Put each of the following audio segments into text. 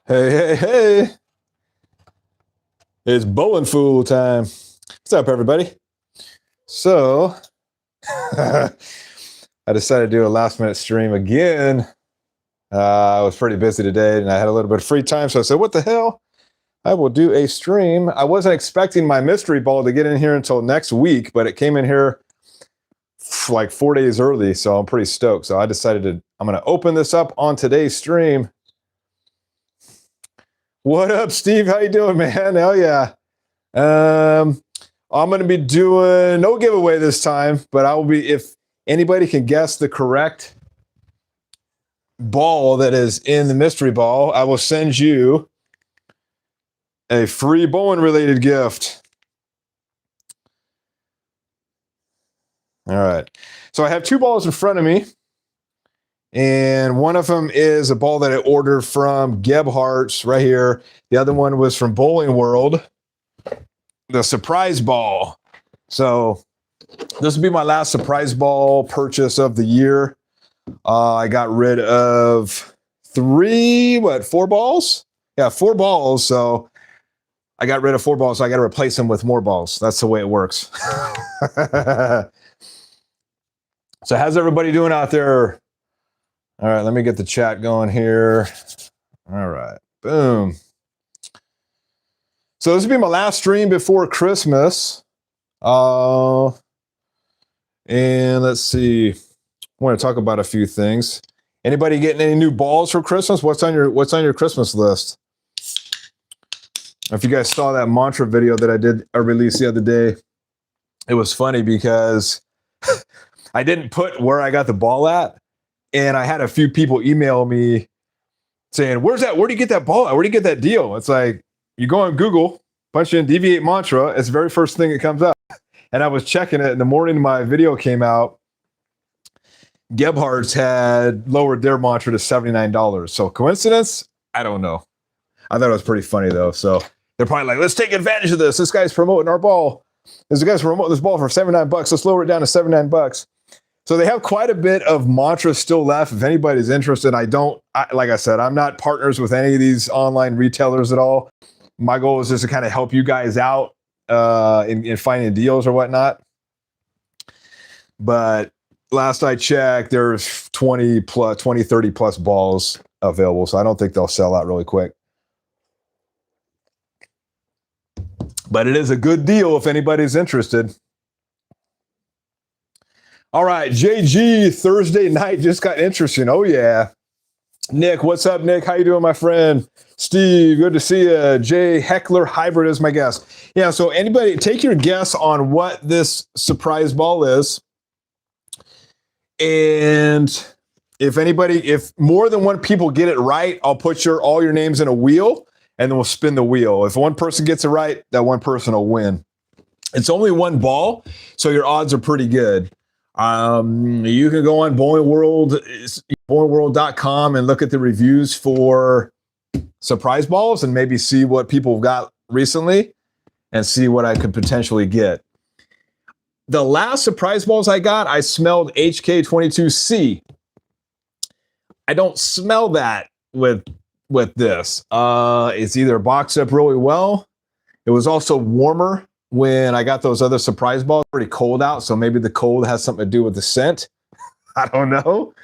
Hey, hey, hey. It's bowling fool time. What's up, everybody? So, I decided to do a last minute stream again. I was pretty busy today and I had a little bit of free time. So I said, what the hell? I will do a stream. I wasn't expecting my mystery ball to get in here until next week, but it came in here like 4 days early. So I'm pretty stoked. So I decided I'm going to open this up on today's stream. What up, Steve? How you doing, man? Hell yeah. I'm going to be doing no giveaway this time, but I will be, if anybody can guess the correct ball that is in the mystery ball, I will send you a free bowling related gift. All right. So I have two balls in front of me, and one of them is a ball that I ordered from Gebhardt's right here. The other one was from Bowling World, the surprise ball. So this will be my last surprise ball purchase of the year. I got rid of four balls? Yeah, 4 balls. So I got rid of 4 balls. So I got to replace them with more balls. That's the way it works. So how's everybody doing out there? All right, let me get the chat going here. All right, boom. So this will be my last stream before Christmas. And let's see. I want to talk about a few things. Anybody getting any new balls for Christmas? What's on your Christmas list? If you guys saw that mantra video that I released the other day, it was funny because I didn't put where I got the ball at, and I had a few people email me saying, "Where's that? Where do you get that ball at? Where do you get that deal?" It's like you go on Google, punch in Deviate Mantra, it's the very first thing that comes up. And I was checking it in the morning my video came out. Gebhardt's had lowered their mantra to $79. So coincidence? I don't know. I thought it was pretty funny though. So they're probably like, let's take advantage of this. This guy's promoting our ball. This guy's promoting this ball for $79. Let's lower it down to $79. So they have quite a bit of mantras still left. If anybody's interested, like I said, I'm not partners with any of these online retailers at all. My goal is just to kind of help you guys out in finding deals or whatnot. But last I checked, there's 20, 30 plus balls available. So I don't think they'll sell out really quick. But it is a good deal if anybody's interested. All right, JG, Thursday night just got interesting. Oh, yeah. Nick, what's up, Nick? How you doing, my friend? Steve, good to see you. Jay Heckler Hybrid is my guest. Yeah, so anybody, take your guess on what this surprise ball is. And if more than one people get it right, I'll put all your names in a wheel, and then we'll spin the wheel. If one person gets it right, that one person will win. It's only one ball, so your odds are pretty good. You can go on bowlingworld.com and look at the reviews for surprise balls and maybe see what people have got recently and see what I could potentially get. The last surprise balls I got, I smelled HK22C. I don't smell that with this. It's either boxed up really well. It was also warmer when I got those other surprise balls. Pretty cold out, so maybe the cold has something to do with the scent. I don't know,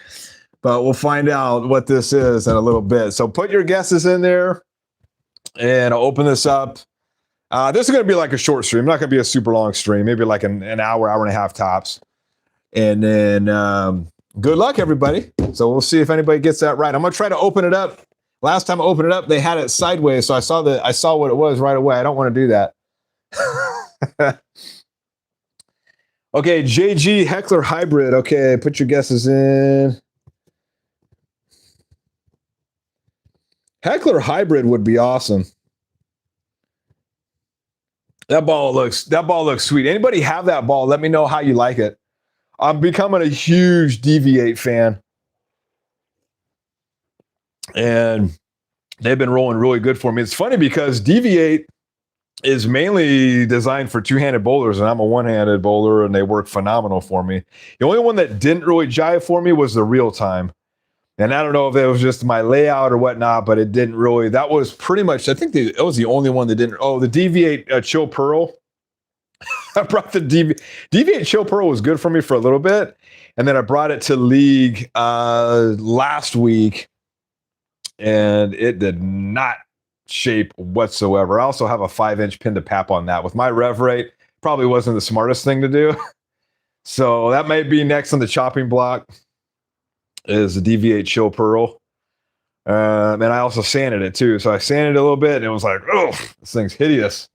but we'll find out what this is in a little bit. So put your guesses in there, and I'll open this up. This is going to be like a short stream, not going to be a super long stream, maybe like an hour and a half tops. And then good luck, everybody. So we'll see if anybody gets that right. I'm going to try to open it up. Last time I opened it up, they had it sideways, so I saw what it was right away. I don't want to do that. Okay, JG Heckler Hybrid. Okay, put your guesses in. Heckler Hybrid would be awesome. That ball looks sweet. Anybody have that ball? Let me know how you like it. I'm becoming a huge Deviate fan. And they've been rolling really good for me. It's funny because Deviate is mainly designed for two-handed bowlers, and I'm a one-handed bowler, and they work phenomenal for me. The only one that didn't really jive for me was the real time. And I don't know if it was just my layout or whatnot, but it didn't really. That was pretty much. I think it was the only one that didn't. Oh, the Deviate Chill Pearl. I brought the Deviate Chill Pearl was good for me for a little bit, and then I brought it to League last week, and it did not shape whatsoever. I also have a 5-inch pin to pap on that. With my rev rate, probably wasn't the smartest thing to do. So that may be next on the chopping block is the Deviate Chill Pearl. And I also sanded it too. So I sanded it a little bit and it was like, oh, this thing's hideous.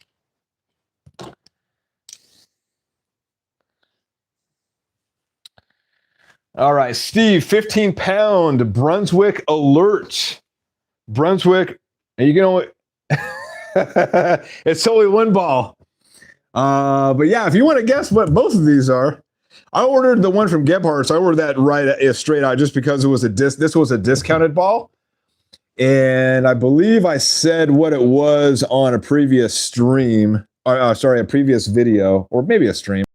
All right, Steve, 15-pound Brunswick Alert. Brunswick, and you can only it's only one ball. But yeah, if you want to guess what both of these are, I ordered the one from Gebhardt's. I ordered that right straight out just because it was this was a discounted ball. And I believe I said what it was on a previous stream. A previous video, or maybe a stream.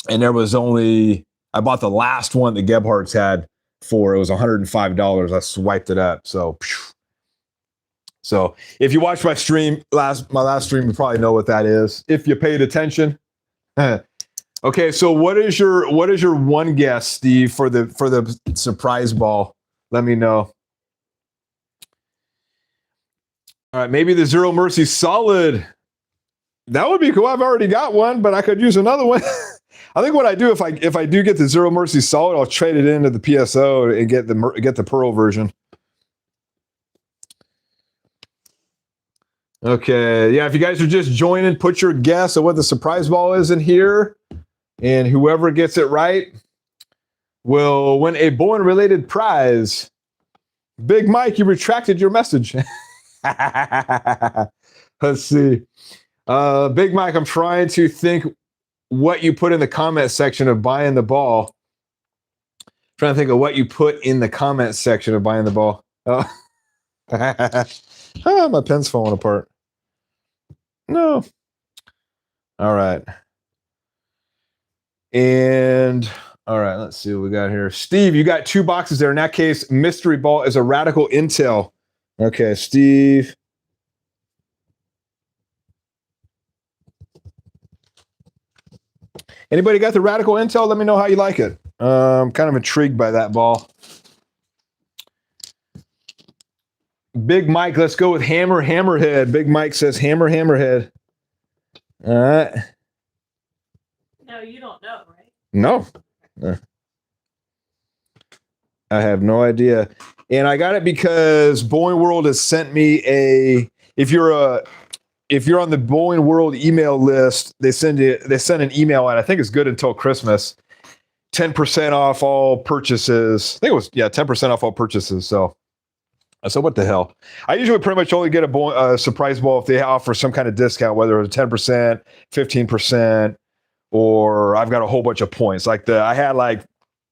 And there was only, I bought the last one that Gebhardt's had for, it was $105. I swiped it up. So if you watched my stream, my last stream, you probably know what that is. If you paid attention. Okay, so what is your one guess, Steve, for the surprise ball? Let me know. All right, maybe the Zero Mercy Solid. That would be cool. I've already got one, but I could use another one. I think what I do if I do get the Zero Mercy Solid, I'll trade it into the PSO and get the Pearl version. Okay, yeah. If you guys are just joining, put your guess of what the surprise ball is in here, and whoever gets it right will win a Bowen-related prize. Big Mike, you retracted your message. Let's see. Big Mike, I'm trying to think what you put in the comment section of buying the ball. Trying to think of what you put in the comment section of buying the ball. Oh. My pen's falling apart. No. All right. And all right, let's see what we got here. Steve, you got 2 boxes there. In that case, mystery ball is a Radical Intel. Okay, Steve. Anybody got the Radical Intel? Let me know how you like it. I'm kind of intrigued by that ball. Big Mike, let's go with Hammerhead. Big Mike says Hammerhead. All right. No, you don't know, right? No. I have no idea. And I got it because Boeing World has sent me if you're on the Boeing World email list, they send an email out. I think it's good until Christmas. 10% off all purchases. I think it was 10% off all purchases. So I said, what the hell? I usually pretty much only get a surprise ball if they offer some kind of discount, whether it's 10%, 15%, or I've got a whole bunch of points. I think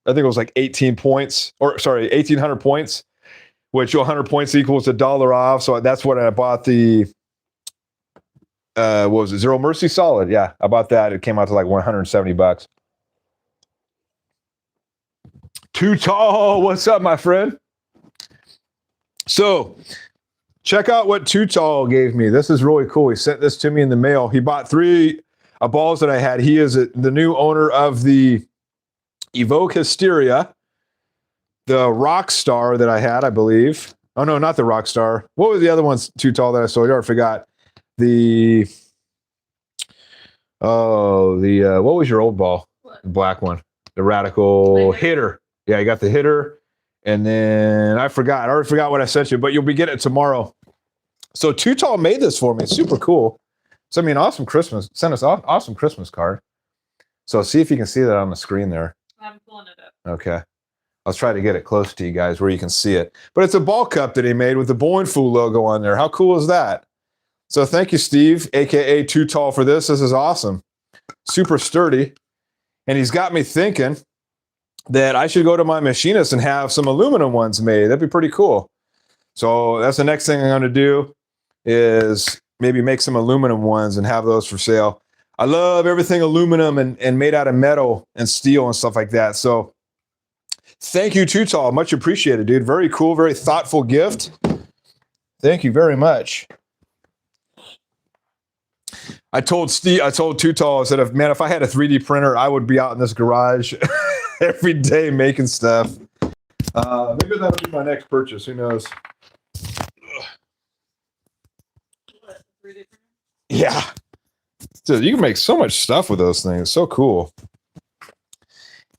it was 18 points, 1,800 points, which 100 points equals $1 off. So that's what I bought the, what was it? Zero Mercy Solid. Yeah, I bought that. It came out to like $170. Too Tall. What's up, my friend? So check out what Too Tall gave me. This is really cool. He sent this to me in the mail. He bought 3 balls that I had. He is the new owner of the Evoke Hysteria, the Rockstar that I had, I believe. Oh, no, not the Rockstar. What were the other ones Too Tall that I sold? I already forgot. What was your old ball? What? The black one. The Radical Hitter. Yeah, you got the Hitter. And then I already forgot what I sent you, but you'll be getting it tomorrow. So Too Tall made this for me. It's super cool. Sent me an awesome Christmas. Sent us an awesome Christmas card. So see if you can see that on the screen there. I'm pulling it up. Okay. I'll try to get it close to you guys where you can see it. But it's a ball cup that he made with the Boeing Foo logo on there. How cool is that? So thank you, Steve, a.k.a. Too Tall, for this. This is awesome. Super sturdy. And he's got me thinking that I should go to my machinist and have some aluminum ones made. That'd be pretty cool. So that's the next thing I'm going to do is maybe make some aluminum ones and have those for sale. I love everything aluminum and made out of metal and steel and stuff like that. So Thank you, Too Tall. Much appreciated, dude. Very cool, very thoughtful gift. Thank you very much. I told Too Tall, I said, if I had a 3D printer, I would be out in this garage every day making stuff. Maybe that'll be my next purchase. Who knows? What, 3D printer? Yeah. Dude, you can make so much stuff with those things. So cool.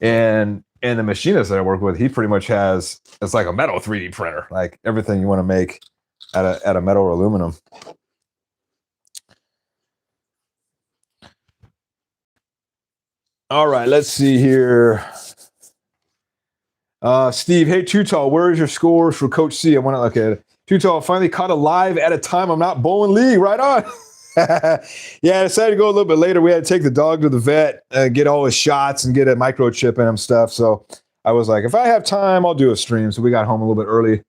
And the machinist that I work with, he pretty much has, it's like a metal 3D printer, like everything you want to make out of metal or aluminum. All right, let's see here. Steve, hey, Too Tall, where is your scores for Coach C? I want to look at it. Too Tall, finally caught a live at a time I'm not bowling league. Right on. Yeah, I decided to go a little bit later. We had to take the dog to the vet, get all his shots and get a microchip in him stuff. So I was like, if I have time, I'll do a stream. So we got home a little bit early.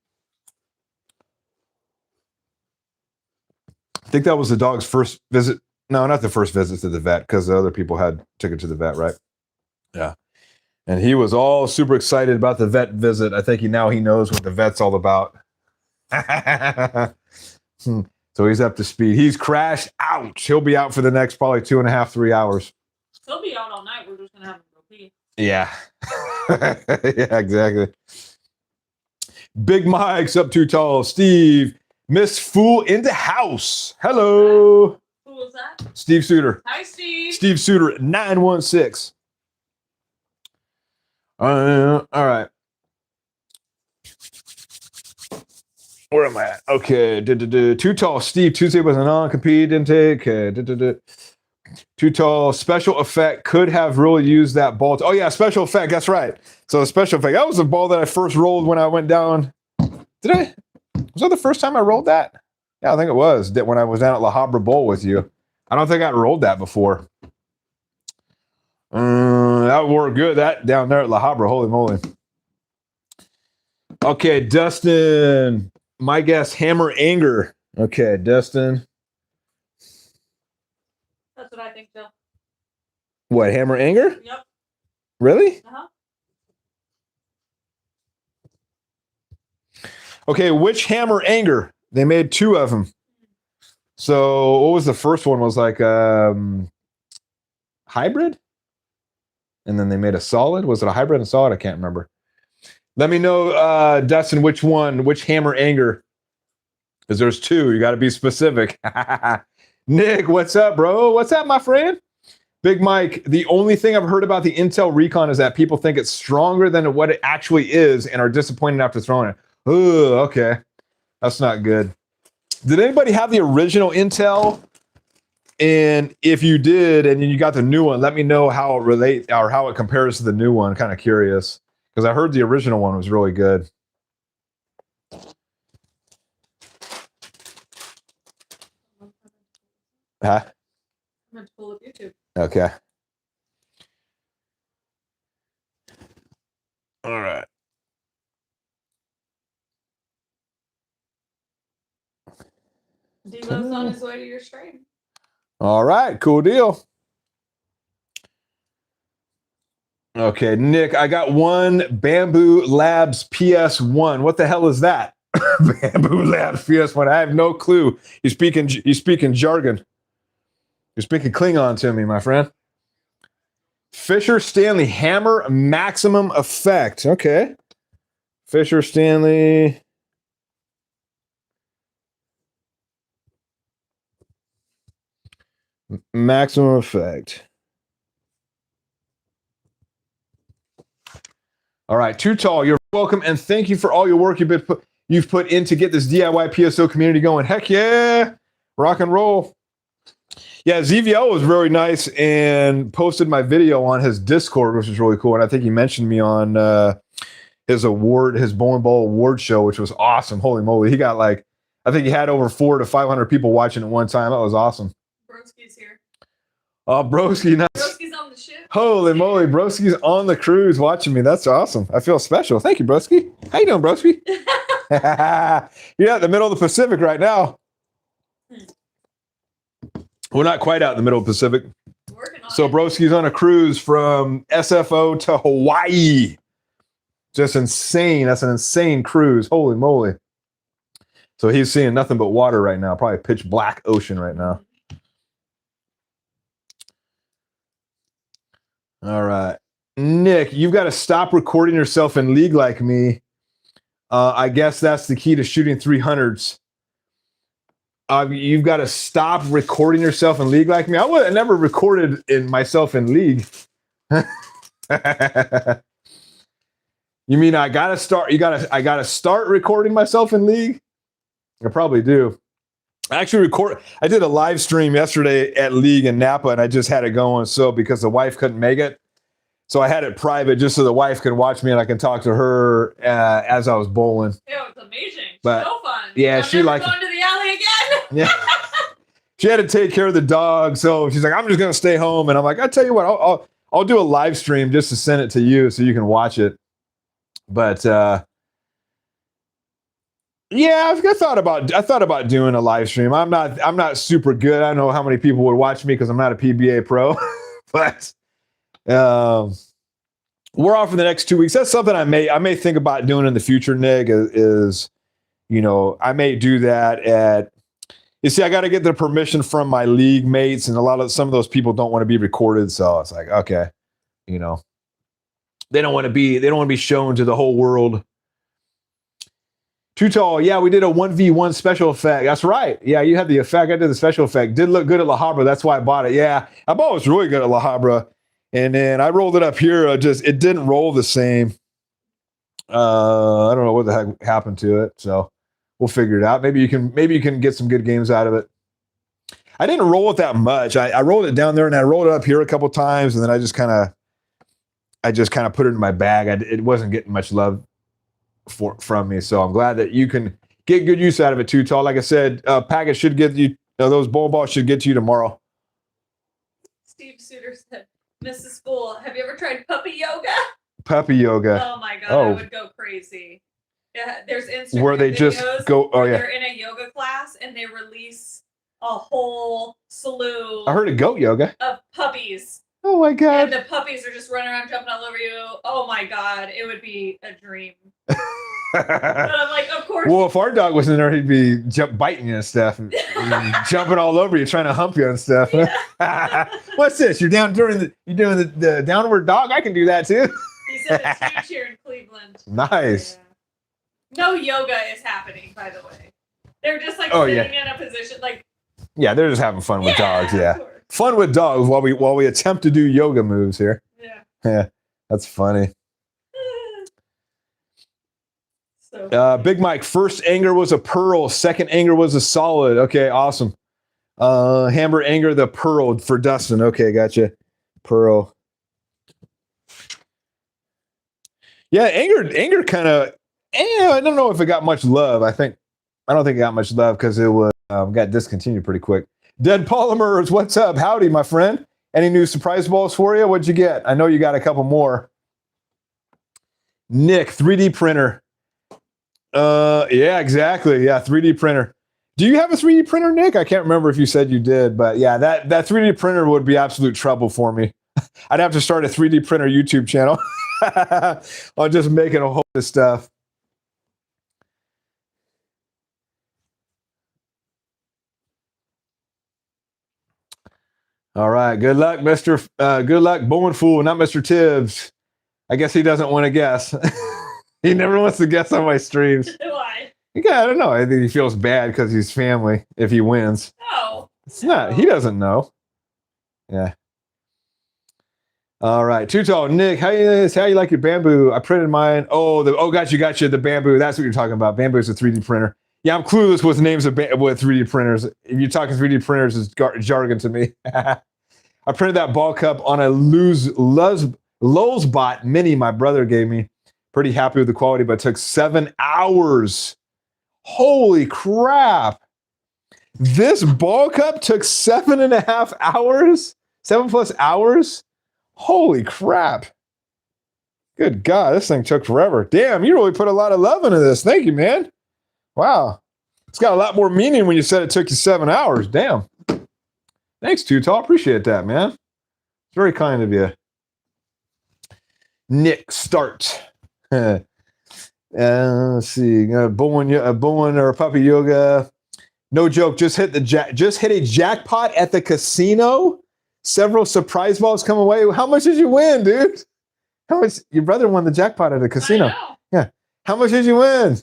I think that was the dog's first visit. No, not the first visit to the vet, because the other people took it to the vet, right? Yeah. And he was all super excited about the vet visit. I think he knows what the vet's all about. So he's up to speed. He's crashed out. He'll be out for the next probably 2.5, 3 hours. He'll be out all night. We're just gonna have him go pee. Yeah. Yeah, exactly. Big Mike's up Too Tall. Steve, Miss Fool in the house. Hello. Who was that? Steve Suter. Hi, Steve. Steve Suter, 916. All right. Where am I at? Okay. Too Tall. Steve, Tuesday was a non-compete intake. Too Tall. Special effect could have really used that ball. Oh, yeah. Special effect. That's right. So the special effect. That was the ball that I first rolled when I went down. Was that the first time I rolled that? Yeah, I think it was. When I was down at La Habra Bowl with you. I don't think I rolled that before. That worked good. That down there at La Habra. Holy moly. Okay, Dustin. My guess, Hammer Anger. Okay, Dustin. That's what I think, Phil. What, Hammer Anger? Yep. Really? Uh-huh. Okay, which Hammer Anger? They made 2 of them. So what was the first one? Was like hybrid? And then they made a solid. Was it a hybrid and solid? I can't remember. Let me know, Dustin, which Hammer Anger? Because there's 2. You got to be specific. Nick, what's up, bro? What's up, my friend? Big Mike, the only thing I've heard about the Intel Recon is that people think it's stronger than what it actually is and are disappointed after throwing it. Oh, okay. That's not good. Did anybody have the original Intel? And if you did, and you got the new one, let me know how it compares to the new one. Kind of curious. Because I heard the original one was really good. Huh? I'm going to pull up YouTube. Okay. All right. Delo's on his way to your stream. All right. Cool deal. Okay, Nick, I got one Bamboo Labs PS1. What the hell is that? Bamboo Labs PS1. I have no clue. You're speaking jargon. You're speaking Klingon to me, my friend. Fisher Stanley Hammer Maximum Effect. Okay. Fisher Stanley. Maximum Effect. All right, Too Tall, you're welcome, and thank you for all your work you've put in to get this DIY PSO community going. Heck yeah, rock and roll. Yeah, ZVL was very nice and posted my video on his Discord, which was really cool. And I think he mentioned me on his Bowling Ball award show, which was awesome. Holy moly, he got I think he had over 400 to 500 people watching at one time. That was awesome. Broski's here. Oh, Broski, nice. Broski's on the ship. Holy moly, Broski's on the cruise watching me. That's awesome. I feel special. Thank you, Broski. How you doing, Broski? You're out in the middle of the Pacific right now. We're not quite out in the middle of the Pacific. So Broski's on a cruise from SFO to Hawaii. Just insane. That's an insane cruise. Holy moly. So he's seeing nothing but water right now. Probably pitch black ocean right now. All right. Nick, you've got to stop recording yourself in League like me. I guess that's the key to shooting 300s. You've got to stop recording yourself in League like me. I never recorded in myself in League. You mean I gotta start? I gotta start recording myself in League? I probably do. I did a live stream yesterday at League in Napa, and I just had it going. So because the wife couldn't make it, so I had it private just so the wife could watch me and I can talk to her as I was bowling. Yeah, it was amazing. But, so fun. yeah, I'm she never liked going to the alley again. Yeah. She had to take care of the dog, so she's like, "I'm just gonna stay home." And I'm like, "I tell you what, I'll do a live stream just to send it to you so you can watch it." But yeah, I thought about doing a live stream. I'm not super good. I don't know how many people would watch me because I'm not a PBA pro, but we're off for the next 2 weeks. That's something I may think about doing in the future. Nick is I may do that you see, I got to get the permission from my league mates, and some of those people don't want to be recorded. So it's like, okay, they don't want to be shown to the whole world. Too Tall, yeah, we did a 1v1 special effect. That's right. Yeah, you had the effect. I did the special effect. Did look good at La Habra. That's why I bought it. Yeah, I bought it was really good at La Habra. And then I rolled it up here. It didn't roll the same. I don't know what the heck happened to it. So we'll figure it out. Maybe you can get some good games out of it. I didn't roll it that much. I rolled it down there and I rolled it up here a couple times, and then I just kind of put it in my bag. It wasn't getting much love from me, so I'm glad that you can get good use out of it too, Tall. Like I said, package should get you. Those bowl balls should get to you tomorrow. Steve Suter said, "Mrs. School, have you ever tried puppy yoga?" Puppy yoga. Oh my god, I would go crazy. Yeah, there's Instagram where they just go. Oh yeah, they're in a yoga class and they release a whole slew. I heard of goat yoga of puppies. Oh my god! And the puppies are just running around, jumping all over you. Oh my god, it would be a dream. But I'm like, of course. Well, if our dog was in there, he'd be biting you and stuff, and jumping all over you, trying to hump you and stuff. Yeah. What's this? You're doing the downward dog? I can do that too. He said it's huge here in Cleveland. Nice. Yeah. No yoga is happening, by the way. They're just like sitting in a position like. Yeah, they're just having fun with dogs. Yeah, fun with dogs while we attempt to do yoga moves here. Yeah. Yeah, that's funny. Big Mike, first anger was a pearl, second anger was a solid. Okay, awesome. Hammer anger, the pearl for Dustin. Okay, gotcha. Pearl. Yeah, anger kind of. I don't know if it got much love. I don't think it got much love because it was got discontinued pretty quick. Dead Polymers, what's up? Howdy, my friend. Any new surprise balls for you? What'd you get? I know you got a couple more. Nick, 3D printer. Yeah, exactly. Yeah, 3D printer. Do you have a 3D printer, Nick? I can't remember if you said you did, but yeah, that 3D printer would be absolute trouble for me. I'd have to start a 3D printer YouTube channel. I'll just making a whole bunch of stuff. All right, good luck, Mr. Good luck, Bowman Fool, not Mr. Tibbs. I guess he doesn't want to guess. He never wants to guess on my streams. Why? Yeah, I don't know. I think he feels bad because he's family if he wins. No. It's not. He doesn't know. Yeah. All right. Too Tall. Nick, how you like your bamboo? I printed mine. Gotcha. The bamboo. That's what you're talking about. Bamboo is a 3D printer. Yeah, I'm clueless with names of with 3D printers. If you're talking 3D printers, it's jargon to me. I printed that ball cup on a Lulzbot Mini my brother gave me. Pretty happy with the quality, but it took 7 hours. Holy crap. This ball cup took 7.5 hours? 7+ hours? Holy crap. Good God, this thing took forever. Damn, you really put a lot of love into this. Thank you, man. Wow. It's got a lot more meaning when you said it took you 7 hours. Damn. Thanks, Too Tall. Appreciate that, man. It's very kind of you. Nick, start. Let's see. Bowling or puppy yoga. No joke. Just hit a jackpot at the casino. Several surprise balls come away. How much did you win, dude? How much? Your brother won the jackpot at a casino. I know. Yeah. How much did you win?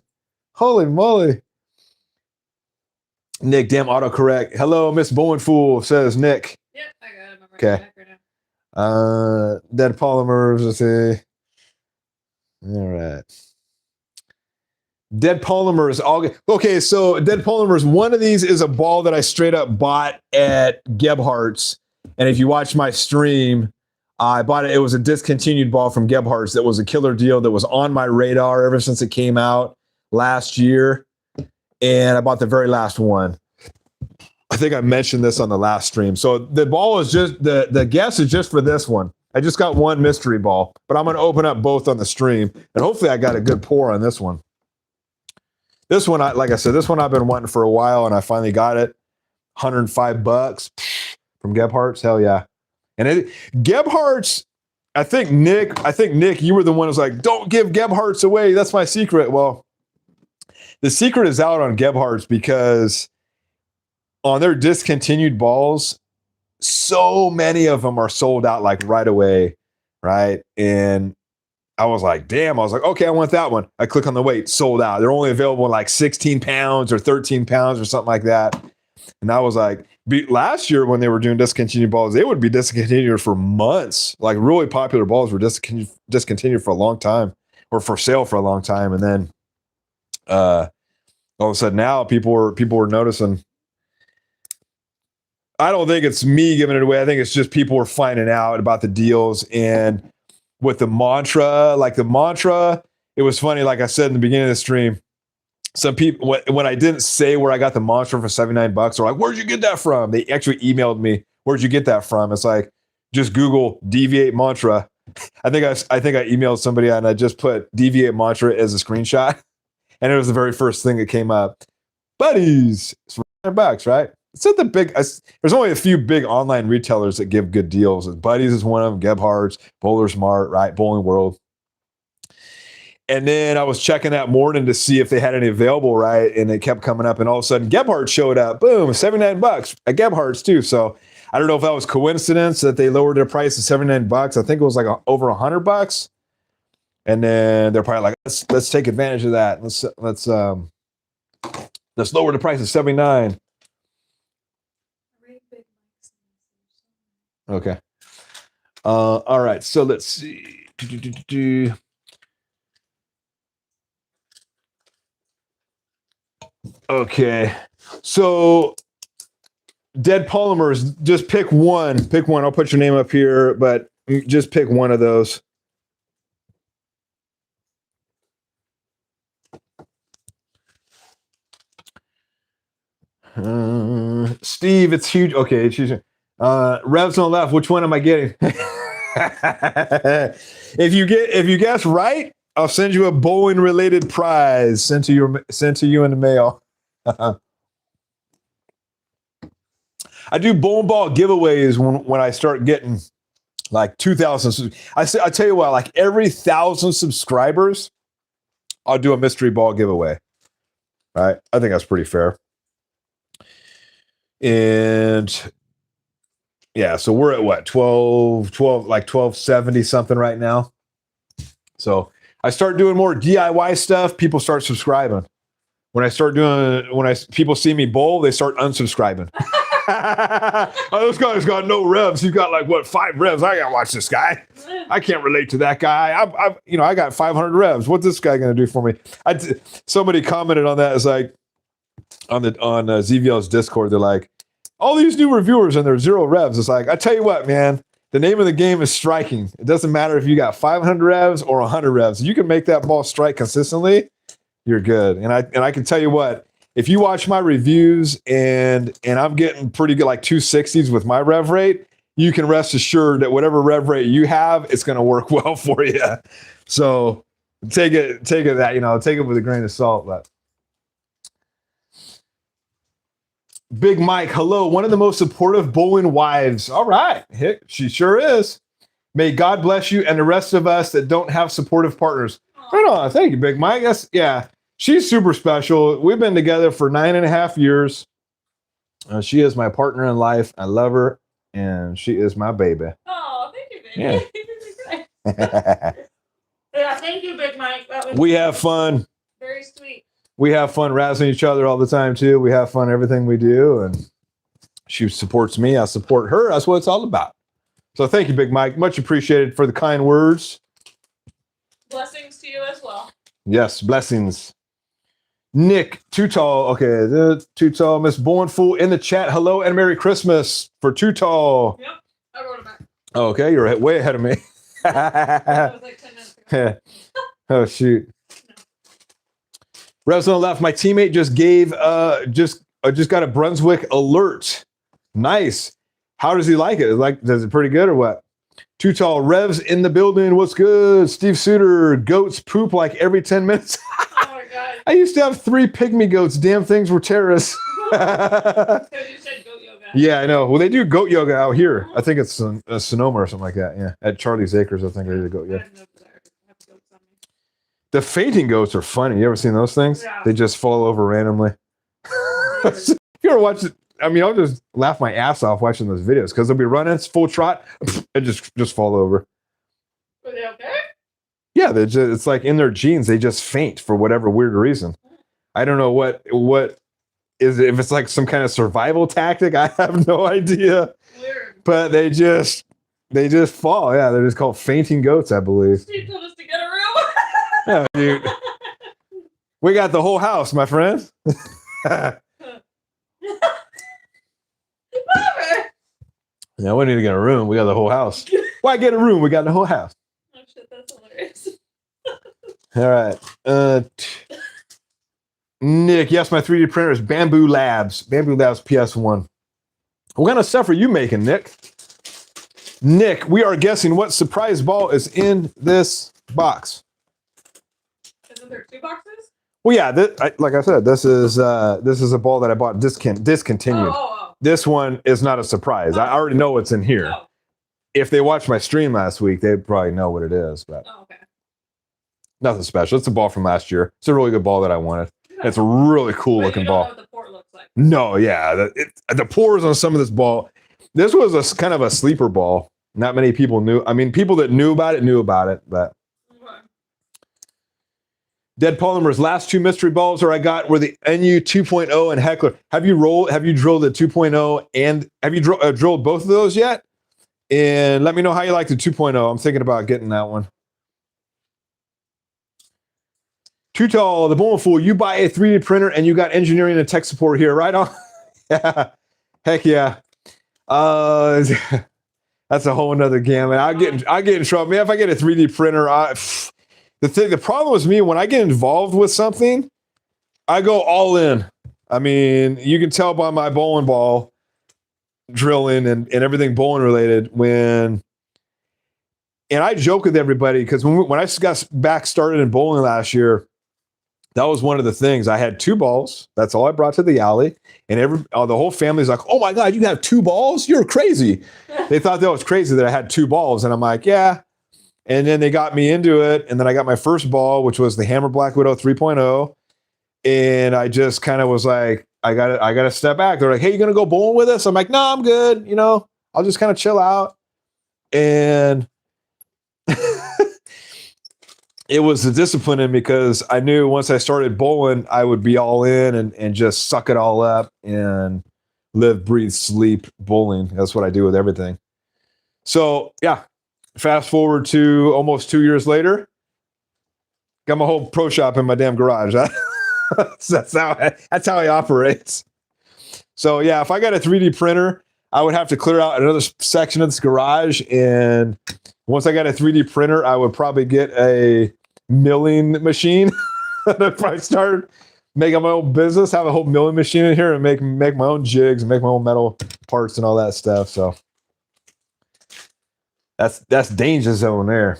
Holy moly. Nick, damn autocorrect. Hello, Miss Bowen Fool, says Nick. Yep, I got him. Okay. Right now. Dead polymers, let's see. All right. Dead polymers. Okay, so dead polymers, one of these is a ball that I straight up bought at Gebhardt's. And if you watch my stream, I bought it. It was a discontinued ball from Gebhardt's that was a killer deal that was on my radar ever since it came out last year. And I bought the very last one. I think I mentioned this on the last stream. So the ball is just, the guess is just for this one. I just got one mystery ball, but I'm going to open up both on the stream. And hopefully I got a good pour on this one. This one, like I said, this one I've been wanting for a while, and I finally got it. $105 from Gebhardt's. Hell yeah. And Gebhardt's, I think Nick, you were the one who's like, don't give Gebhardt's away. That's my secret. Well, the secret is out on Gebhardt's because on their discontinued balls, so many of them are sold out like right away, right? And I was like, damn. I was like, okay, I want that one. I click on the weight, sold out. They're only available in like 16 pounds or 13 pounds or something like that. And I was like, last year when they were doing discontinued balls, they would be discontinued for months. Like really popular balls were discontinued for a long time or for sale for a long time. And then all of a sudden now people were noticing. I don't think it's me giving it away. I think it's just people were finding out about the deals. And with the mantra, it was funny. Like I said in the beginning of the stream, some people, when I didn't say where I got the mantra for $79, they're like, where'd you get that from? They actually emailed me, where'd you get that from? It's like, just Google Deviate Mantra. I think I emailed somebody and I just put Deviate Mantra as a screenshot. And it was the very first thing that came up. Buddies, it's $100, right? It's not the big, there's only a few big online retailers that give good deals. Buddies is one of them, Gebhardt's, Bowler Smart, right? Bowling World. And then I was checking that morning to see if they had any available, right? And it kept coming up, and all of a sudden Gebhardt showed up. Boom, $79 at Gebhardt's too. So I don't know if that was coincidence that they lowered their price to $79. I think it was like over $100. And then they're probably like, let's take advantage of that. Let's lower the price to $79. Okay. All right. So let's see. Okay. So dead polymers, just pick one. Pick one. I'll put your name up here, but just pick one of those. Steve, it's huge. Okay, it's huge. Revs on the left. Which one am I getting? If you guess right, I'll send you a bowling related prize sent to you in the mail. I do bowling ball giveaways when I start getting like 2,000. I tell you what, like every 1,000 subscribers, I'll do a mystery ball giveaway. Right? I think that's pretty fair. And yeah, so we're at what, 1270 something right now. So I start doing more DIY stuff, people start subscribing. When people see me bowl, they start unsubscribing. Oh, this guy's got no revs. He's got like what, 5 revs. I gotta watch this guy. I can't relate to that guy. I got 500 revs. What's this guy gonna do for me? Somebody commented on that. It's like on ZVL's Discord. They're like, all these new reviewers and there's 0 revs. It's like, I tell you what, man. The name of the game is striking. It doesn't matter if you got 500 revs or 100 revs. You can make that ball strike consistently. You're good. And I can tell you what, if you watch my reviews and I'm getting pretty good, like 260s with my rev rate, you can rest assured that whatever rev rate you have, it's going to work well for you. So take it take it with a grain of salt. But Big Mike, hello, one of the most supportive bowling wives. All right, she sure is. May God bless you and the rest of us that don't have supportive partners. Right on. Thank you, Big Mike. Yeah. She's super special. We've been together for 9.5 years. She is my partner in life. I love her, and she is my baby. Oh, thank you, baby. Yeah. Yeah, thank you, Big Mike. That was We have fun. very sweet. We have fun razzing each other all the time too. We have fun everything we do, and she supports me. I support her. That's what it's all about. So thank you, Big Mike. Much appreciated for the kind words. Blessings to you as well. Yes, blessings. Nick, Too Tall. Okay, Too Tall. Miss Bornful in the chat. Hello and Merry Christmas for Too Tall. Yep, I wrote it back. Okay, you're way ahead of me. That was like 10 minutes ago. Oh shoot. Revs on the left. My teammate just gave just got a Brunswick alert. Nice. How does he like it? Does it pretty good or what? Too Tall. Revs in the building. What's good? Steve Suter. Goats poop like every 10 minutes. Oh my god. I used to have 3 pygmy goats. Damn things were terrorists. Because you said goat yoga. Yeah, I know. Well, they do goat yoga out here. I think it's Sonoma or something like that. Yeah, at Charlie's Acres, I think they do goat yoga. I have no desire to have goats on me. The fainting goats are funny. You ever seen those things? Yeah. They just fall over randomly. You ever watch it? I mean, I'll just laugh my ass off watching those videos because they'll be running, it's full trot, and just fall over. Were they okay? Yeah, it's like in their genes, they just faint for whatever weird reason. I don't know what is it, if it's like some kind of survival tactic. I have no idea. Weird. But they just fall. Yeah, they're just called fainting goats, I believe. Steve told us to get a room. Yeah, dude. We got the whole house, my friend. Whatever. Yeah, we need to get a room. We got the whole house. Why get a room? We got the whole house. Oh shit, that's hilarious. All right. Nick, yes, my 3D printer is Bamboo Labs. Bamboo Labs PS1. What kind of stuff are you making, Nick? Nick, we are guessing what surprise ball is in this box. Isn't there 2 boxes? Well, yeah, like I said, this is a ball that I bought discontinued. Oh. This one is not a surprise. I already know what's in here. Oh. If they watched my stream last week, they probably know what it is, but Oh, okay. nothing special. It's a ball from last year. It's a really good ball that I wanted. It's a really cool But looking you don't ball. know what the port looks like. No, yeah, the pores on some of this ball. This was a kind of a sleeper ball. Not many people knew. I mean, people that knew about it, but Okay. Dead Polymer's last 2 mystery balls were the NU 2.0 and Heckler. Have you drilled the 2.0 and have you drilled both of those yet? And let me know how you like the 2.0. I'm thinking about getting that one. Too Tall, the Bowling Fool. You buy a 3D printer and you got engineering and tech support here, right on? Yeah. Heck yeah. That's a whole nother gamut. I get in trouble. Man, if I get a 3D printer, the problem with me when I get involved with something, I go all in. I mean, you can tell by my bowling ball drilling and everything bowling related and I joke with everybody because when I got back started in bowling last year, that was one of the things. I had 2 balls. That's all I brought to the alley. And the whole family's like, oh my God, you have 2 balls? You're crazy. They thought that was crazy that I had 2 balls. And I'm like, yeah. And then they got me into it. And then I got my first ball, which was the Hammer Black Widow 3.0. And I just kind of was like, I gotta step back. They're like, hey, you gonna go bowling with us? I'm like, no, I'm good. I'll just kind of chill out. And it was a discipline because I knew once I started bowling, I would be all in and just suck it all up and live, breathe, sleep bowling. That's what I do with everything. So yeah, fast forward to almost 2 years later, got my whole pro shop in my damn garage. That's how he operates. So yeah, if I got a 3D printer, I would have to clear out another section of this garage. And once I got a 3D printer, I would probably get a milling machine. I'd probably start making my own business, have a whole milling machine in here and make my own jigs and make my own metal parts and all that stuff. So that's danger zone there.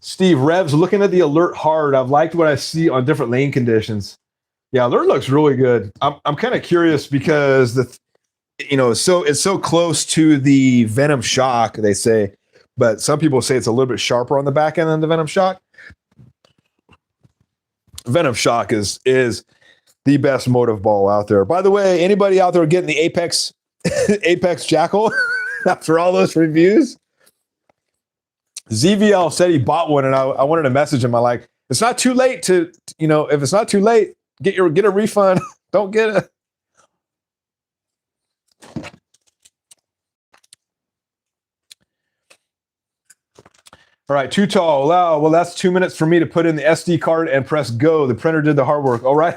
Steve, Revs, looking at the alert hard. I've liked what I see on different lane conditions. Yeah, alert looks really good. I'm kind of curious because it's so close to the Venom Shock, they say, but some people say it's a little bit sharper on the back end than the Venom Shock. Venom Shock is the best motive ball out there. By the way, anybody out there getting the Apex Apex Jackal after all those reviews? ZVL said he bought one, and I wanted to message him. I like, it's not too late to, if it's not too late, get a refund. Don't get it. All right, too tall. Wow, well, that's 2 minutes for me to put in the SD card and press go. The printer did the hard work. All right.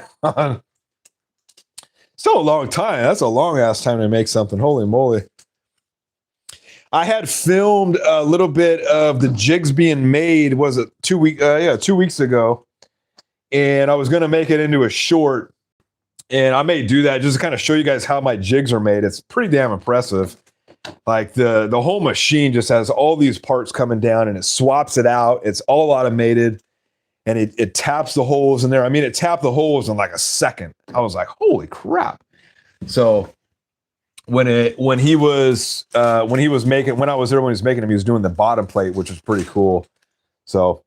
Still a long time. That's a long ass time to make something. Holy moly. I had filmed a little bit of the jigs being made. Was it 2 weeks? 2 weeks ago. And I was going to make it into a short. And I may do that just to kind of show you guys how my jigs are made. It's pretty damn impressive. Like the whole machine just has all these parts coming down and it swaps it out. It's all automated and it taps the holes in there. I mean, it tapped the holes in like a second. I was like, holy crap. So when I was there, when he was making them, he was doing the bottom plate, which was pretty cool. So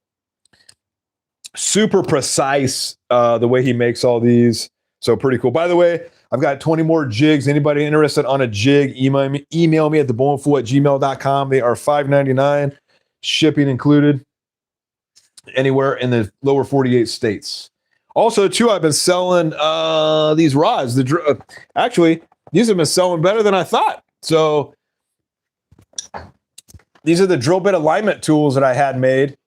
super precise, the way he makes all these. So pretty cool. By the way, I've got 20 more jigs. Anybody interested on a jig, email me at thebowlingfool@gmail.com. They are $5.99, shipping included, anywhere in the lower 48 states. Also, too, I've been selling these rods. Actually, these have been selling better than I thought. So these are the drill bit alignment tools that I had made,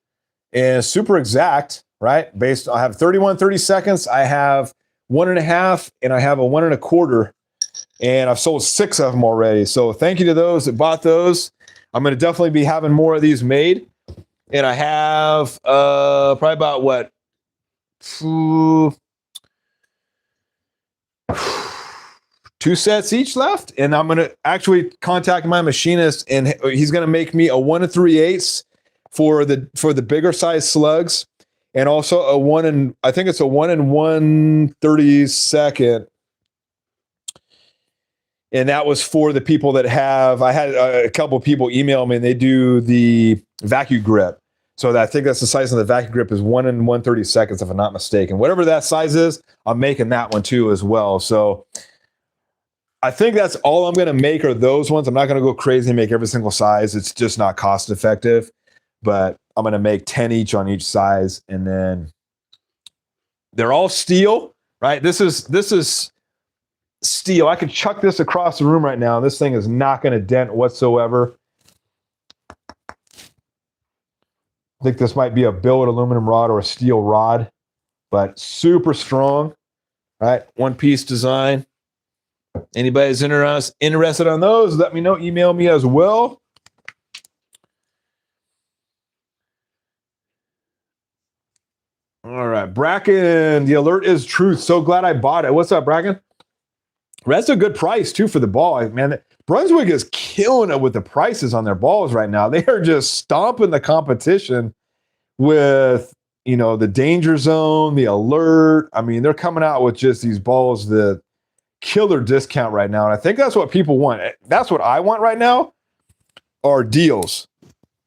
and super exact, right? I have 31 30 seconds. I have 1.5, and I have a 1 1/4, and I've sold 6 of them already. So thank you to those that bought those. I'm going to definitely be having more of these made, and I have probably about 2 sets each left, and I'm going to actually contact my machinist, and he's going to make me a 1 3/8 for the bigger size slugs. And also a 1 1/32. And that was for the people that I had a couple of people email me and they do the vacuum grip. So I think that's the size of the vacuum grip is 1 1/32, if I'm not mistaken. Whatever that size is, I'm making that one too as well. So I think that's all I'm going to make are those ones. I'm not going to go crazy and make every single size. It's just not cost effective. But I'm going to make 10 each on each size, and then they're all steel, right? This is steel. I could chuck this across the room right now. This thing is not going to dent whatsoever. I think this might be a billet aluminum rod or a steel rod, but super strong, right? One-piece design. Anybody's interested on those, let me know. Email me as well. All right, Bracken, the alert is truth. So glad I bought it. What's up, Bracken? That's a good price, too, for the ball. Man, Brunswick is killing it with the prices on their balls right now. They are just stomping the competition with, the danger zone, the alert. I mean, they're coming out with just these balls that killer discount right now. And I think that's what people want. That's what I want right now are deals,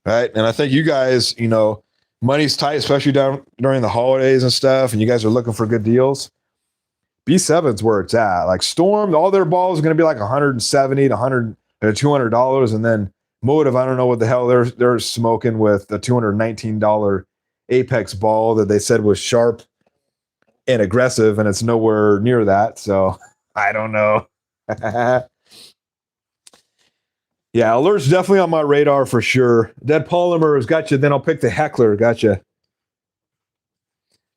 right? And I think you guys, money's tight, especially during the holidays and stuff, and you guys are looking for good deals. B7's where it's at. Like Storm, all their balls are going to be like $170 to $200, and then Motive, I don't know what the hell they're smoking with a $219 Apex ball that they said was sharp and aggressive, and it's nowhere near that. So I don't know. Yeah, alert's definitely on my radar for sure. Dead Polymers, gotcha. Then I'll pick the Heckler, gotcha.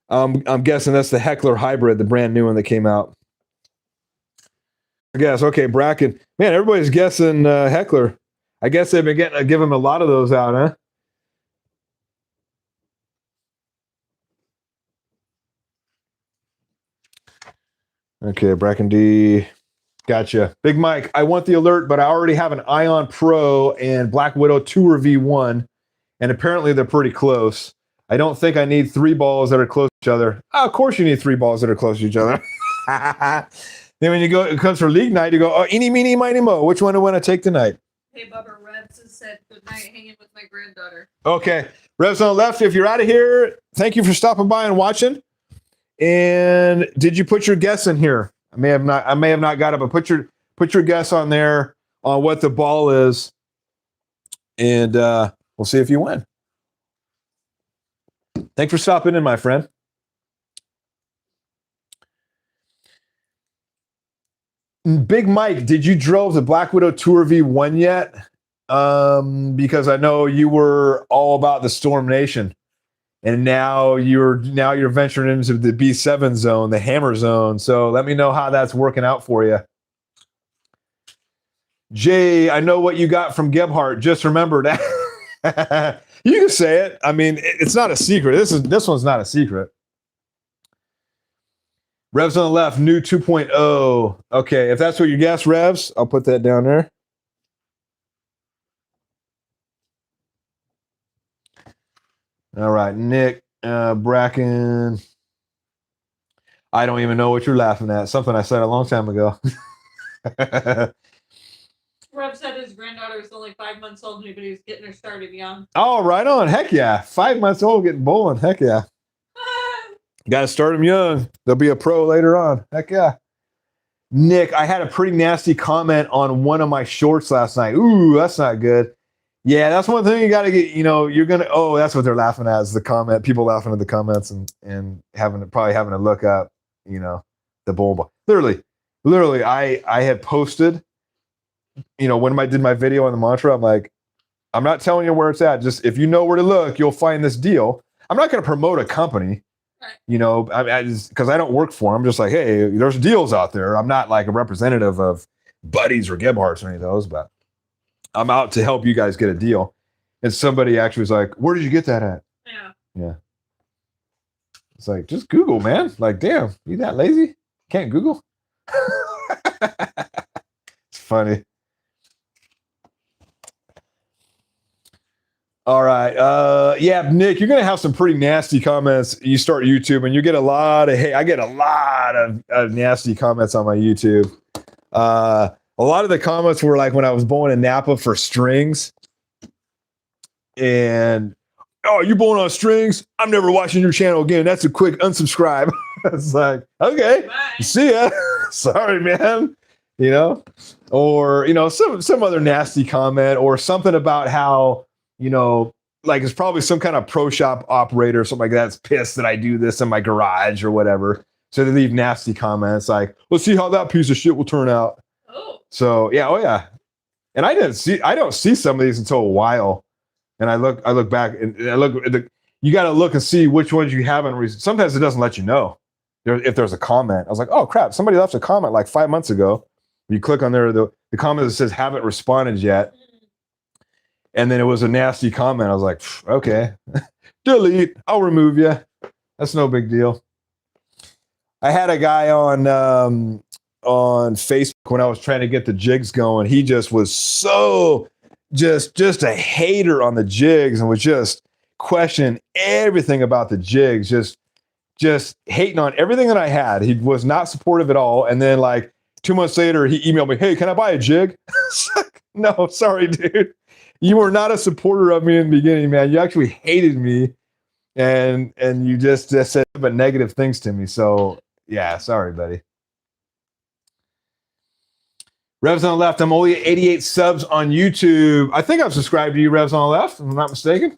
I'm guessing that's the Heckler Hybrid, the brand new one that came out. I guess, okay, Bracken. Man, everybody's guessing Heckler. I guess they've been giving a lot of those out, huh? Okay, Bracken D. Gotcha. Big Mike, I want the alert, but I already have an Ion Pro and Black Widow Tour V1, and apparently they're pretty close. I don't think I need 3 balls that are close to each other. Oh, of course you need 3 balls that are close to each other. Then when it comes for league night, you go, oh, eeny, meeny, miny, mo. Which one do I want to take tonight? Hey, Bubba, Reds is said good night hanging with my granddaughter. Okay. Revs on the left, if you're out of here, thank you for stopping by and watching. And did you put your guess in here? I may have not got it, but put your guess on there on what the ball is. And we'll see if you win. Thanks for stopping in, my friend. Big Mike, did you drove the Black Widow Tour V1 yet? Because I know you were all about the Storm Nation, and now you're venturing into the B7 zone, the Hammer zone. So let me know how that's working out for you. Jay, I know what you got from Gebhardt. Just remember that. You can say it. I mean, it's not a secret. This one's not a secret. Revs on the left, new 2.0. Okay, if that's what you guess, Revs, I'll put that down there. All right, Nick, Bracken. I don't even know what you're laughing at. Something I said a long time ago. Rev said his granddaughter was only 5 months old, but he was getting her started young. Oh, right on. Heck yeah. 5 months old getting bowling. Heck yeah. Got to start them young. They'll be a pro later on. Heck yeah. Nick, I had a pretty nasty comment on one of my shorts last night. Ooh, that's not good. Yeah, that's one thing you got to get, you're going to, that's what they're laughing at is the comment. People laughing at the comments and probably having to look up, the bowl. Literally, I had posted, when I did my video on the mantra, I'm like, I'm not telling you where it's at. Just if you know where to look, you'll find this deal. I'm not going to promote a company. Because I don't work for them. I'm just like, hey, there's deals out there. I'm not like a representative of Buddies or Gebhardts or any of those, but I'm out to help you guys get a deal. And somebody actually was like, where did you get that at? Yeah. It's like, just Google, man. Like, damn, you that lazy? Can't Google? It's funny. All right. Yeah, Nick, you're going to have some pretty nasty comments. You start YouTube and you get a lot of, I get a lot of nasty comments on my YouTube. A lot of the comments were like when I was bowling in Napa for strings. And, oh, you bowling on strings? I'm never watching your channel again. That's a quick unsubscribe. It's like, okay, Bye. see ya. Sorry, man. Or, some other nasty comment or something about how, like it's probably some kind of pro shop operator or something like that that's pissed that I do this in my garage or whatever. So they leave nasty comments like, let's see how that piece of shit will turn out. Oh. So yeah, And I don't see some of these until a while. And I look back and I look at you got to look and see which ones you haven't. Sometimes it doesn't let you know if there's a comment. I was like, oh crap, somebody left a comment like 5 months ago. You click on there, the comment that says haven't responded yet. And then it was a nasty comment. I was like, okay, delete. I'll remove you. That's no big deal. I had a guy on Facebook when I was trying to get the jigs going. He just was so just a hater on the jigs and was just questioning everything about the jigs. Just hating on everything that I had. He was not supportive at all. And then like 2 months later, he emailed me, hey, can I buy a jig? No, sorry, dude. You were not a supporter of me in the beginning, man. You actually hated me, and you just said but negative things to me. So yeah, sorry, buddy. Revs on the left. I'm only at 88 subs on YouTube. I think I've subscribed to you, Revs on the left, if I'm not mistaken.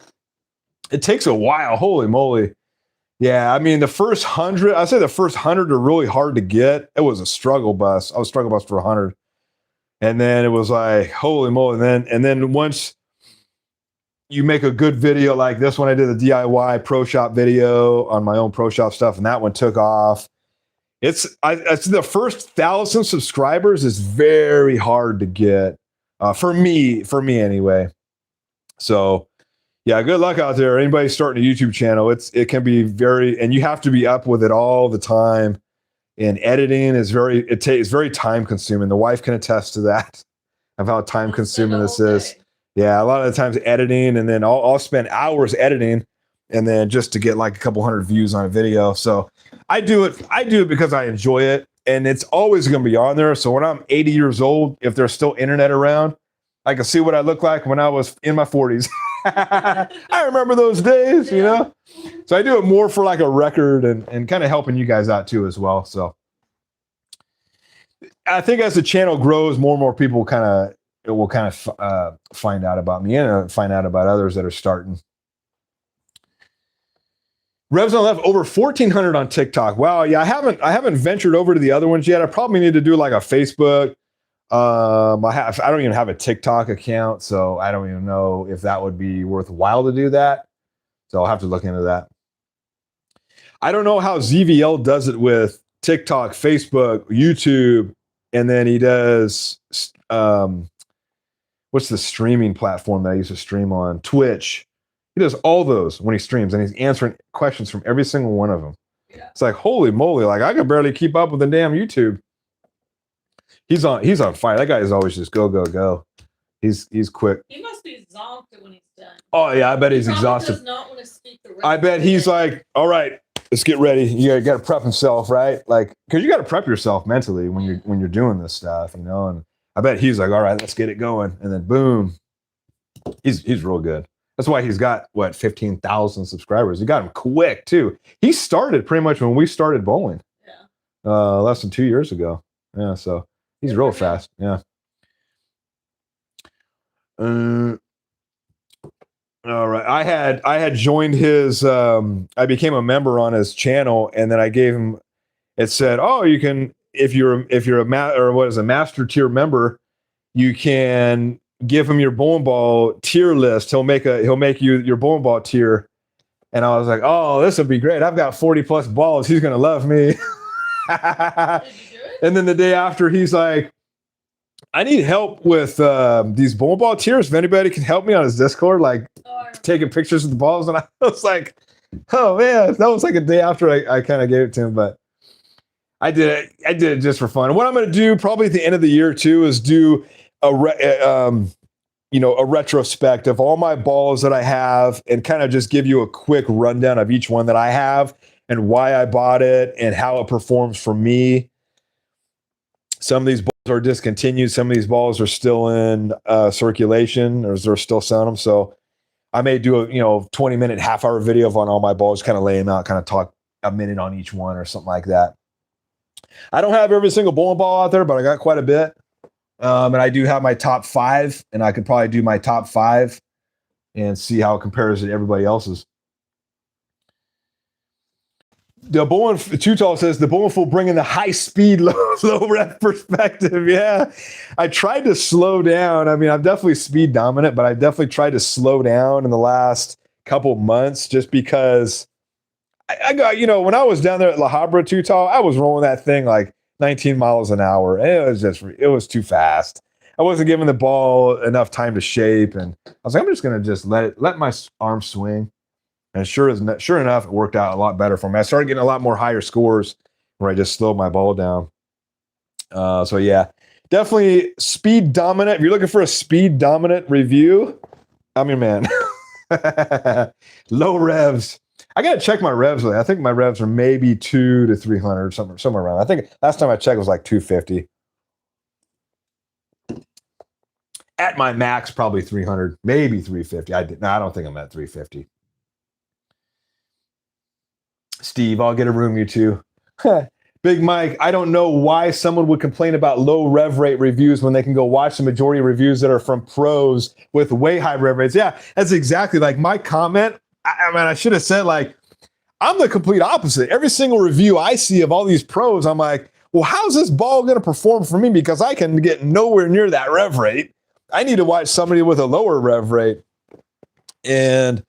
It takes a while. Holy moly. Yeah, I mean, the first 100, I'd say the first 100 are really hard to get. It was a struggle bus. I was struggle bus for 100. And then it was like, holy moly. And then once you make a good video like this one, I did a DIY pro shop video on my own pro shop stuff, and that one took off. It's the first 1,000 subscribers is very hard to get for me anyway. So yeah, good luck out there. Anybody starting a YouTube channel, it can be and you have to be up with it all the time. And editing is very time consuming. The wife can attest to that, of how time consuming this is. Yeah, a lot of the times editing, and then I'll spend hours editing, and then just to get like a couple hundred views on a video. So I do it because I enjoy it, and it's always going to be on there. So when I'm 80 years old, if there's still internet around, I can see what I looked like when I was in my 40s. I remember those days, you know? So I do it more for like a record and kind of helping you guys out too as well. So I think as the channel grows, more and more people will find out about me and find out about others that are starting. Revs on Left over 1,400 on TikTok. Wow, yeah, I haven't ventured over to the other ones yet. I probably need to do like a Facebook. I don't even have a TikTok account, so I don't even know if that would be worthwhile to do that. So I'll have to look into that. I don't know how ZVL does it with TikTok, Facebook, YouTube, and then he does what's the streaming platform that I used to stream on? Twitch. He does all those when he streams, and he's answering questions from every single one of them. Yeah. It's like, holy moly, like I could barely keep up with the damn YouTube. He's on fire. That guy is always just go. He's quick. He must be zonked when he's done. Oh yeah, I bet he's exhausted. Does not want to speak the rest I bet he's like, all right, let's get ready. You got to prep himself, right? Like, because you got to prep yourself mentally when you're doing this stuff, you know. And I bet he's like, all right, let's get it going, and then boom, he's real good. That's why he's got, 15,000 subscribers. He got him quick, too. He started pretty much when we started bowling. Yeah. Less than 2 years ago. Yeah, so he's real fast. Yeah. All right. I had joined his, I became a member on his channel, and then I gave him, it said, oh, you can, if you're a master tier member, you can give him your bowling ball tier list. He'll make you your bowling ball tier. And I was like, oh, this would be great. I've got 40 plus balls. He's going to love me. And then the day after, he's like, I need help with these bowling ball tiers. If anybody can help me on his Discord, like taking pictures of the balls. And I was like, oh man, that was like a day after I kind of gave it to him, but I did it just for fun. And what I'm going to do probably at the end of the year too, is do a retrospect of all my balls that I have and kind of just give you a quick rundown of each one that I have and why I bought it and how it performs for me. Some of these balls are discontinued. Some of these balls are still in circulation, or they're still selling them. So I may do a 20-minute, half-hour video on all my balls, kind of lay them out, kind of talk a minute on each one or something like that. I don't have every single bowling ball out there, but I got quite a bit. And I do have my top 5, and I could probably do my top 5 and see how it compares to everybody else's. The bowling Tall says the bowling fool bringing the high speed, low rep perspective. Yeah, I tried to slow down. I mean, I'm definitely speed dominant, but I definitely tried to slow down in the last couple months just because I got, when I was down there at La Habra Tall, I was rolling that thing like 19 miles an hour. And it was too fast. I wasn't giving the ball enough time to shape. And I was like, I'm just going to just let my arm swing. And sure enough, it worked out a lot better for me. I started getting a lot more higher scores where I just slowed my ball down. So yeah, definitely speed dominant. If you're looking for a speed dominant review, I'm your man. Low revs. I got to check my revs. I think my revs are maybe 200 to 300, somewhere around. I think last time I checked it was like 250. At my max, probably 300, maybe 350. I don't think I'm at 350. Steve, I'll get a room, you two. Big Mike, I don't know why someone would complain about low rev rate reviews when they can go watch the majority of reviews that are from pros with way high rev rates. Yeah, that's exactly like my comment. I mean, I should have said, like, I'm the complete opposite. Every single review I see of all these pros, I'm like, well, how's this ball going to perform for me? Because I can get nowhere near that rev rate. I need to watch somebody with a lower rev rate. And,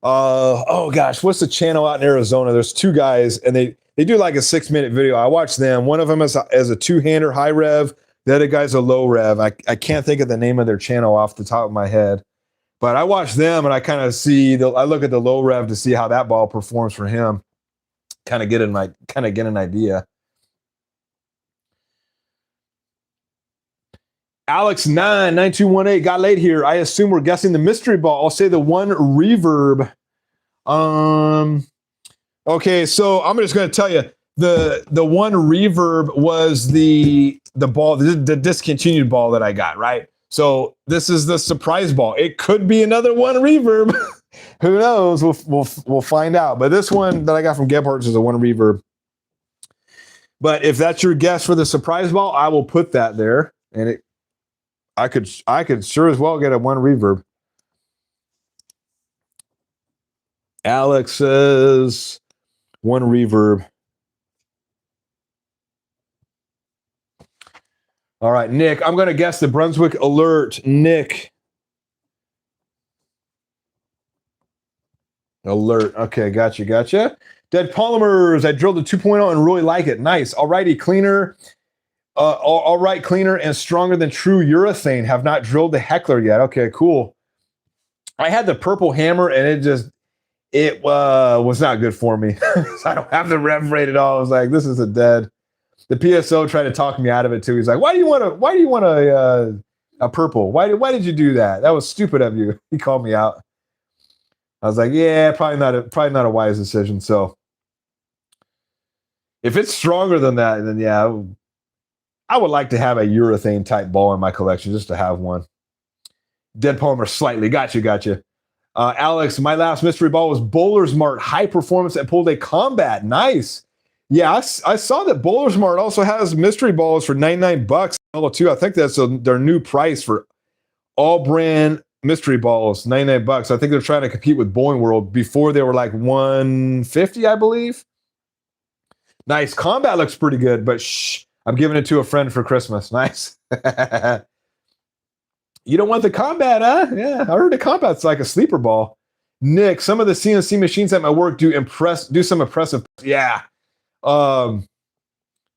oh gosh, what's the channel out in Arizona? There's 2 guys, and they do like a 6-minute video. I watch them. One of them is a 2-hander high rev. The other guy's a low rev. I can't think of the name of their channel off the top of my head. But I watch them, and I kind of I look at the low rev to see how that ball performs for him. Kind of get an idea. Alex99218 got late here. I assume we're guessing the mystery ball. I'll say the one reverb. Okay, so I'm just going to tell you the one reverb was the ball, the discontinued ball that I got, right? So this is the surprise ball. It could be another one reverb. Who knows? We'll find out. But this one that I got from Gebhardt's is a one reverb. But if that's your guess for the surprise ball, I will put that there. And I could sure as well get a one reverb. Alex says one reverb. All right, Nick, I'm going to guess the Brunswick Alert. Nick. Alert. Okay, gotcha. Dead Polymers. I drilled a 2.0 and really like it. Nice. Alrighty, cleaner. All right, cleaner and stronger than true urethane. Have not drilled the Heckler yet. Okay, cool. I had the purple hammer and it was not good for me. I don't have the rev rate at all. I was like, this is a dead. The PSO tried to talk me out of it too. He's like, why do you want a purple? Why did you do that? That was stupid of you. He called me out. I was like, yeah, probably not a wise decision. So if it's stronger than that, then yeah, I would like to have a urethane type ball in my collection just to have one. Dead Polymer slightly. Gotcha. Alex, my last mystery ball was Bowler's Mart High Performance and pulled a Combat. Nice. Yeah, I saw that Bowler's Mart also has mystery balls for $99 too. I think that's their new price for all brand mystery balls, $99. I think they're trying to compete with Bowling World. Before they were like $150, I believe. Nice. Combat looks pretty good, but shh, I'm giving it to a friend for Christmas. Nice. You don't want the Combat, huh? Yeah, I heard the Combat's like a sleeper ball. Nick, some of the CNC machines at my work do some impressive. Yeah.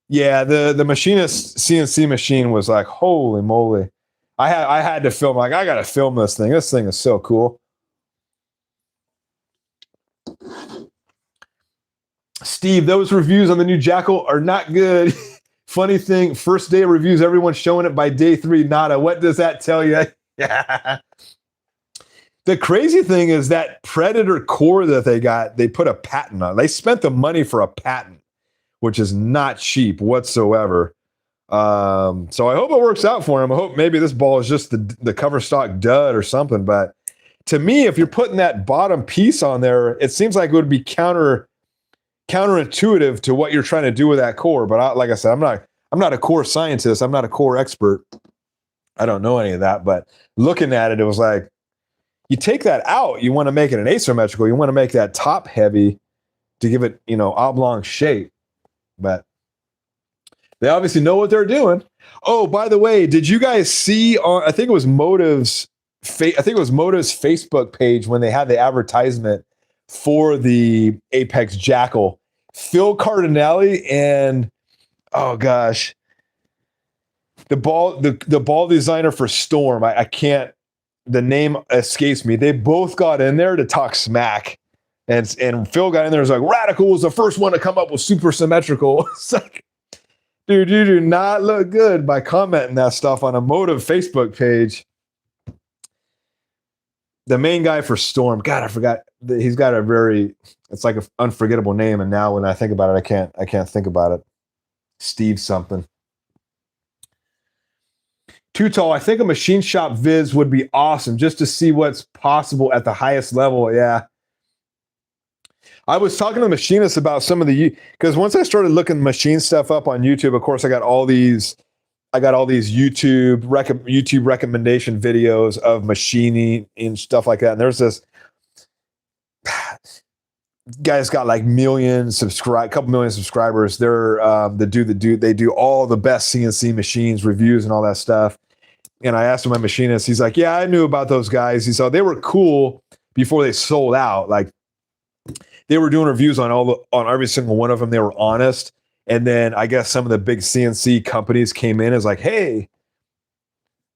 Yeah, the machinist CNC machine was like, holy moly. I had to film, like, I gotta film this thing. This thing is so cool. Steve, those reviews on the new Jackal are not good. Funny thing, first day of reviews, everyone's showing it. By day 3, nada. What does that tell you? Yeah. The crazy thing is that Predator core that they got, they put a patent on. They spent the money for a patent, which is not cheap whatsoever. So I hope it works out for him. I hope maybe this ball is just the cover stock dud or something. But to me, if you're putting that bottom piece on there, it seems like it would be counterintuitive to what you're trying to do with that core. But like I said, I'm not a core scientist. I'm not a core expert. I don't know any of that. But looking at it, it was like, you take that out, you want to make it an asymmetrical. You want to make that top heavy to give it, oblong shape. But they obviously know what they're doing. Oh, by the way, did you guys see on, I think it was Motive's Facebook page when they had the advertisement for the Apex Jackal, Phil Cardinelli and, oh gosh, the ball designer for Storm. I can't, the name escapes me. They both got in there to talk smack. And Phil got in there and was like, Radical was the first one to come up with super symmetrical. It's like, dude, you do not look good by commenting that stuff on a Motive Facebook page. The main guy for Storm, God, I forgot. He's got it's like an unforgettable name. And now when I think about it, I can't think about it. Steve something. Too Tall, I think a machine shop viz would be awesome just to see what's possible at the highest level. Yeah. I was talking to machinists about some of because once I started looking machine stuff up on YouTube, of course, I got all these YouTube recommendation videos of machining and stuff like that. And there's this guy's got like couple million subscribers. They do all the best CNC machines reviews and all that stuff. And I asked my machinist, he's like, yeah, I knew about those guys. He said they were cool before they sold out. Like they were doing reviews on every single one of them. They were honest. And then I guess some of the big CNC companies came in as like, hey,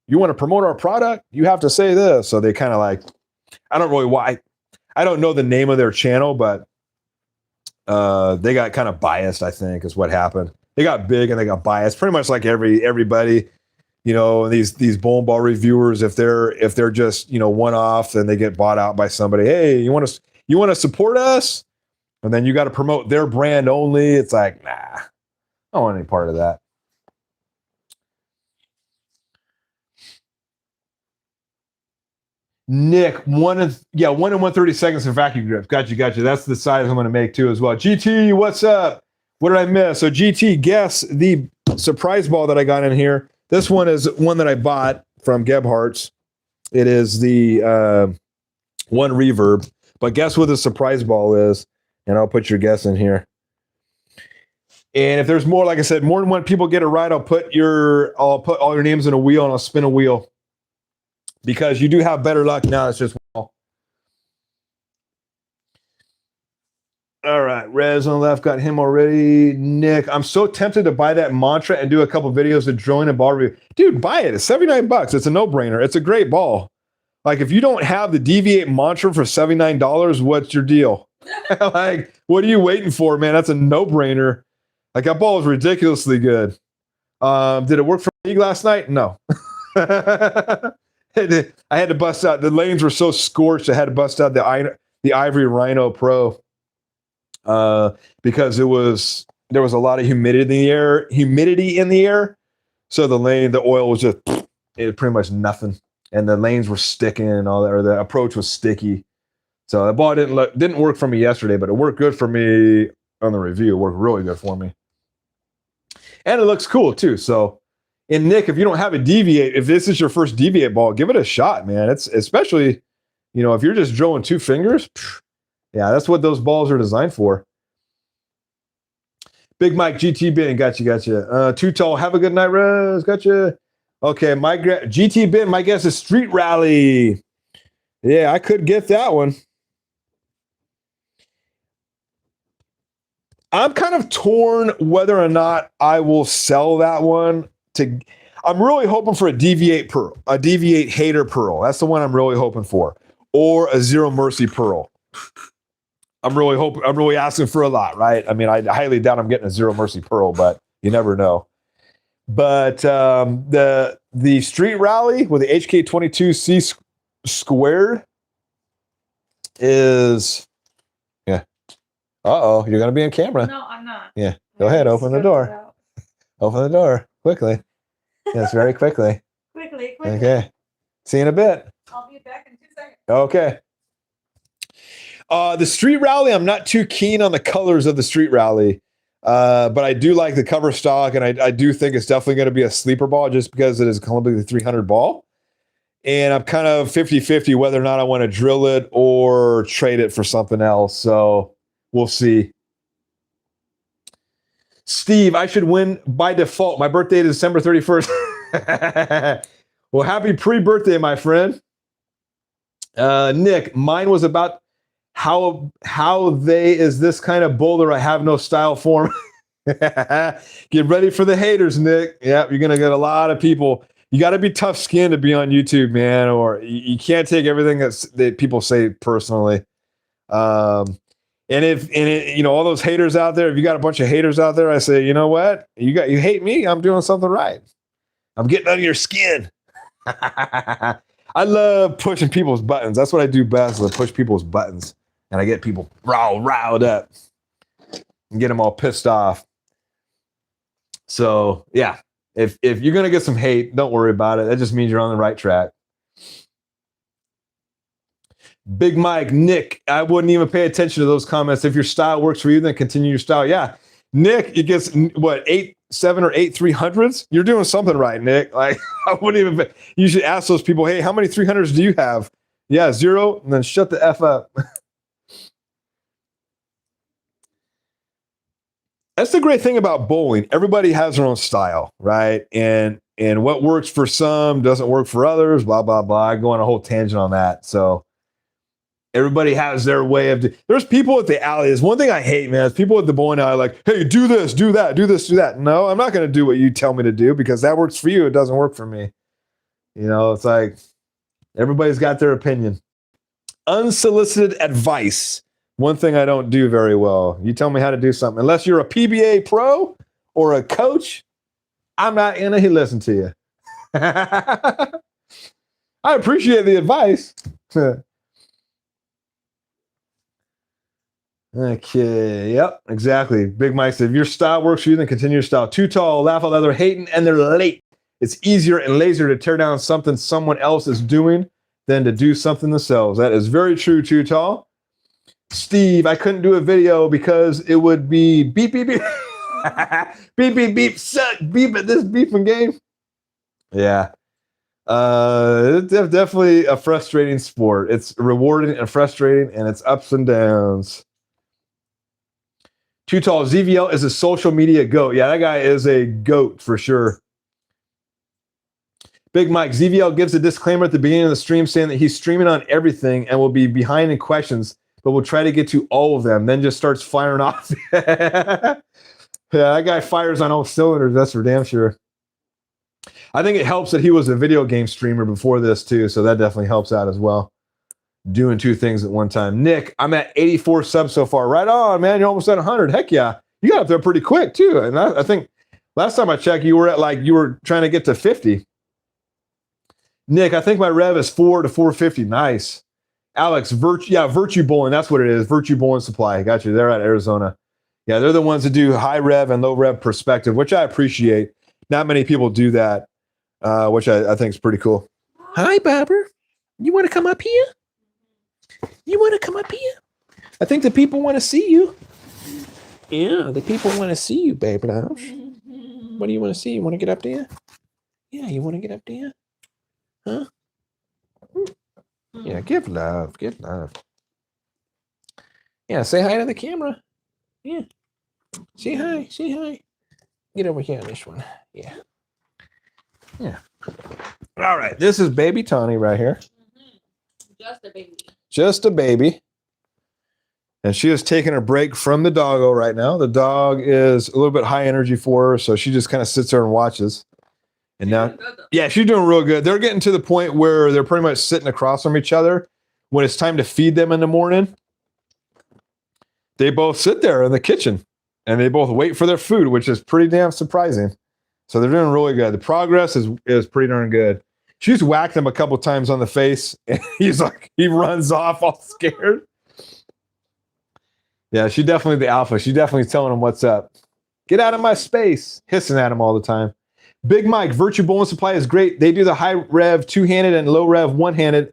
you want to promote our product? You have to say this. So they kind of like, I don't know the name of their channel, but they got kind of biased, I think, is what happened. They got big and they got biased, pretty much like everybody, these bowling ball reviewers, if they're just, one off, then they get bought out by somebody. Hey, you want to support us? And then you got to promote their brand only. It's like, nah, I don't want any part of that. Nick, 1 in 1/32 of vacuum grips. Gotcha. That's the size I'm going to make too as well. GT, what's up? What did I miss? So GT, guess the surprise ball that I got in here. This one is one that I bought from Gebhardt's. It is the one reverb. But guess what the surprise ball is? And I'll put your guess in here. And if there's more, like I said, more than one people get it right, I'll put all your names in a wheel and I'll spin a wheel. Because you do have better luck now. It's just all right. Rez on the left, got him already. Nick, I'm so tempted to buy that Mantra and do a couple videos of drawing and ball review. Dude, buy it. It's $79. It's a no-brainer. It's a great ball. Like, if you don't have the Deviate Mantra for $79, what's your deal? Like, what are you waiting for, man? That's a no-brainer. Like, that ball is ridiculously good. Did it work for me last night? No. I had to bust out. The lanes were so scorched. I had to bust out the Ivory Rhino Pro because there was a lot of humidity in the air. So the oil was just pretty much nothing, and the lanes were sticking and all that, or the approach was sticky. So the ball didn't work for me yesterday, but it worked good for me on the review. It worked really good for me, and it looks cool too. So. And Nick, if you don't have a Deviate, if this is your first Deviate ball, give it a shot, man. It's especially, if you're just drilling 2 fingers, yeah, that's what those balls are designed for. Big Mike GT Bin, gotcha. Too Tall, have a good night, Rez, gotcha. Okay, GT Bin, my guess is Street Rally. Yeah, I could get that one. I'm kind of torn whether or not I will sell that one. I'm really hoping for a Deviate Pearl, a Deviate Hater Pearl. That's the one I'm really hoping for, or a Zero Mercy Pearl. I'm really asking for a lot, right? I mean, I highly doubt I'm getting a Zero Mercy Pearl, but you never know. But the Street Rally with the HK22C squared is, yeah. Uh-oh, you're gonna be in camera. No, I'm not. Yeah, go ahead, open the door. Open the door quickly. Yes, very quickly. Quickly. Okay. See you in a bit. I'll be back in 2 seconds. Okay. The Street Rally, I'm not too keen on the colors of the Street Rally, but I do like the cover stock, and I do think it's definitely going to be a sleeper ball just because it is a Columbia 300 ball. And I'm kind of 50-50 whether or not I want to drill it or trade it for something else. So we'll see. Steve, I should win by default. My birthday is December 31st. Well, happy pre-birthday, my friend. Nick, mine was about how is this kind of boulder I have no style form. Get ready for the haters, Nick. Yeah, you're going to get a lot of people. You got to be tough skinned to be on YouTube, man, or you can't take everything that people say personally. And all those haters out there, if you got a bunch of haters out there, I say, you know what? You hate me, I'm doing something right. I'm getting under your skin. I love pushing people's buttons. That's what I do best. I push people's buttons, and I get people riled up and get them all pissed off. So yeah, if you're gonna get some hate, don't worry about it. That just means you're on the right track. Big Mike, Nick, I wouldn't even pay attention to those comments. If your style works for you, then continue your style. Yeah, Nick, it gets what 7 or 8 300s. You're doing something right, Nick. Like I wouldn't even. You should ask those people, hey, how many 300s do you have? Yeah, 0, and then shut the F up. That's the great thing about bowling. Everybody has their own style, right? And what works for some doesn't work for others. Blah blah blah. I go on a whole tangent on that. So. Everybody has their way of. There's people at the alley. There's one thing I hate, man. Is people at the bowling alley like, hey, do this, do that, do this, do that. No, I'm not going to do what you tell me to do because that works for you. It doesn't work for me. It's like everybody's got their opinion. Unsolicited advice. One thing I don't do very well. You tell me how to do something. Unless you're a PBA pro or a coach, I'm not going to listen to you. I appreciate the advice. Okay, yep, exactly. Big Mike said, if your style works for you, then continue your style. Too Tall, laugh out loud, they're hating and they're late. It's easier and lazier to tear down something someone else is doing than to do something themselves. That is very true, Too Tall. Steve, I couldn't do a video because it would be beep, beep, beep. Beep, beep, beep, suck, beep at this beeping game. Yeah. It's definitely a frustrating sport. It's rewarding and frustrating, and it's ups and downs. Too Tall, ZVL is a social media goat. Yeah, that guy is a goat for sure. Big Mike, ZVL gives a disclaimer at the beginning of the stream saying that he's streaming on everything and will be behind in questions, but will try to get to all of them, then just starts firing off. Yeah, that guy fires on all cylinders, that's for damn sure. I think it helps that he was a video game streamer before this too, so that definitely helps out as well. Doing two things at one time. Nick, I'm at 84 subs so far. Right on, man. You're almost at 100. Heck yeah. You got up there pretty quick too. And I think last time I checked, you were at you were trying to get to 50. Nick, I think my rev is 4 to 450. Nice. Alex, Virtue Bowling. That's what it is. Virtue Bowling Supply. Got you. They're at Arizona. Yeah, they're the ones that do high rev and low rev perspective, which I appreciate. Not many people do that, which I think is pretty cool. Hi, Bobber. You want to come up here? You want to come up here? I think the people want to see you. Yeah, the people want to see you, baby. What do you want to see? You want to get up there? Yeah, you want to get up there? Huh? Yeah, give love. Give love. Yeah, say hi to the camera. Yeah. Say hi. Say hi. Get over here on this one. Yeah. Yeah. All right. This is baby Tawny right here. Just a baby. Just a baby. And she is taking a break from the doggo right now. The dog is a little bit high energy for her, so she just kind of sits there and watches. And now, yeah, she's doing real good. They're getting to the point where they're pretty much sitting across from each other. When it's time to feed them in the morning, they both sit there in the kitchen and they both wait for their food, which is pretty damn surprising. So they're doing really good. The progress is pretty darn good. She's whacked him a couple times on the face, and he runs off all scared. Yeah, she's definitely the alpha. She's definitely telling him what's up. Get out of my space. Hissing at him all the time. Big Mike, Virtue Bowling Supply is great. They do the high rev two-handed and low rev one-handed.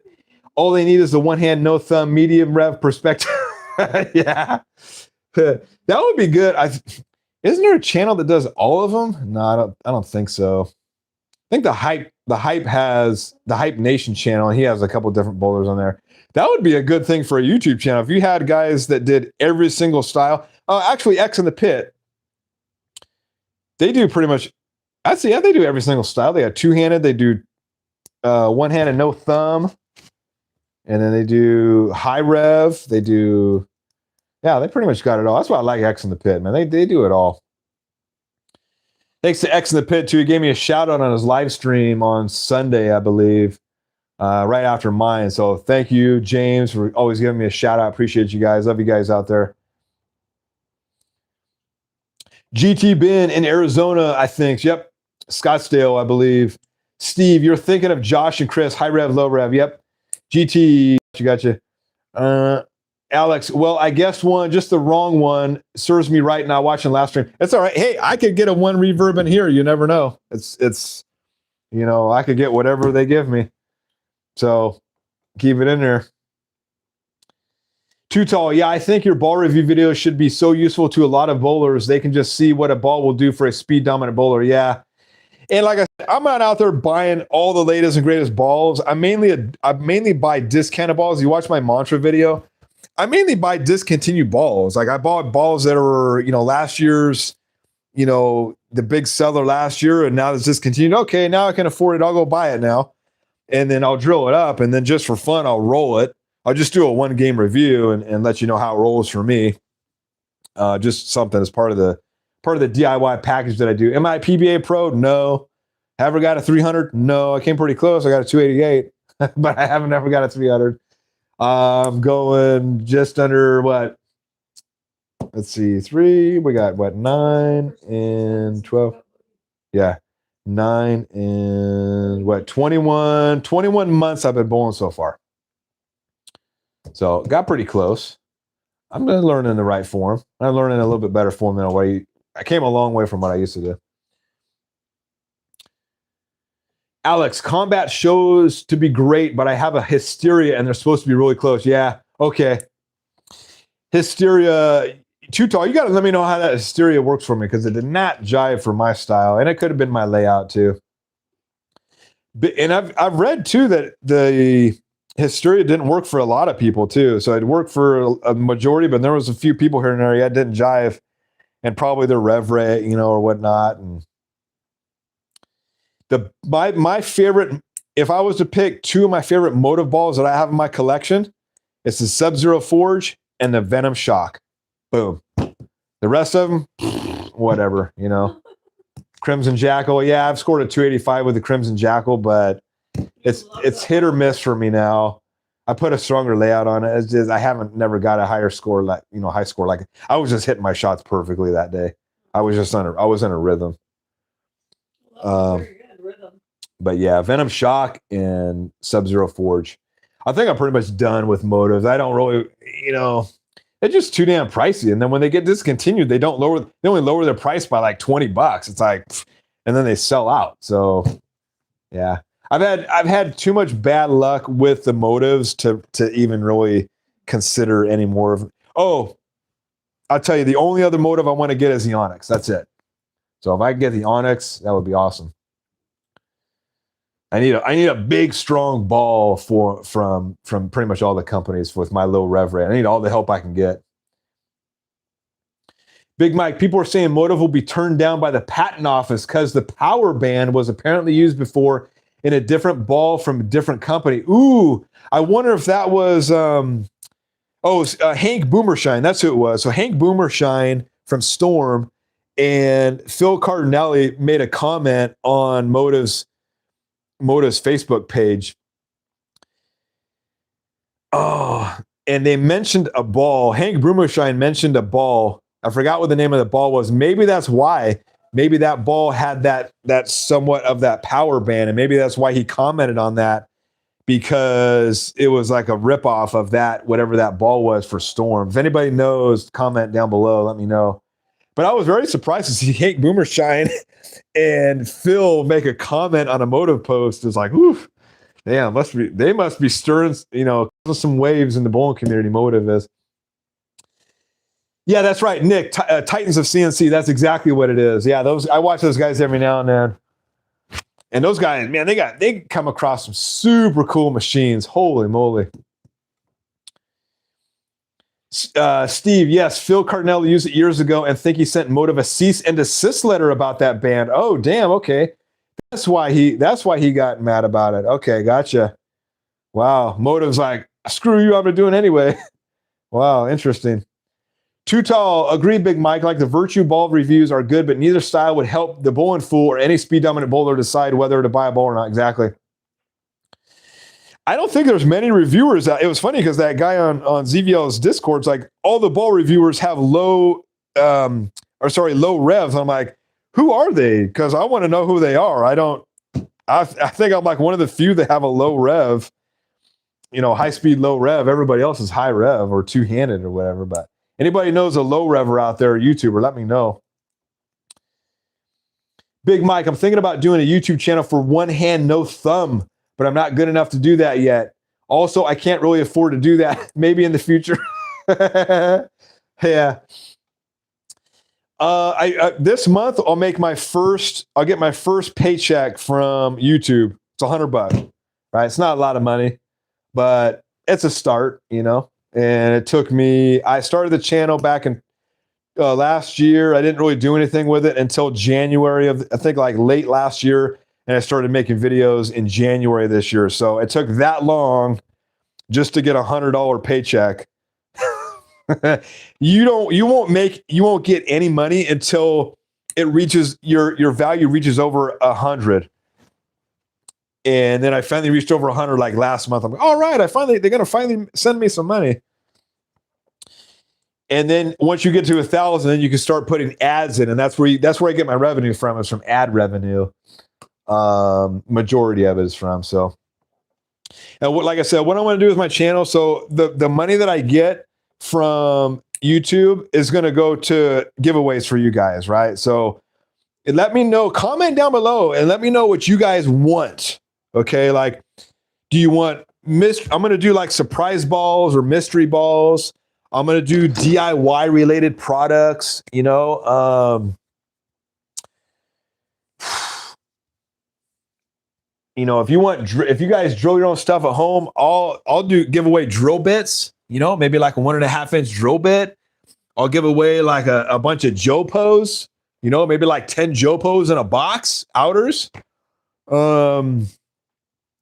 All they need is the one hand, no thumb, medium rev perspective. Yeah. That would be good. Isn't there a channel that does all of them? No, I don't think so. I think the hype has the Hype Nation channel, and he has a couple different bowlers on there. That would be a good thing for a YouTube channel. If you had guys that did every single style. Actually, X in the Pit. They do pretty much. Yeah, they do every single style. They have two-handed. They do one-handed, no thumb. And then they do high rev. They do, yeah, they pretty much got it all. That's why I like X in the Pit, man. They do it all. Thanks to X in the Pit, too. He gave me a shout out on his live stream on Sunday, I believe, right after mine. So thank you, James, for always giving me a shout out. Appreciate you guys. Love you guys out there. GT Ben in Arizona, I think. Yep. Scottsdale, I believe. Steve, you're thinking of Josh and Chris. High rev, low rev. Yep. GT, got you. Alex, well, I guess just the wrong one serves me right now watching last stream. It's all right. Hey, I could get a one reverb in here. You never know. It's I could get whatever they give me. So keep it in there. Too Tall. Yeah, I think your ball review videos should be so useful to a lot of bowlers. They can just see what a ball will do for a speed dominant bowler. Yeah. And like I said, I'm not out there buying all the latest and greatest balls. I mainly buy discounted balls. You watch my mantra video. I mainly buy discontinued balls. Like I bought balls that are, last year's, the big seller last year, and now it's discontinued. Okay, now I can afford it. I'll go buy it now. And then I'll drill it up. And then just for fun, I'll roll it. I'll just do a 1-game review and let you know how it rolls for me. Just something as part of the DIY package that I do. Am I a PBA pro? No. Ever got a 300? No. I came pretty close. I got a 288, but I haven't ever got a 300. I'm going just under what? Let's see, 3. We got what? 9 and 12. Yeah. 9 and what? 21 months I've been bowling so far. So got pretty close. I'm going to learn in the right form. I'm learning a little bit better form than I came a long way from what I used to do. Alex, combat shows to be great, but I have a Hysteria and they're supposed to be really close. Yeah, okay. Hysteria, too tall. You got to let me know how that Hysteria works for me because it did not jive for my style, and it could have been my layout too. And I've read too that the Hysteria didn't work for a lot of people too. So it worked for a majority, but there was a few people here and there that didn't jive, and probably their rev rate, or whatnot. And my favorite, if I was to pick two of my favorite motive balls that I have in my collection, it's the Sub-Zero Forge and the Venom Shock. Boom. The rest of them, whatever, Crimson Jackal. Yeah, I've scored a 285 with the Crimson Jackal, but it's hit or miss for me now. I put a stronger layout on it. It's just, I haven't never got a higher score high score. Like I was just hitting my shots perfectly that day. I was in a rhythm. But yeah, Venom Shock and Sub-Zero Forge. I think I'm pretty much done with motives. I don't really, they're just too damn pricey. And then when they get discontinued, they only lower their price by like $20. It's like, and then they sell out. So yeah, I've had too much bad luck with the motives to even really consider any more of. Oh, I'll tell you, the only other motive I want to get is the Onyx. That's it. So if I can get the Onyx, that would be awesome. I need a big, strong ball from pretty much all the companies with my low rev rate. I need all the help I can get. Big Mike, people are saying motive will be turned down by the patent office because the power band was apparently used before in a different ball from a different company. Ooh, I wonder if that was Hank Boomershine. That's who it was. So Hank Boomershine from Storm and Phil Cardinelli made a comment on Motive's Facebook page. Oh, and they mentioned a ball. Hank Boomershine mentioned a ball. I forgot what the name of the ball was. Maybe that's why. Maybe that ball had that somewhat of that power band, and maybe that's why he commented on that, because it was like a ripoff of that, whatever that ball was for Storm. If anybody knows, comment down below. Let me know. But I was very surprised to see Hank Boomershine and Phil make a comment on a motive post. It's like, oof, damn, they must be stirring, some waves in the bowling community. Motive is. Yeah, that's right, Nick. Titans of CNC. That's exactly what it is. Yeah, I watch those guys every now and then, and those guys, man, they come across some super cool machines. Holy moly! Steve, yes, Phil Cardinelli used it years ago, and think he sent Motive a cease and desist letter about that band. Oh, damn. Okay, that's why he got mad about it. Okay, gotcha. Wow, Motive's like, screw you, I'm gonna do it anyway. Wow, interesting. Too tall. Agree, Big Mike. Like the Virtue ball reviews are good, but neither style would help the bowling fool or any speed dominant bowler decide whether to buy a ball or not. Exactly. I don't think there's many reviewers. It was funny because that guy on ZVL's Discord's like, all the ball reviewers have low revs. I'm like, who are they? Because I want to know who they are. I think I'm like one of the few that have a low rev, high speed, low rev. Everybody else is high rev or two-handed or whatever. But anybody knows a low rever out there, YouTuber, let me know. Big Mike, I'm thinking about doing a YouTube channel for one hand, no thumb, but I'm not good enough to do that yet. Also, I can't really afford to do that. Maybe in the future. Yeah. This month I'll get my first paycheck from YouTube. It's $100, right? It's not a lot of money, but it's a start, And it took me, I started the channel back in last year. I didn't really do anything with it until January I think like late last year. And I started making videos in January this year. So it took that long just to get $100 paycheck. You won't get any money until it reaches your value reaches over 100. And then I finally reached over 100 like last month. I'm like, all right, they're gonna finally send me some money. And then once you get to 1,000, then you can start putting ads in, and that's where I get my revenue from. Is from ad revenue. Majority of it is from. So, and like I said, what I want to do with my channel. So the money that I get from YouTube is going to go to giveaways for you guys, right? So And let me know, comment down below and let me know what you guys want. Okay. Like, do you want I'm going to do like surprise balls or mystery balls. I'm going to do DIY related products, you know, you know, if you guys drill your own stuff at home, I'll give away drill bits, you know, maybe like a 1.5 inch drill bit. I'll give away like a bunch of Jopos, you know, maybe like 10 Jopos in a box, outers.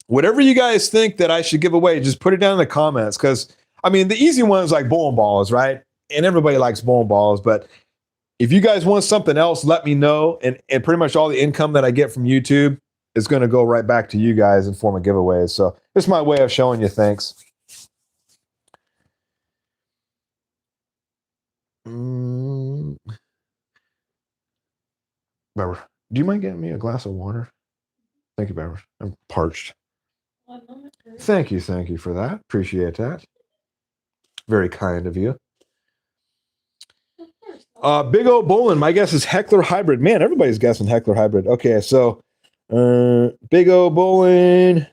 Whatever you guys think that I should give away, just put it down in the comments. Cause I mean, the easy ones like bowling balls, right? And everybody likes bowling balls, but if you guys want something else, let me know. And pretty much all the income that I get from YouTube is going to go right back to you guys in form of giveaways. So it's my way of showing you thanks. Bever, do you mind getting me a glass of water? Thank you, Bever. I'm parched. Thank you for that. Appreciate that. Very kind of you. Big O Bowling, my guess is Heckler Hybrid. Man, everybody's guessing Heckler Hybrid. Okay, so Big O Bowling.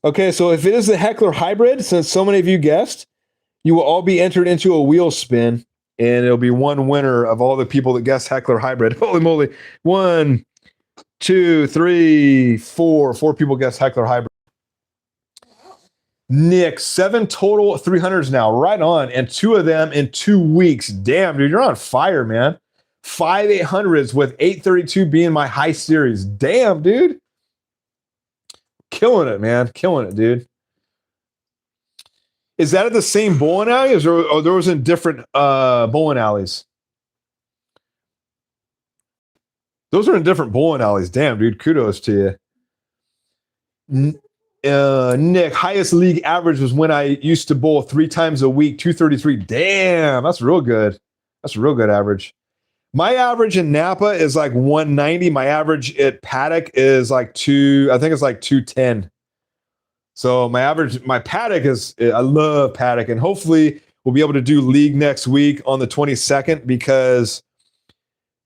Okay, so if it is the Heckler Hybrid, since so many of you guessed, you will all be entered into a wheel spin, and it'll be one winner of all the people that guessed Heckler Hybrid. Holy moly. 1, 2, 3, 4. 4 people guessed Heckler Hybrid. Nick, 7 total 300s now. Right on. And 2 of them in 2 weeks. Damn, dude, you're on fire, man. 5 800s with 832 being my high series. Damn, dude. Killing it, man. Killing it, dude. Is that at the same bowling alley, or those in different bowling alleys? Those are in different bowling alleys. Damn, dude. Kudos to you. Nick, highest league average was when I used to bowl 3 times a week, 233. Damn, that's real good. That's a real good average. My average in Napa is like 190. My average at Paddock is like I think it's like 210. So my Paddock is, I love Paddock, and hopefully we'll be able to do league next week on the 22nd because,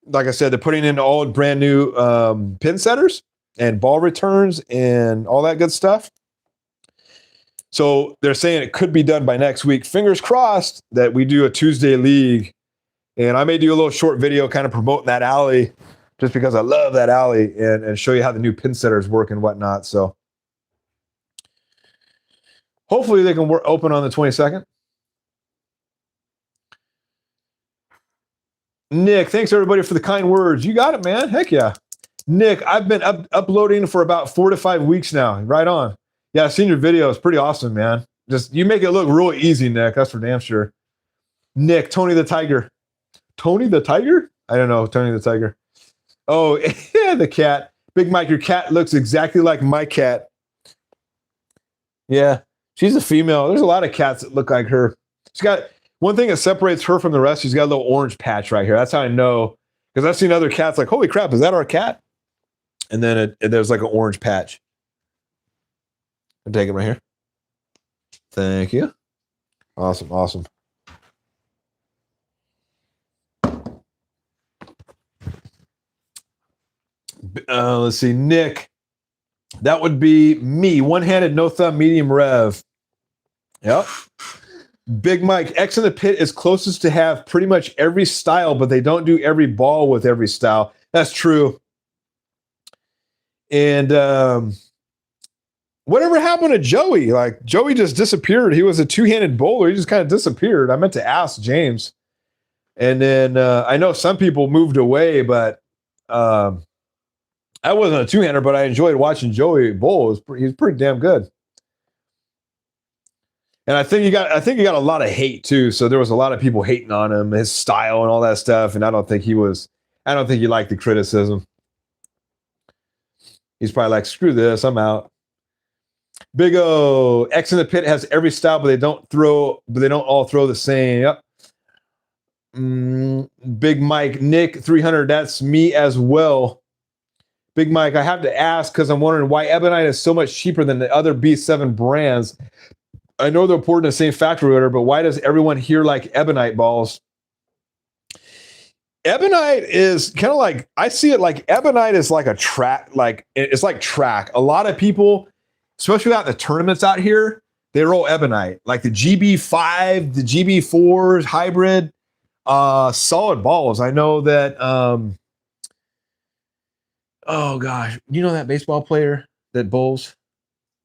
like I said, they're putting in all brand new pin setters and ball returns and all that good stuff. So they're saying it could be done by next week. Fingers crossed that we do a Tuesday league. And I may do a little short video kind of promoting that alley just because I love that alley and show you how the new pin setters work and whatnot. So hopefully they can open on the 22nd. Nick, thanks everybody for the kind words. You got it, man. Heck yeah. Nick, I've been uploading for about 4 to 5 weeks now. Right on. Yeah, I've seen your video. It's pretty awesome, man. Just you make it look real easy, Nick. That's for damn sure. Nick, Tony the Tiger. Tony the Tiger? I don't know. Tony the Tiger. Oh, yeah, the cat. Big Mike, your cat looks exactly like my cat. Yeah, she's a female. There's a lot of cats that look like her. She's got one thing that separates her from the rest. She's got a little orange patch right here. That's how I know. Because I've seen other cats like, holy crap, is that our cat? And then there's like an orange patch. I'll take it right here. Thank you. Awesome, awesome. Let's see, Nick. That would be me. One-handed, no thumb, medium rev. Yep. Big Mike, X in the Pit is closest to have pretty much every style, but they don't do every ball with every style. That's true. And whatever happened to Joey? Like, Joey just disappeared. He was a 2-handed bowler. He just kind of disappeared. I meant to ask James. And then I know some people moved away, but I wasn't a 2-hander, but I enjoyed watching Joey bowl. He's pretty damn good. And I think he got a lot of hate too. So there was a lot of people hating on him, his style and all that stuff. And I don't think he liked the criticism. He's probably like, screw this, I'm out. Big O, X in the Pit has every style, but they don't all throw the same. Yep. Big Mike, Nick 300, that's me as well. Big Mike, I have to ask because I'm wondering why Ebonite is so much cheaper than the other B7 brands. I know they're poured in the same factory order, but why does everyone here like Ebonite balls? Ebonite is kind of like, I see it like Ebonite is like a track, like it's like track. A lot of people, especially out in the tournaments out here, they roll Ebonite, like the GB5, the GB4s, hybrid, solid balls. I know that, oh gosh, you know that baseball player that bowls?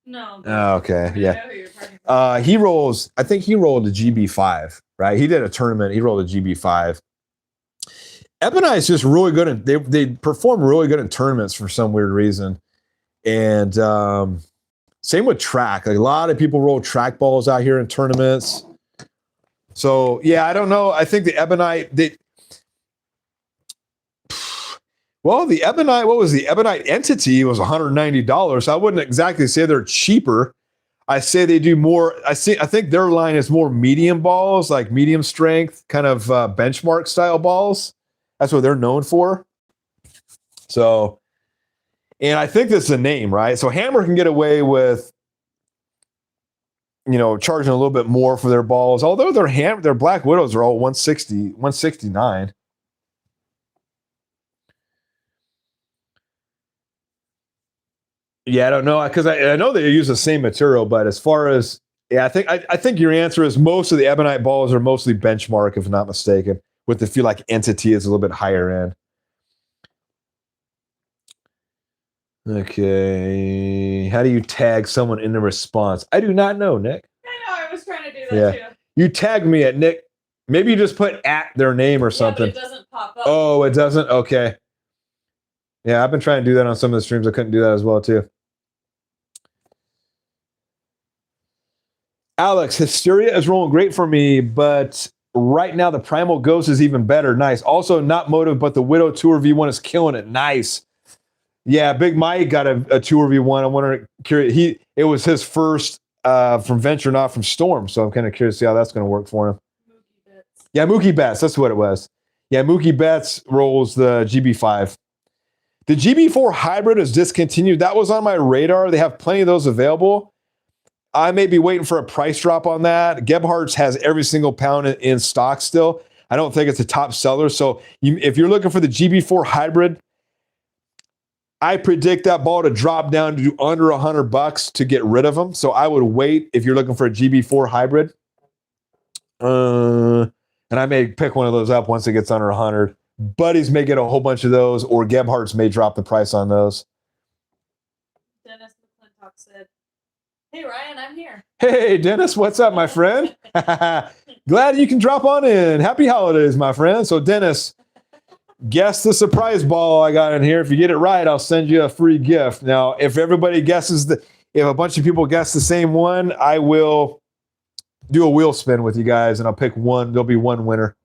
No. Oh, okay, I mean, I yeah. know who you're talking about. He rolls, I think he rolled a GB5, right? He did a tournament, he rolled a GB5. Ebonite is just really good. They perform really good in tournaments for some weird reason. And same with track. Like a lot of people roll track balls out here in tournaments. So yeah, I don't know. I think the Ebonite, the Ebonite, what was the Ebonite entity was $190. I wouldn't exactly say they're cheaper. I say they do more. I think their line is more medium balls, like medium strength, kind of benchmark style balls. That's what they're known for. So, and I think that's the name, right? So Hammer can get away with, charging a little bit more for their balls. Although their Black Widows are all 160, 169. Yeah, I don't know because I know they use the same material, but as far as I think your answer is most of the Ebonite balls are mostly benchmark, if I'm not mistaken. With the feel like entity is a little bit higher end. Okay. How do you tag someone in the response? I do not know, Nick. I know, I was trying to do that too. You tagged me at Nick. Maybe you just put at their name or something. Yeah, but it doesn't pop up. Oh, it doesn't? Okay. Yeah, I've been trying to do that on some of the streams. I couldn't do that as well, too. Alex, Hysteria is rolling great for me, but right now the Primal Ghost is even better. Nice. Also, not Motive, but the Widow Tour V1 is killing it. Nice. Yeah, Big Mike got a Tour V1. I'm wondering, curious. It was his first from Venture, not from Storm. So I'm kind of curious to see how that's going to work for him. Yeah, Mookie Betts. That's what it was. Yeah, Mookie Betts rolls the GB5. The GB4 Hybrid is discontinued. That was on my radar. They have plenty of those available. I may be waiting for a price drop on that. Gebhardt's has every single pound in stock still. I don't think it's a top seller. So if you're looking for the GB4 Hybrid, I predict that ball to drop down to under $100 to get rid of them. So I would wait if you're looking for a GB4 Hybrid. And I may pick one of those up once it gets under 100. Buddies may get a whole bunch of those, or Gebhardt's may drop the price on those. Dennis McClintock said, "Hey Ryan, I'm here." Hey Dennis, what's up, my friend? Glad you can drop on in. Happy holidays, my friend. So Dennis, guess the surprise ball I got in here. If you get it right, I'll send you a free gift. Now, if everybody guesses if a bunch of people guess the same one, I will do a wheel spin with you guys, and I'll pick one. There'll be one winner.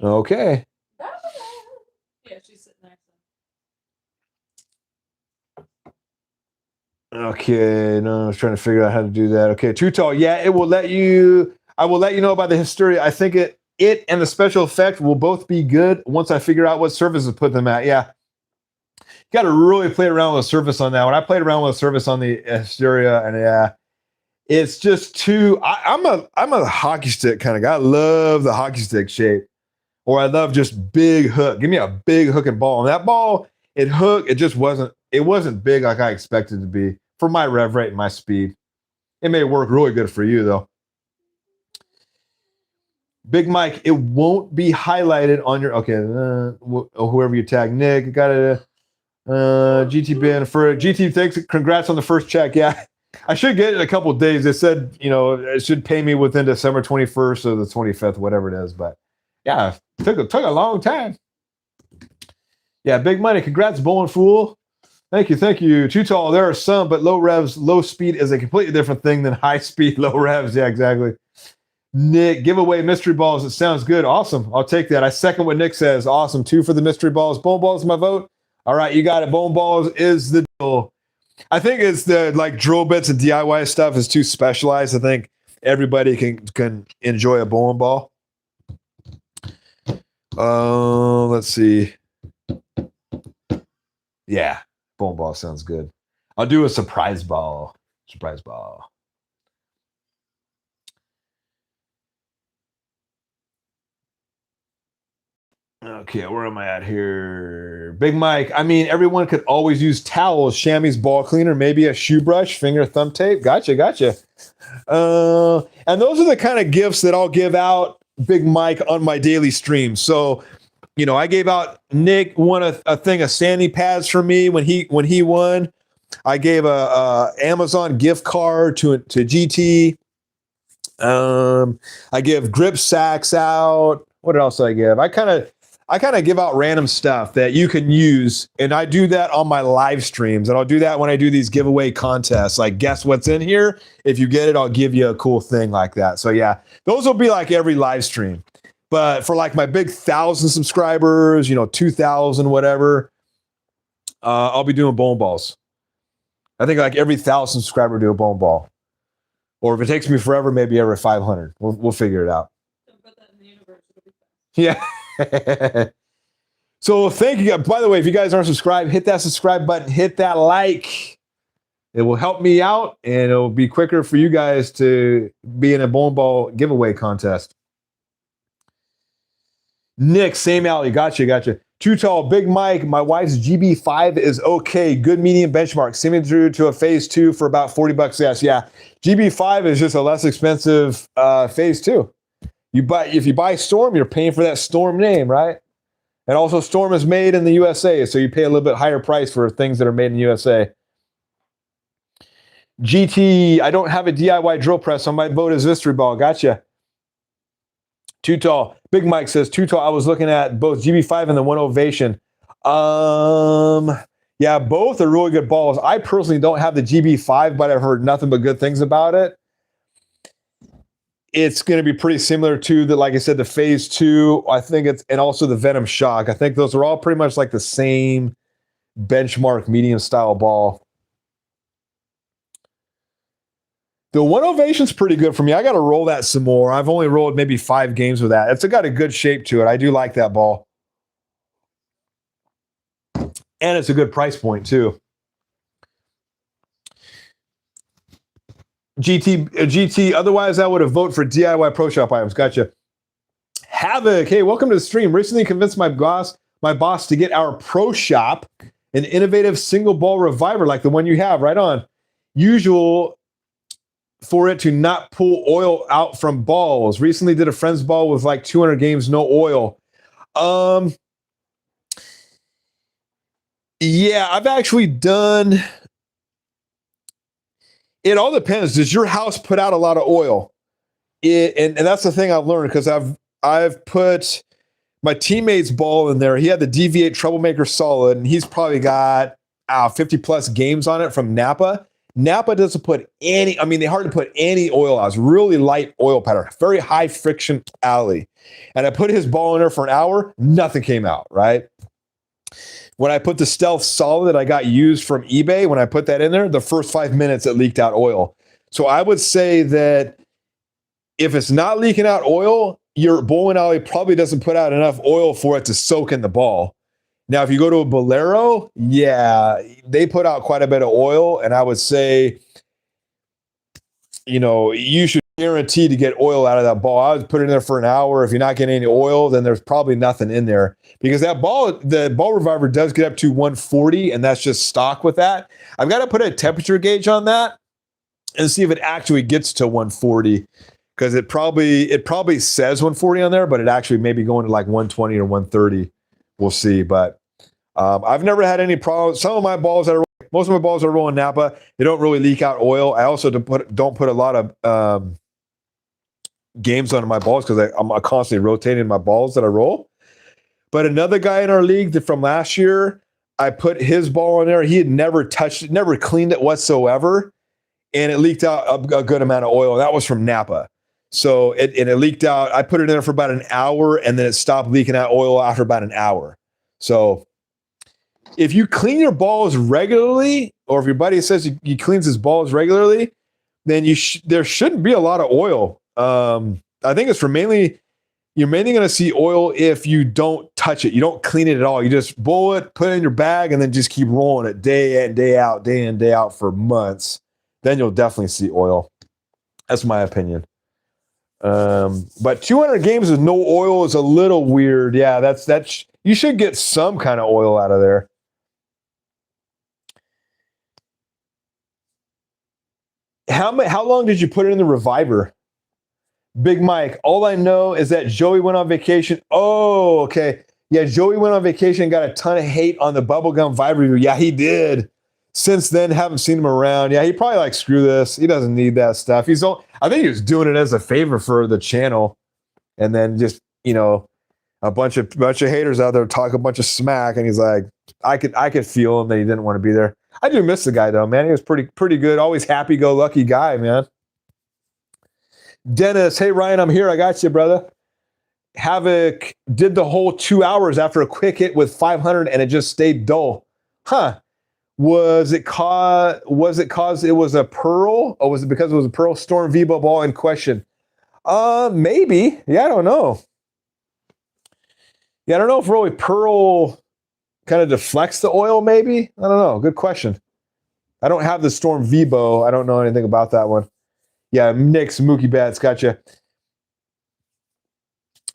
Okay. Yeah, she's sitting there. Okay, no, I was trying to figure out how to do that. Okay, Too Tall. Yeah, it will let you. I will let you know about the Hysteria. I think it and the special effect will both be good once I figure out what surface to put them at. Yeah, you got to really play around with the surface on that. When I played around with the surface on the Hysteria, and yeah, it's just too. I'm a hockey stick kind of guy. I love the hockey stick shape, or I love just big hook. Give me a big hook and ball. And that ball, it just wasn't. It wasn't big like I expected it to be for my rev rate and my speed. It may work really good for you though. Big Mike, it won't be highlighted on your whoever you tag. Nick, got it. GT Ben for GT. Thanks, congrats on the first check. Yeah, I should get it in a couple of days. They said it should pay me within December 21st or the 25th, whatever it is. But yeah, took a long time. Yeah, big money. Congrats, Bowling Fool. Thank you. Too Tall. There are some, but low revs, low speed is a completely different thing than high speed, low revs. Yeah, exactly. Nick, giveaway mystery balls. It sounds good. Awesome. I'll take that. I second what Nick says. Awesome. 2 for the mystery balls. Bone balls, my vote. All right, you got it. Bone balls is the deal. I think it's the drill bits and DIY stuff is too specialized. I think everybody can enjoy a bowling ball. Let's see. Yeah, bowling ball sounds good. I'll do a surprise ball. Okay, where am I at here? Big Mike. I mean, everyone could always use towels, chamois ball cleaner, maybe a shoe brush, finger thumb tape. Gotcha. And those are the kind of gifts that I'll give out, Big Mike, on my daily stream. So, I gave out Nick won a thing of Sandy pads for me when he won. I gave a Amazon gift card to GT. I give grip sacks out. What else do I give? I kind of give out random stuff that you can use, and I do that on my live streams, and I'll do that when I do these giveaway contests. Like, guess what's in here? If you get it, I'll give you a cool thing like that. So yeah, those will be like every live stream. But for like my big 1,000 subscribers, 2,000, whatever, I'll be doing bowling balls. I think like every 1,000 subscriber do a bowling ball. Or if it takes me forever, maybe every 500. We'll figure it out. Put that in the universe. It'll be fast. Yeah. So thank you. By the way, if you guys aren't subscribed, hit that subscribe button, hit that like. It will help me out, and it'll be quicker for you guys to be in a bowling ball giveaway contest. Nick, same alley. Gotcha. Too tall, Big Mike. My wife's GB5 is okay. Good medium benchmark. Semi through to a phase 2 for about $40. Yes, yeah. GB5 is just a less expensive phase 2. If you buy Storm, you're paying for that Storm name, right? And also, Storm is made in the USA, so you pay a little bit higher price for things that are made in the USA. GT, I don't have a DIY drill press, so my vote is Vistry Ball. Gotcha. Too tall. Big Mike says, too tall. I was looking at both GB5 and the One Ovation. Yeah, both are really good balls. I personally don't have the GB5, but I've heard nothing but good things about it. It's going to be pretty similar to like I said, the phase 2. I think and also the Venom Shock. I think those are all pretty much like the same benchmark medium style ball. The One Ovation's pretty good for me. I got to roll that some more. I've only rolled maybe 5 games with that. It's got a good shape to it. I do like that ball. And it's a good price point too. GT. Otherwise, I would have voted for DIY Pro Shop items. Gotcha. Havoc. Hey, welcome to the stream. Recently convinced my boss to get our Pro Shop an innovative single ball reviver like the one you have. Right on. Usual for it to not pull oil out from balls. Recently did a friend's ball with like 200 games, no oil. Yeah, I've actually done. It all depends. Does your house put out a lot of oil? And that's the thing I've learned, because I've put my teammate's ball in there. He had the Deviate Troublemaker Solid, and he's probably got 50 plus games on it from Napa. Napa doesn't put any, they hardly put any oil out. It's really light oil pattern, very high friction alley. And I put his ball in there for an hour, nothing came out, right? When I put the Stealth Solid that I got used from eBay, when I put that in there, the first 5 minutes it leaked out oil. So I would say that if it's not leaking out oil, your bowling alley probably doesn't put out enough oil for it to soak in the ball. Now, if you go to a Bolero, yeah, they put out quite a bit of oil, and I would say, you should guarantee to get oil out of that ball. I would put it in there for an hour. If you're not getting any oil, then there's probably nothing in there, because the ball reviver does get up to 140, and that's just stock with that. I've got to put a temperature gauge on that and see if it actually gets to 140, because it probably says 140 on there, but it actually may be going to like 120 or 130. We'll see, but I've never had any problems. Most of my balls are rolling Napa. They don't really leak out oil. I also don't put a lot of games on my balls, because I'm constantly rotating my balls that I roll. But another guy in our league from last year, I put his ball in there. He had never touched it, never cleaned it whatsoever, and it leaked out a good amount of oil. That was from Napa. So it leaked out. I put it in there for about an hour, and then it stopped leaking out oil after about an hour. So if you clean your balls regularly, or if your buddy says he cleans his balls regularly, then there shouldn't be a lot of oil. I think you're mainly going to see oil if you don't touch it. You don't clean it at all. You just bowl it, put it in your bag, and then just keep rolling it day in, day out for months. Then you'll definitely see oil. That's my opinion. But 200 games with no oil is a little weird. Yeah, that's you should get some kind of oil out of there. How long did you put it in the reviver? Big Mike, all I know is that Joey went on vacation. Oh, okay. Yeah, Joey went on vacation and got a ton of hate on the Bubblegum Vibe review. Yeah, he did. Since then, haven't seen him around. Yeah, he probably like, screw this. He doesn't need that stuff. I think he was doing it as a favor for the channel. And then just, a bunch of haters out there talk a bunch of smack. And he's like, I could feel him that he didn't want to be there. I do miss the guy though, man. He was pretty good. Always happy-go-lucky guy, man. Dennis, hey Ryan, I'm here. I got you, brother. Havoc did the whole 2 hours after a quick hit with 500 and it just stayed dull. Huh. Was it cause it was a pearl? Or was it because it was a pearl Storm Vibo ball in question? Maybe. Yeah, I don't know. Yeah, I don't know if really pearl kind of deflects the oil, maybe. I don't know. Good question. I don't have the Storm Vibo. I don't know anything about that one. Yeah, Nick's Mookie Bats, gotcha.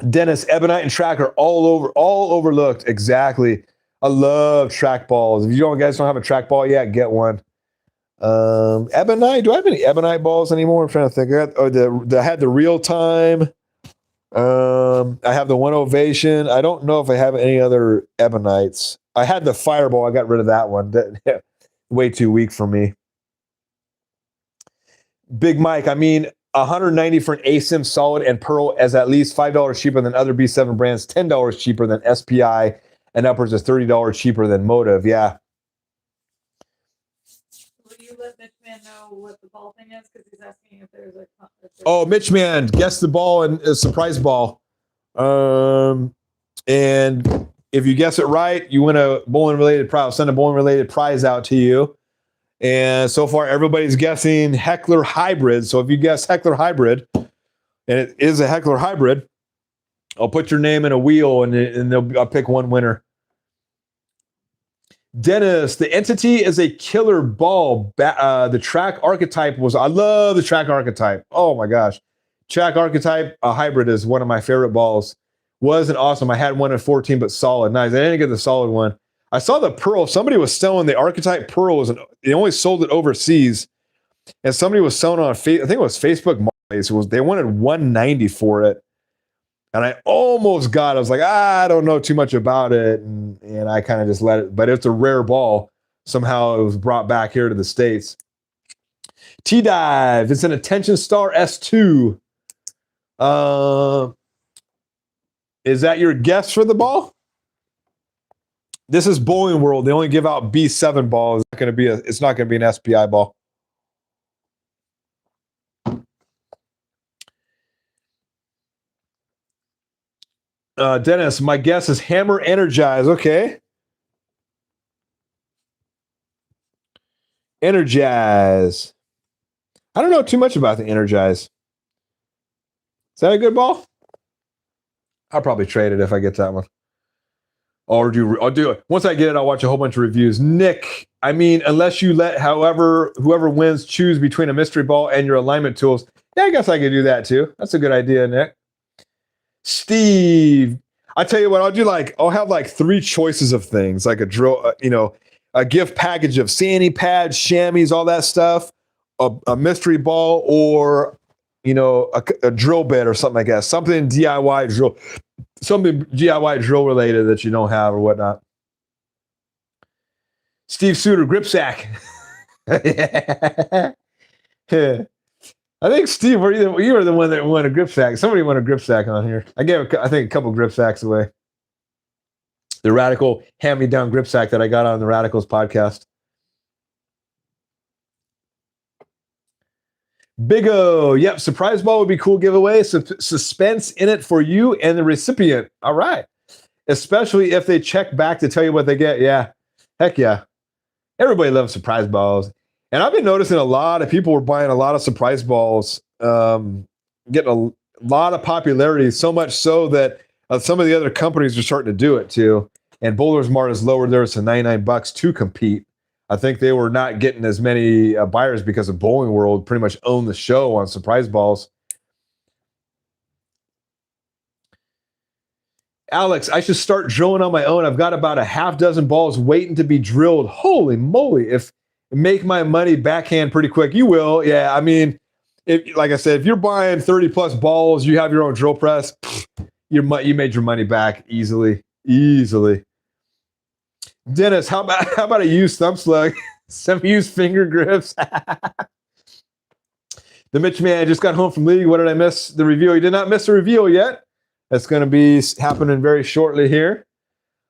Dennis, Ebonite and Track are all overlooked. Exactly. I love track balls. If you guys don't have a track ball yet, get one. Ebonite. Do I have any Ebonite balls anymore? I'm trying to think. I had the real time. I have the One Ovation. I don't know if I have any other Ebonites. I had the Fireball. I got rid of that one. Way too weak for me. Big Mike, I mean, $190 for an ASIM solid and Pearl is at least $5 cheaper than other B7 brands, $10 cheaper than SPI, and upwards of $30 cheaper than Motive. Yeah. Will you let Mitch Man know what the ball thing is? Because he's asking if there's a. Oh, Mitch Man, guess the ball and a surprise ball. And if you guess it right, you win a bowling related prize. I'll send a bowling related prize out to you. And so far, everybody's guessing Heckler Hybrid. So if you guess Heckler Hybrid, and it is a Heckler Hybrid, I'll put your name in a wheel and I'll pick one winner. Dennis, the Entity is a killer ball. The Track Archetype I love the Track Archetype. Oh my gosh. Track Archetype, a hybrid is one of my favorite balls. Wasn't awesome. I had one at 14, but solid. Nice. I didn't get the solid one. I saw the Pearl. Somebody was selling the Archetype Pearl. They only sold it overseas. And somebody was selling on, I think it was Facebook Marketplace. They wanted $190 for it. And I almost got it. I was like, I don't know too much about it. And I kind of just let it. But it's a rare ball. Somehow it was brought back here to the States. T-Dive. It's an Attention Star S2. Is that your guess for the ball? This is Bowling World. They only give out B7 balls. It's not going to be an SPI ball. Dennis, my guess is Hammer Energize. Okay. Energize. I don't know too much about the Energize. Is that a good ball? I'll probably trade it if I get that one. I'll do it. Once I get it, I'll watch a whole bunch of reviews. Nick, I mean, unless you let whoever wins choose between a mystery ball and your alignment tools. Yeah, I guess I could do that too. That's a good idea, Nick. Steve, I tell you what, I'll have like 3 choices of things, like a drill, a gift package of sani pads, chamois, all that stuff, a mystery ball, or a drill bit or something like that. Something DIY drill. Something DIY drill related that you don't have or whatnot. Steve Suter, grip sack. I think Steve, you were the one that won a grip sack. Somebody won a grip sack on here. I gave, I think, a couple grip sacks away. The Radical hand-me-down grip sack that I got on the Radicals podcast. Big O, yep, surprise ball would be cool giveaway. Suspense in it for you and the recipient. All right. Especially if they check back to tell you what they get. Yeah. Heck yeah. Everybody loves surprise balls. And I've been noticing a lot of people were buying a lot of surprise balls, getting a lot of popularity, so much so that some of the other companies are starting to do it too. And Bowlers Mart has lowered theirs to $99 to compete. I think they were not getting as many buyers because of Bowling World pretty much owned the show on surprise balls. Alex, I should start drilling on my own. I've got about a half dozen balls waiting to be drilled. Holy moly. If make my money backhand pretty quick, you will. Yeah. I mean, like I said, if you're buying 30 plus balls, you have your own drill press, you made your money back easily. Easily. Dennis, how about a used thumb slug? Some used finger grips. The Mitch man just got home from league. What did I miss? The reveal. He did not miss the reveal yet. That's going to be happening very shortly here.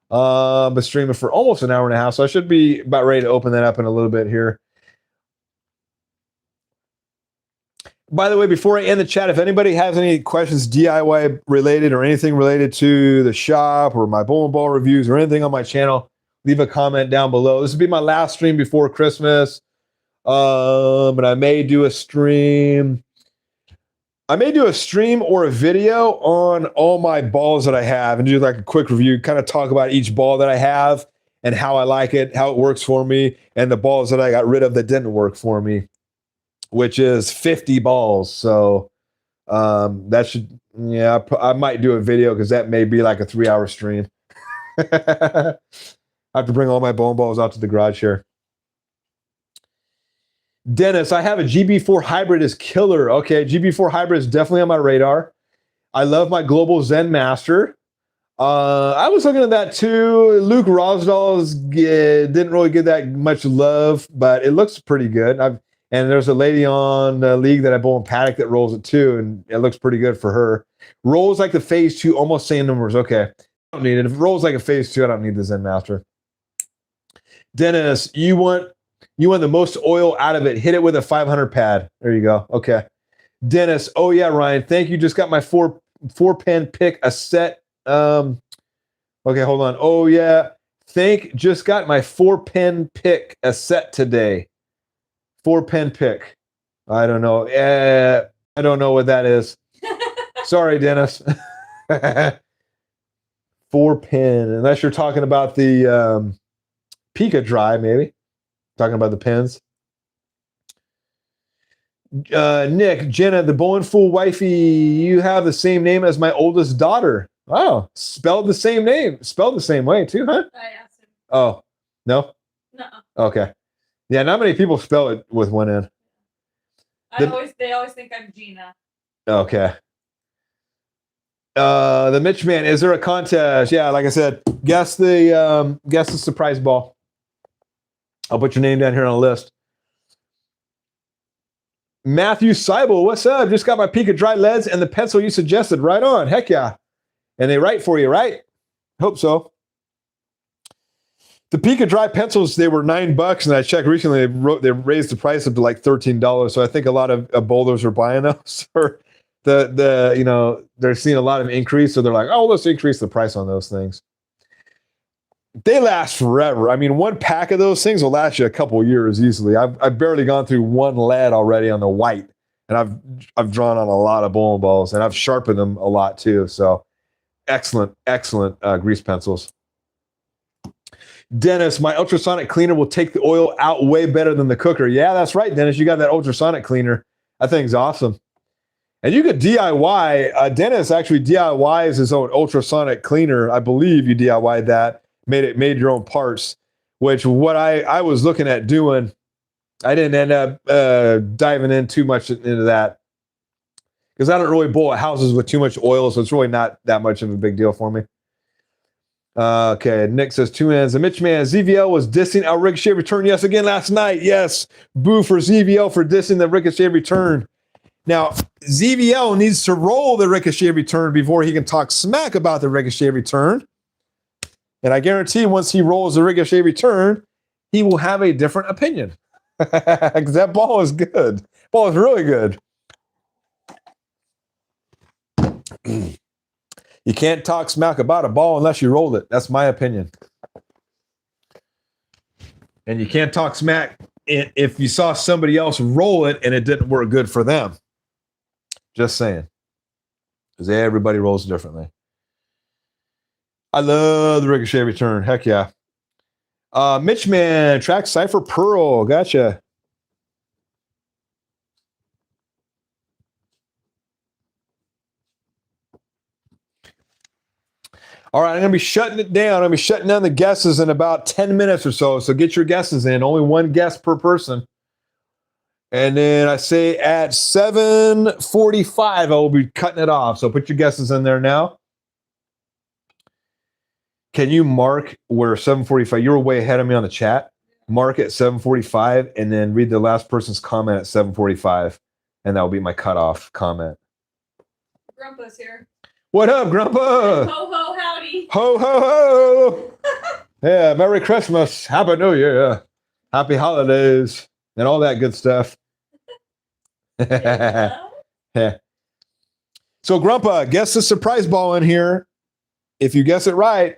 Been streaming for almost an hour and a half, so I should be about ready to open that up in a little bit here. By the way, before I end the chat, if anybody has any questions DIY related or anything related to the shop or my bowling ball reviews or anything on my channel, leave a comment down below. This will be my last stream before Christmas. And I may do a stream. I may do a stream or a video on all my balls that I have and do like a quick review, kind of talk about each ball that I have and how I like it, how it works for me, and the balls that I got rid of that didn't work for me, which is 50 balls. So that should, yeah, I might do a video because that may be like a 3-hour stream. I have to bring all my bowling balls out to the garage here. Dennis, I have a GB4 hybrid is killer. Okay, GB4 hybrid is definitely on my radar. I love my Global Zen Master. I was looking at that too. Luke Rosdahl's didn't really get that much love, but it looks pretty good. And there's a lady on the league that I bowl in Paddock that rolls it too, and it looks pretty good for her. Rolls like the Phase 2, almost same numbers. Okay, I don't need it. If it rolls like a Phase 2, I don't need the Zen Master. Dennis, you want the most oil out of it. Hit it with a 500 pad. There you go. Okay. Dennis, oh yeah, Ryan, thank you. Just got my four pen pick a set. Okay, hold on. Oh yeah. Just got my 4-pen pick a set today. 4-pen pick. I don't know. I don't know what that is. Sorry, Dennis. 4-pen, unless you're talking about the Pika Dry, maybe. Talking about the pens. Nick, Jenna, the bowling fool wifey, you have the same name as my oldest daughter. Oh, spelled the same name. Spelled the same way too, huh? I asked him. Oh, no? No. Okay. Yeah, not many people spell it with one N. They always think I'm Gina. Okay. The Mitch man, is there a contest? Yeah, like I said, guess the surprise ball. I'll put your name down here on a list. Matthew Seibel, what's up? Just got my Pika Dry leads and the pencil you suggested. Right on. Heck yeah. And they write for you, right? Hope so. The Pika Dry pencils, they were $9, and I checked recently. They raised the price up to like $13. So I think a lot of bowlers are buying those. Or they're seeing a lot of increase. So they're like, oh, let's increase the price on those things. They last forever. I mean, one pack of those things will last you a couple years easily. I've barely gone through one lead already on the white, and I've drawn on a lot of bowling balls, and I've sharpened them a lot too. So excellent grease pencils. Dennis, my ultrasonic cleaner will take the oil out way better than the cooker. Yeah, that's right, Dennis. You got that ultrasonic cleaner. That thing's awesome. And you could DIY. Dennis actually DIYs his own ultrasonic cleaner. I believe you DIY'd that. Made your own parts, which what I was looking at doing, I didn't end up diving in too much into that because I don't really bowl at houses with too much oil, so it's really not that much of a big deal for me. Okay, Nick says 2 ends. The Mitch man, ZVL was dissing our ricochet return. Yes, again last night. Yes, boo for ZVL for dissing the ricochet return. Now, ZVL needs to roll the ricochet return before he can talk smack about the ricochet return. And I guarantee once he rolls the ricochet return, he will have a different opinion. Because that ball is good. Ball is really good. You can't talk smack about a ball unless you rolled it. That's my opinion. And you can't talk smack if you saw somebody else roll it and it didn't work good for them. Just saying. Because everybody rolls differently. I love the ricochet return. Heck yeah. Mitch man, track Cypher Pearl. Gotcha. All right, I'm going to be shutting it down. I'm going to be shutting down the guesses in about 10 minutes or so. So get your guesses in. Only one guess per person. And then I say at 7:45, I will be cutting it off. So put your guesses in there now. Can you mark where 7:45? You were way ahead of me on the chat. Mark at 7:45 and then read the last person's comment at 7:45. And that will be my cutoff comment. Grandpa's here. What up, Grandpa? Ho ho howdy. Ho, ho, ho. Yeah, Merry Christmas. Happy New Year. Happy holidays. And all that good stuff. Yeah. Yeah. So, Grandpa, guess the surprise ball in here. If you guess it right,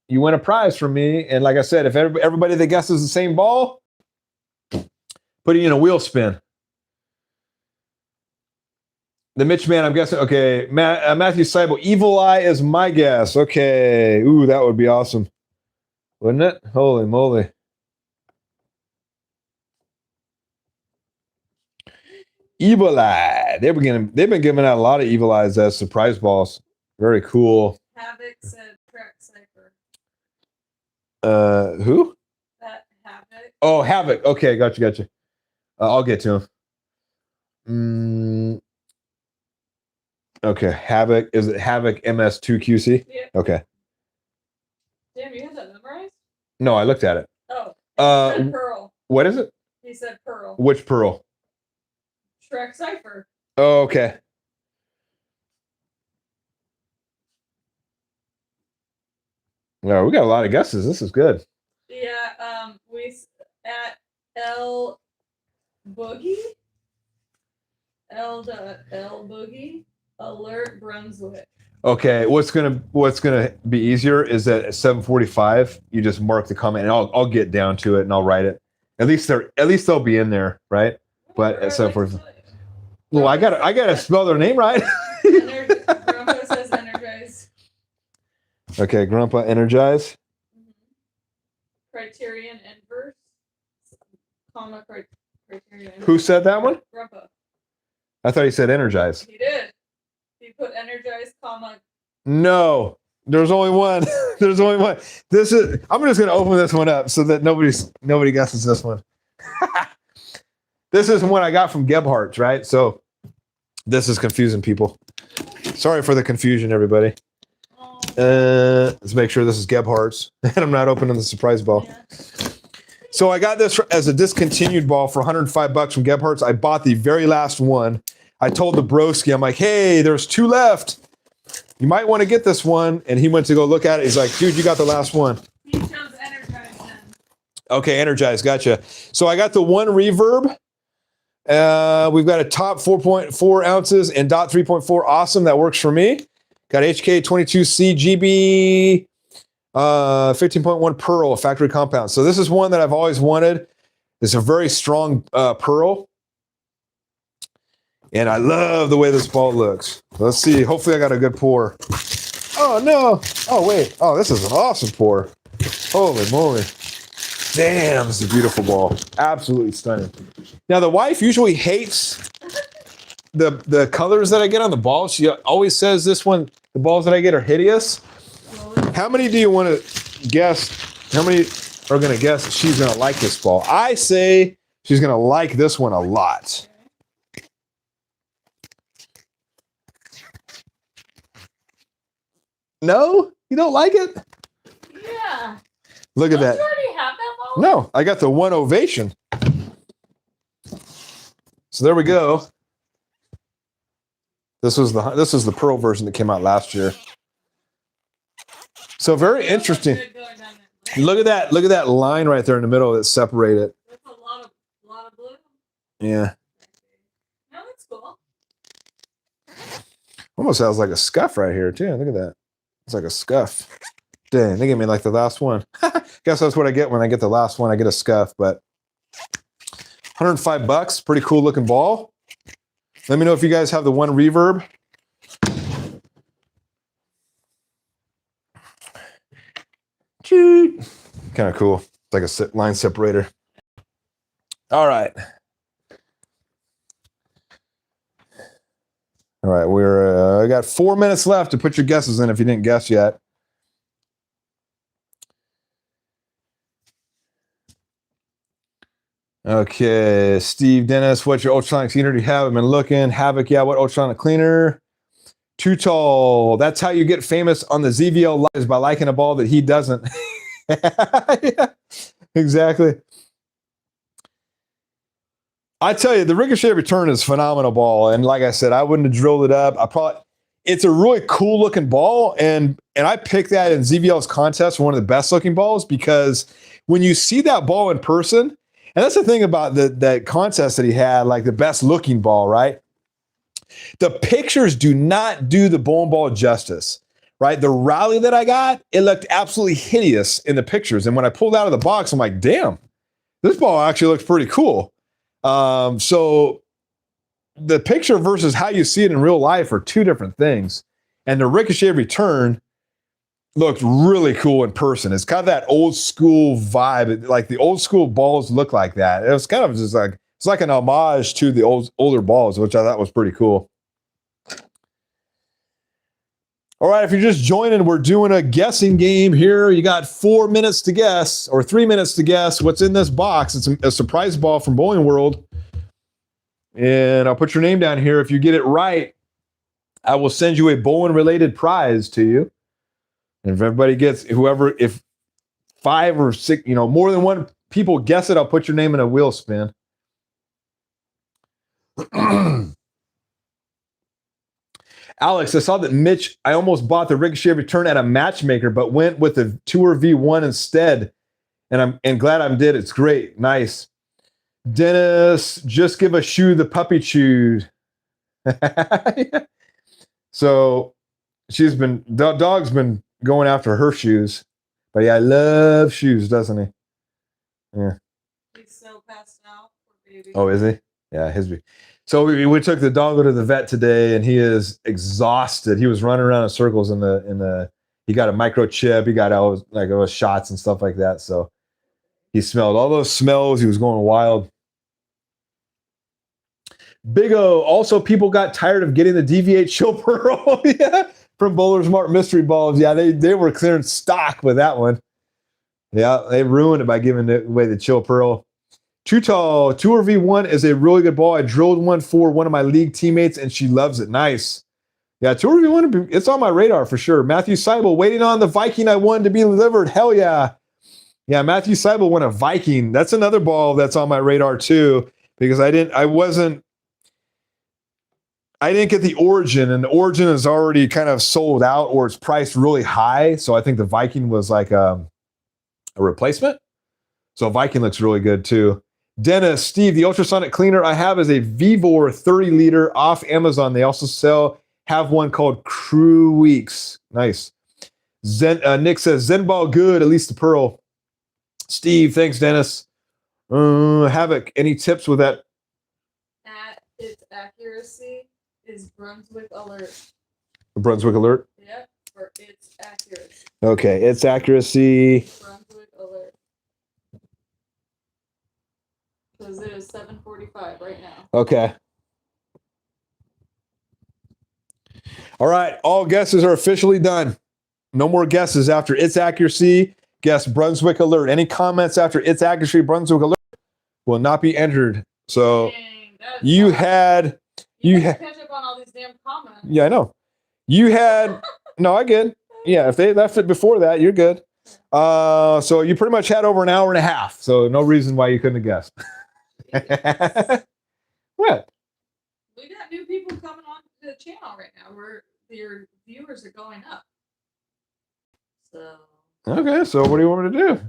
you win a prize from me. And like I said, if everybody that guesses the same ball, put it in a wheel spin. The Mitch man, I'm guessing. Okay, Matthew Seibel, Evil Eye is my guess. Okay. Ooh, that would be awesome. Wouldn't it? Holy moly. Evil Eye. They've been giving out a lot of Evil Eyes as surprise balls. Very cool. Havoc said Track Cipher. Who? That Havoc. Oh, Havoc. Okay, gotcha. I'll get to him. Okay, Havoc. Is it Havoc MS2QC? Yeah. Okay. Damn, you had that memorized? No, I looked at it. Oh. He said Pearl. What is it? He said Pearl. Which Pearl? Track Cipher. Oh, okay. No, we got a lot of guesses. This is good. Yeah, we at L Boogie. L Boogie. Alert Brunswick. Okay, what's gonna be easier is that at 7:45 you just mark the comment, and I'll get down to it and I'll write it. At least they'll be in there, right? But at 7:45. Well, I gotta spell their name right. Grandpa says energize. Okay, Grandpa energize. Criterion inverse. Comma criterion. Who said that one? Grandpa. I thought he said energize. He did. He put energize, comma. No, there's only one. There's only one. I'm just gonna open this one up so that nobody guesses this one. This is one I got from Gebhardt's, right? So this is confusing people. Sorry for the confusion, everybody. Let's make sure this is Gebhardt's, and I'm not opening the surprise ball. Yeah. So I got this as a discontinued ball for $105 from Gebhardt's. I bought the very last one. I told the broski, I'm like, hey, there's 2 left. You might want to get this one. And he went to go look at it. He's like, dude, you got the last one. He chose energize then. Okay, energized. Gotcha. So I got the one reverb. We've got a top 4.4 ounces and dot 3.4. Awesome. That works for me. Got HK22C GB 15.1 Pearl, a factory compound. So this is one that I've always wanted. It's a very strong Pearl. And I love the way this ball looks. Let's see. Hopefully I got a good pour. Oh, no. Oh, wait. Oh, this is an awesome pour. Holy moly. Damn, this is a beautiful ball. Absolutely stunning. Now, the wife usually hates the colors that I get on the ball. She always says the balls that I get are hideous. How many do you want to guess? How many are going to guess she's going to like this ball? I say she's going to like this one a lot. No? You don't like it? Yeah. Look at Don't that. you already have that ball? No, I got the one ovation. So there we go. This is the Pearl version that came out last year. So very interesting. Look at that. Look at that line right there in the middle that's separated. That's a lot of blue. Yeah. No, that's cool. Almost sounds like a scuff right here too. Look at that. It's like a scuff. Dang, they gave me like the last one. Guess that's what I get when I get the last one. I get a scuff, but $105, pretty cool looking ball. Let me know if you guys have the one reverb. Kind of cool. It's like a line separator. All right. All right, I got 4 minutes left to put your guesses in if you didn't guess yet. Okay, Steve Dennis, what's your ultrasonic cleaner? Do you have? I've been looking. Havoc, yeah. What ultrasonic cleaner? Too tall. That's how you get famous on the ZVL Live, is by liking a ball that he doesn't. Yeah, exactly. I tell you, the Ricochet Return is a phenomenal ball, and like I said, I wouldn't have drilled it up. It's a really cool looking ball, and I picked that in ZVL's contest for one of the best looking balls, because when you see that ball in person, and that's the thing about that contest that he had, like the best looking ball, right? The pictures do not do the bowling ball justice, right? The rally that I got, it looked absolutely hideous in the pictures, and when I pulled out of the box, I'm like, damn, this ball actually looks pretty cool. So the picture versus how you see it in real life are two different things. And the Ricochet Return looked really cool in person. It's got that old school vibe. Like the old school balls look like that. It was kind of just like, it's like an homage to the older balls, which I thought was pretty cool. All right, if you're just joining, we're doing a guessing game here. You got 4 minutes to guess, or 3 minutes to guess what's in this box. It's a surprise ball from Bowling World. And I'll put your name down here. If you get it right, I will send you a bowling-related prize to you. And if everybody gets, if 5 or 6, more than one people guess it, I'll put your name in a wheel spin. Alex, I saw that Mitch, I almost bought the Ricochet Return at a matchmaker, but went with the Tour V1 instead. And I'm glad I did. It's great. Nice. Dennis, just give a shoe the puppy chewed. So dog's been going after her shoes. But yeah, I love shoes, doesn't he? Yeah. He's so passed out, poor baby. Oh, is he? Yeah, so we took the doggo to the vet today, and he is exhausted. He was running around in circles he got a microchip, he got all those shots and stuff like that. So he smelled all those smells. He was going wild. Big O, also people got tired of getting the DV8 Chill Pearl. Yeah, from Bowler's Mart Mystery Balls. Yeah, they were clearing stock with that one. Yeah, they ruined it by giving away the Chill Pearl. Too Tall, Tour V1 is a really good ball. I drilled one for one of my league teammates, and she loves it. Nice. Yeah, Tour V1, it's on my radar for sure. Matthew Seibel, waiting on the Viking I won to be delivered. Hell yeah. Yeah, Matthew Seibel won a Viking. That's another ball that's on my radar too, because I didn't get the Origin, and the Origin is already kind of sold out, or it's priced really high. So I think the Viking was like a replacement. So Viking looks really good too. Dennis, Steve, the ultrasonic cleaner I have is a Vivor 30 liter off Amazon. They also have one called Crew Weeks. Nice. Nick says, Zen ball good, at least the pearl. Steve, thanks, Dennis. Havoc, any tips with that? At its accuracy is Brunswick Alert. Brunswick Alert? Yep, for its accuracy. Okay, its accuracy. Brunswick Alert. Because it is 7:45 right now. Okay. All right, all guesses are officially done. No more guesses after its accuracy. Guess Brunswick Alert. Any comments after its accuracy, Brunswick Alert, will not be entered. So Dang, you had catch up on all these damn comments. Yeah, I know. You had no, I get. Yeah, if they left it before that, you're good. So you pretty much had over an hour and a half. So no reason why you couldn't have guessed. What? We got new people coming on to the channel right now. Your viewers are going up. So Okay, so what do you want me to do?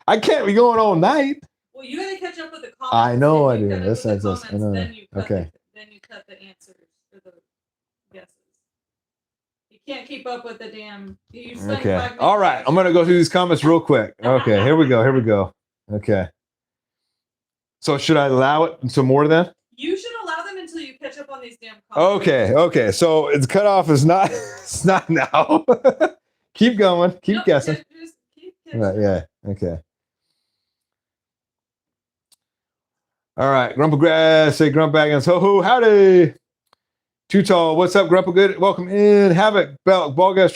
I can't be going all night. Well, you gotta catch up with the comments. I know I Then you do. catch up This with the is I comments, know. Then you cut Okay. then you cut the answers for the guesses. You can't keep up with the damn. You spent 5 Okay. minutes All right. I'm gonna go through these comments real quick. Okay. Here we go. Okay. So should I allow it some more then? You should allow them until you catch up on these damn comments. Okay. So it's cutoff is not. It's not now. Keep going. Keep Nope, guessing. just keep guessing. Right, yeah. Okay. All right. Grumpa Grass, say Grump Baggins. Ho ho, howdy. Too Tall. What's up, Grumpa Good? Welcome in. Havoc, Ball Gas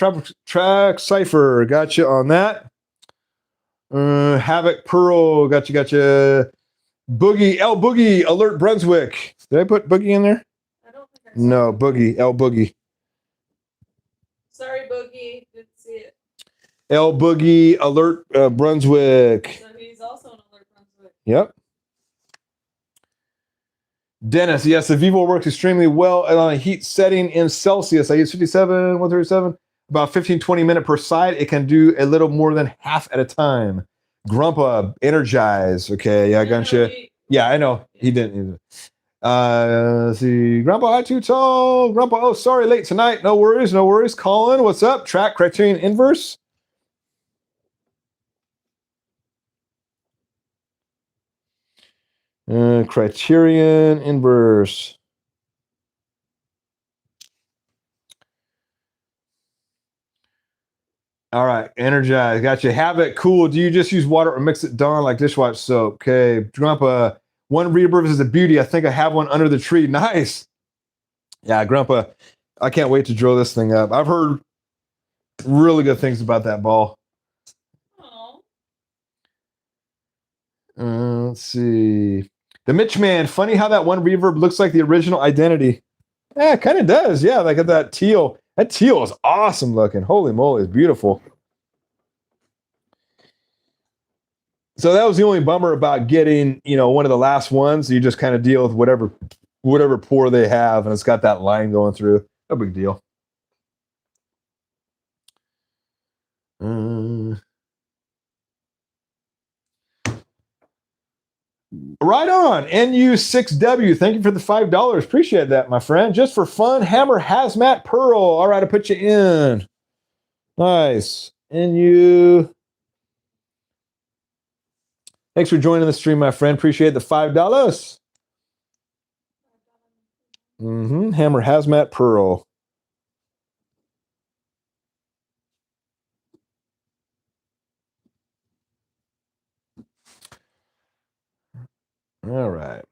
Track Cipher. Got you on that. Havoc Pearl. Gotcha. Boogie. L Boogie. Alert Brunswick. Did I put Boogie in there? I don't think I saw No, it. Boogie. L Boogie. Sorry, Boogie. Didn't see it. L Boogie. Alert Brunswick. So he's also an Alert Brunswick. Yep. Dennis, yes, the Vivo works extremely well on a heat setting in Celsius. I use 57, 137, about 15, 20 minutes per side. It can do a little more than half at a time. Grumpa, Energize. Okay, yeah, gotcha. Yeah, I know. He didn't either. Let's see. Grumpa, high too tall. Grumpa, oh, sorry, late tonight. No worries. Colin, what's up? Track Criterion Inverse. Criterion Inverse. All right, Energize. Gotcha. Havoc, cool. Do you just use water or mix it Dawn like dishwasher soap? Okay. Grumpa, one rebirth is a beauty. I think I have one under the tree. Nice. Yeah, Grumpa, I can't wait to drill this thing up. I've heard really good things about that ball. Oh. Let's see. The Mitch Man, funny how that one reverb looks like the original Identity. Yeah, it kind of does. Yeah, like that teal. That teal is awesome looking. Holy moly, it's beautiful. So that was the only bummer about getting, one of the last ones. You just kind of deal with whatever pour they have, and it's got that line going through. No big deal. Right on. NU6W. Thank you for the $5. Appreciate that, my friend. Just for fun, Hammer Hazmat Pearl. All right, I put you in. Nice. NU. Thanks for joining the stream, my friend. Appreciate the $5. Hammer Hazmat Pearl. All right.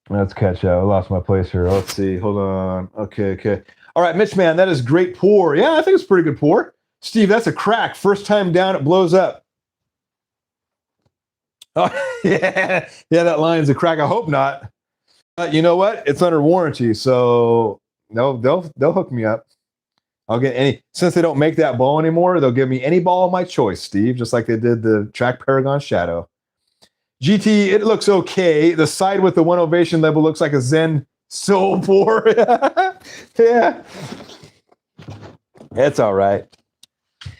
Let's catch up. I lost my place here. Let's see. Hold on. Okay. All right, Mitch, man, that is great pour. Yeah, I think it's a pretty good pour. Steve, that's a crack. First time down, it blows up. Oh, yeah, that line's a crack. I hope not. You know what? It's under warranty, so they'll hook me up. I'll get any. Since they don't make that ball anymore, they'll give me any ball of my choice, Steve, just like they did the Track Paragon Shadow. GT, it looks okay. The side with the one ovation label looks like a Zen Soul pour. Yeah. It's all right.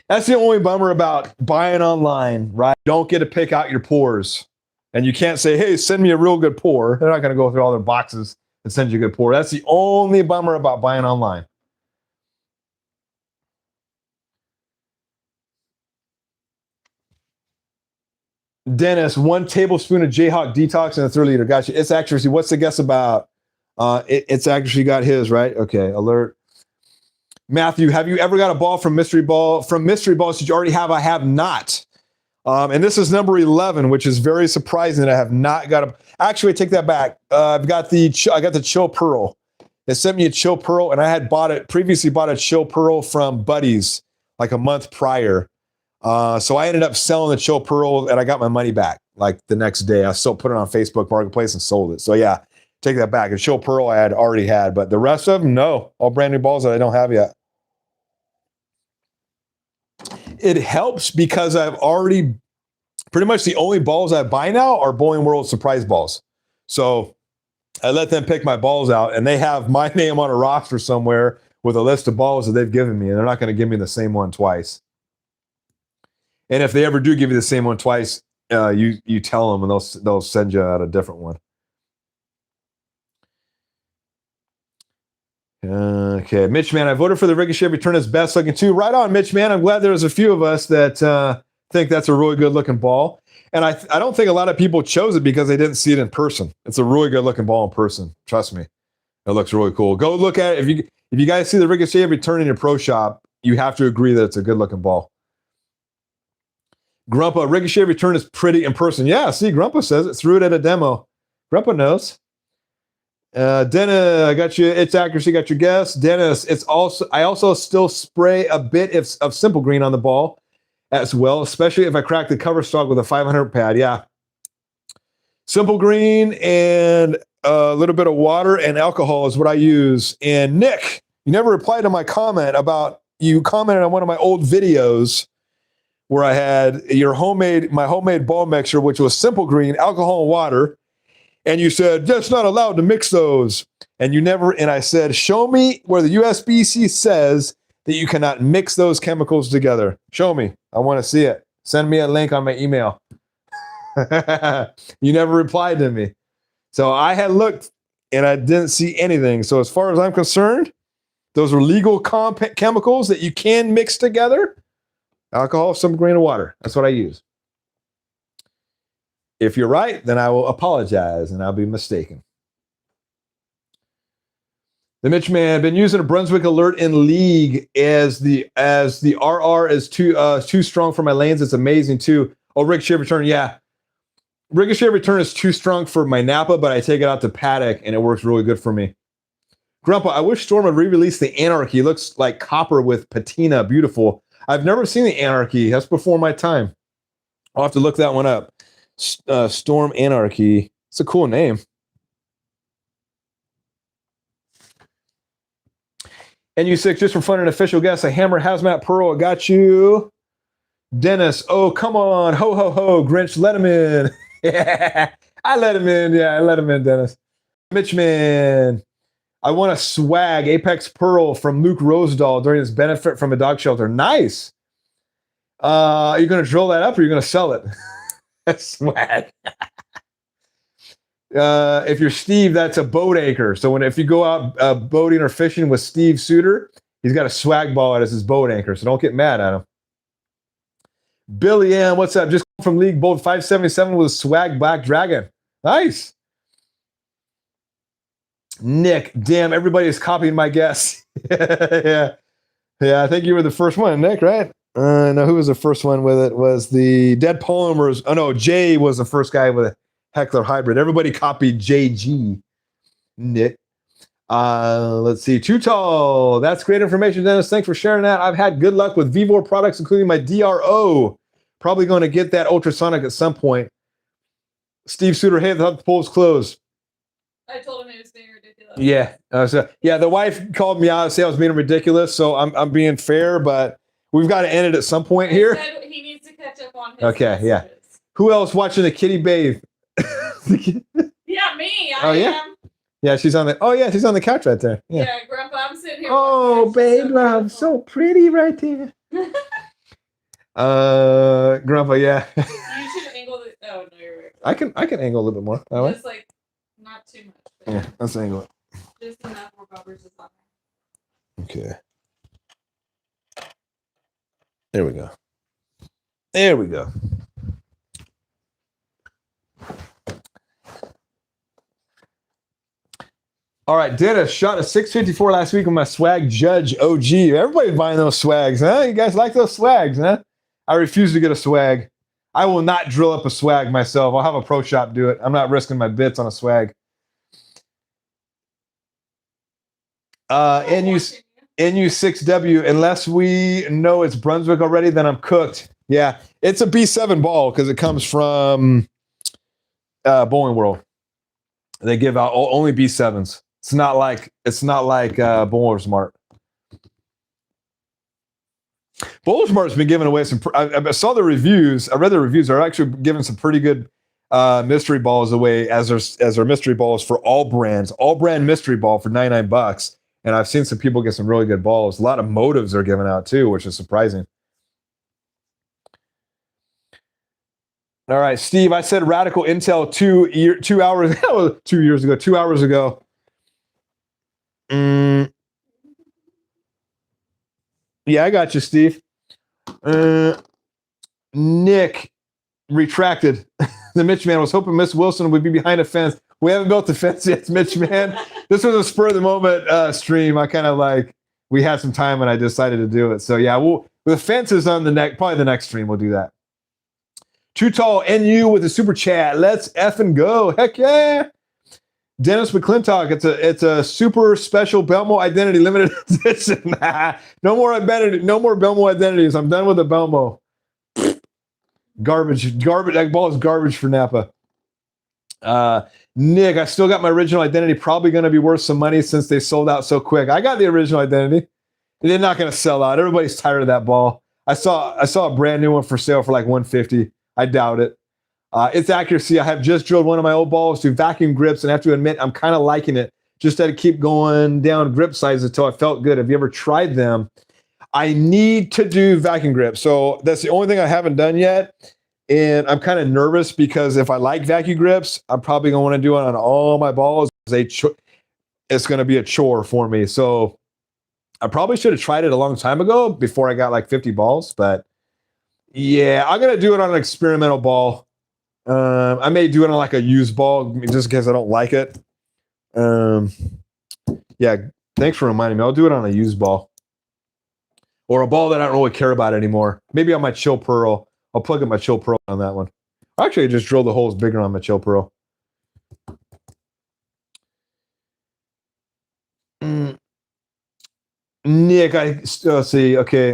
That's the only bummer about buying online, right? Don't get to pick out your pours. And you can't say, hey, send me a real good pour. They're not going to go through all their boxes and send you a good pour. That's the only bummer about buying online. Dennis, 1 tablespoon of Jayhawk Detox in a 3 liter. Gotcha. It's accuracy. What's the guess about? It's actually got his, right? Okay. Alert. Matthew, have you ever got a ball from Mystery Ball? From Mystery Balls, did you already have? I have not. And this is number 11, which is very surprising that I have not got a. Actually, I take that back. I got the Chill Pearl. They sent me a Chill Pearl, and I had previously bought a Chill Pearl from Buddies like a month prior. So I ended up selling the Chill Pearl, and I got my money back like the next day. I still put it on Facebook Marketplace and sold it. So yeah, take that back. A Chill Pearl I had already had, but the rest of them, no. All brand new balls that I don't have yet. It helps because I've already pretty much the only balls I buy now are Bowling World surprise balls. So I let them pick my balls out, and they have my name on a roster somewhere with a list of balls that they've given me, and they're not going to give me the same one twice. And if they ever do give you the same one twice, you tell them, and they'll send you out a different one. Okay, Mitch, man, I voted for the Ricochet Return as best looking too. Right on, Mitch, man. I'm glad there's a few of us that think that's a really good looking ball. And I don't think a lot of people chose it because they didn't see it in person. It's a really good looking ball in person. Trust me. It looks really cool. Go look at it. If you guys see the Ricochet Return in your pro shop, you have to agree that it's a good looking ball. Grumpa, Ricochet Return is pretty in person. Yeah, see, Grumpa says it. Threw it at a demo. Grumpa knows. Dennis, I got you. It's accuracy. Got your guess, Dennis. I also still spray a bit of Simple Green on the ball as well, especially if I crack the cover stock with a 500 pad. Yeah, Simple Green and a little bit of water and alcohol is what I use. And Nick, you never replied to my comment about you commented on one of my old videos where I had my homemade ball mixture, which was Simple Green, alcohol, and water. And you said, just not allowed to mix those. And I said, show me where the USBC says that you cannot mix those chemicals together. Show me. I want to see it. Send me a link on my email. You never replied to me. So I had looked and I didn't see anything. So as far as I'm concerned, those are legal chemicals that you can mix together. Alcohol, some grain of water. That's what I use. If you're right, then I will apologize and I'll be mistaken. The Mitch Man, been using a Brunswick Alert in league as the RR is too strong for my lanes. It's amazing too. Oh, Ricochet Return, yeah. Ricochet Return is too strong for my Napa, but I take it out to paddock and it works really good for me. Grandpa, I wish Storm would re-release the Anarchy. It looks like copper with patina. Beautiful. I've never seen the Anarchy. That's before my time. I'll have to look that one up. Storm Anarchy. It's a cool name. NU6, just for fun and official guess, a Hammer Hazmat Pearl. I got you. Dennis, oh, come on. Ho, ho, ho. Grinch, let him in. Yeah, I let him in. Yeah, I let him in, Dennis. Mitchman, I want a swag Apex Pearl from Luke Rosedahl during his benefit from a dog shelter. Nice. Are you going to drill that up or are you going to sell it? Swag. If you're Steve, that's a boat anchor. So if you go out boating or fishing with Steve Suter, he's got a swag ball as his boat anchor. So don't get mad at him. Billy Ann, what's up? Just from League Bolt 577 with a swag Black Dragon. Nice. Nick, damn, everybody's copying my guess. Yeah. I think you were the first one, Nick, right? No, who was the first one with it? Was the Dead Polymers. Oh, no, Jay was the first guy with a Heckler Hybrid. Everybody copied JG. Nick. Let's see. Too Tall. That's great information, Dennis. Thanks for sharing that. I've had good luck with Vivor products, including my DRO. Probably going to get that ultrasonic at some point. Steve Suter, hey, the poll's closed. I told him it was being ridiculous. Yeah. The wife called me out and said I was being ridiculous, so I'm being fair, but we've got to end it at some point here. He needs to catch up on his Okay, yeah. Who else watching the kitty bathe? Yeah, me. I am. Yeah, she's on the couch right there. Yeah, Grandpa, I'm sitting here. Oh, babe, love, so pretty right there. Grandpa, yeah. You should angle the. Oh no, you're right. I can angle a little bit more. That way. Just like not too much. Yeah, let's angle it. Just enough where Bubbers is on there. Okay. There we go. There we go. All right, Dennis shot a 654 last week with my swag Judge OG. Everybody's buying those swags, huh? You guys like those swags, huh? I refuse to get a swag. I will not drill up a swag myself. I'll have a pro shop do it. I'm not risking my bits on a swag. NU6W, unless we know it's Brunswick already, then I'm cooked. Yeah, it's a B7 ball because it comes from Bowling World. They give out only B7s. It's not like Bowler Smart. Bowler Smart's been giving away some. I saw the reviews. I read the reviews. They're actually giving some pretty good mystery balls away as their mystery balls for all brands. All brand mystery ball for $99. And I've seen some people get some really good balls. A lot of motives are giving out too, which is surprising. All right, Steve, I said Radical Intel 2 hours 2 years ago, 2 hours ago. Yeah, I got you, Steve. Nick retracted. The Mitch Man was hoping Miss Wilson would be behind a fence. We haven't built the fence yet, Mitch Man. This was a spur of the moment stream. I kind of we had some time and I decided to do it. So yeah, the fence is on probably the next stream. We'll do that. Too Tall NU with a super chat. Let's effing go. Heck yeah. Dennis McClintock, it's a super special Belmo identity limited edition. No more Belmo identities. I'm done with the Belmo. Garbage. That ball is garbage for Napa. Nick, I still got my original identity. Probably going to be worth some money since they sold out so quick. I got the original identity. They're not going to sell out. Everybody's tired of that ball. I saw a brand new one for sale for like $150. I doubt it. Its accuracy, I have just drilled one of my old balls through vacuum grips, and I have to admit, I'm kind of liking it. Just had to keep going down grip size until I felt good. Have you ever tried them? I need to do vacuum grips. So that's the only thing I haven't done yet. And I'm kind of nervous because if I like vacuum grips, I'm probably going to want to do it on all my balls. It's going to be a chore for me. So I probably should have tried it a long time ago before I got like 50 balls. But yeah, I'm going to do it on an experimental ball. I may do it on like a used ball just because I don't like it. Yeah, thanks for reminding me. I'll do it on a used ball. Or a ball that I don't really care about anymore. Maybe on my Chill Pearl. I'll plug in my Chill Pearl on that one. Actually, I just drilled the holes bigger on my Chill Pearl. Nick, let's see. Okay.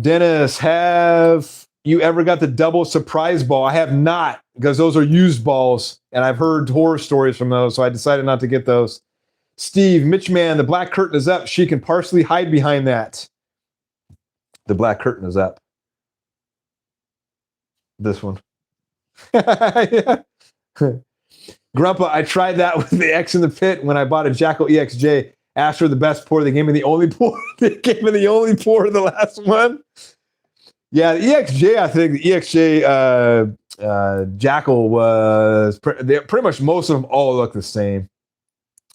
Dennis, have you ever got the double surprise ball? I have not, because those are used balls, and I've heard horror stories from those, so I decided not to get those. Steve, Mitchman, the black curtain is up. She can partially hide behind that. The black curtain is up. This one. Yeah. Grandpa, I tried that with the X in the pit when I bought a Jackal EXJ. Asked for the best pour. They gave me the only pour. They gave me the only pour, the last one. Yeah, the EXJ, I think the EXJ Jackal was pretty much most of them all look the same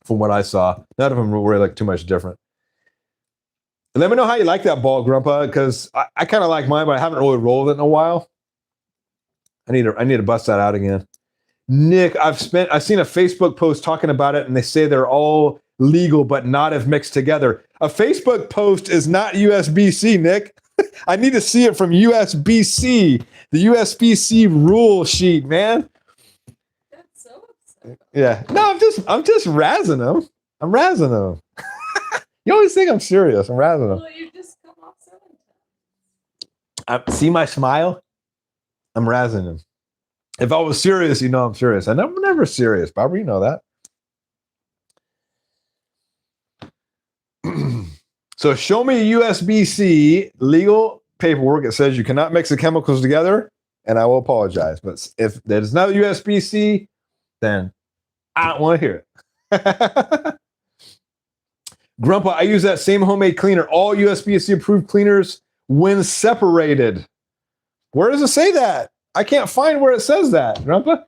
from what I saw. None of them really look too much different. Let me know how you like that ball, Grandpa, because I kind of like mine, but I haven't really rolled it in a while. I need to bust that out again. Nick, I've seen a Facebook post talking about it, and they say they're all legal, but not if mixed together. A Facebook post is not USB-C, Nick. I need to see it from USB-C, the USB-C rule sheet, man. That's so upsetting. Yeah. No, I'm just razzing them. I'm razzing them. You always think I'm serious. I'm razzing them. Well, you just come off 7 times. See my smile? I'm razzing them. If I was serious, you know I'm serious. I'm never serious, Barbara. You know that. So show me USB-C legal paperwork. It says you cannot mix the chemicals together, and I will apologize. But if there's no USB-C, then I don't want to hear it. Grandpa, I use that same homemade cleaner. All USB-C approved cleaners when separated. Where does it say that? I can't find where it says that, Grandpa.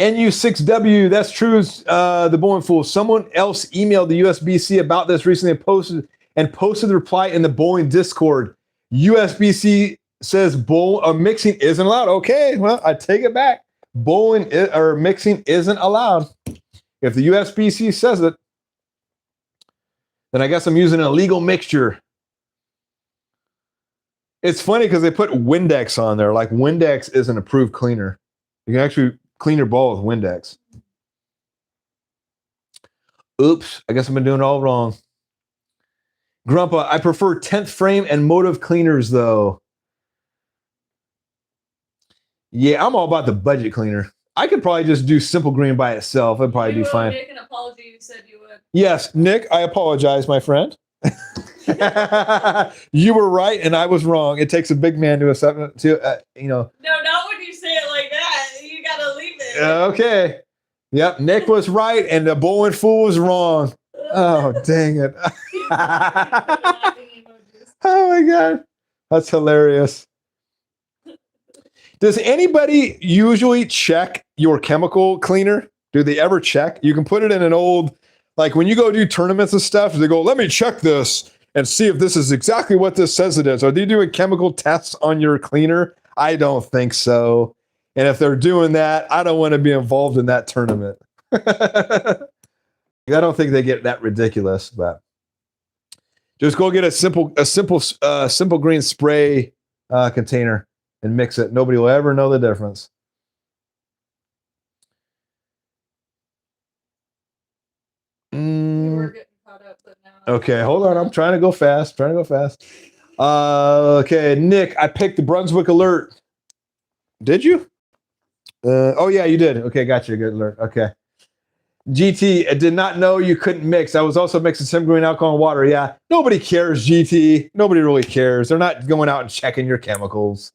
NU6W, that's true. The Bowling Fool. Someone else emailed the USB-C about this recently and posted the reply in the bowling Discord. USB-C says mixing isn't allowed. Okay, well, I take it back. Mixing isn't allowed. If the USB-C says it, then I guess I'm using an illegal mixture. It's funny because they put Windex on there. Like Windex is an approved cleaner. You can actually clean your ball with Windex. Oops, I guess I've been doing it all wrong. Grandpa, I prefer 10th frame and motive cleaners though. Yeah, I'm all about the budget cleaner. I could probably just do Simple Green by itself. It'd probably be fine. Make an apology. You said you would. Yes, Nick, I apologize, my friend. You were right, and I was wrong. It takes a big man to you know. No, not when you say it like that. You gotta leave it. Okay. Yep, Nick was right, and the Bowling Fool was wrong. Oh, dang it. Oh, my God. That's hilarious. Does anybody usually check your chemical cleaner? Do they ever check? You can put it in an old, like when you go do tournaments and stuff, they go, let me check this and see if this is exactly what this says it is. Are they doing chemical tests on your cleaner? I don't think so. And if they're doing that, I don't want to be involved in that tournament. I don't think they get that ridiculous, but just go get a simple green spray container and mix it. Nobody will ever know the difference. Okay, hold on. I'm trying to go fast. Okay, Nick, I picked the Brunswick Alert. Did you? Oh yeah, you did. Okay, gotcha. Good alert. Okay. GT, I did not know you couldn't mix. I was also mixing some green alcohol and water. Yeah, nobody cares, GT. Nobody really cares. They're not going out and checking your chemicals,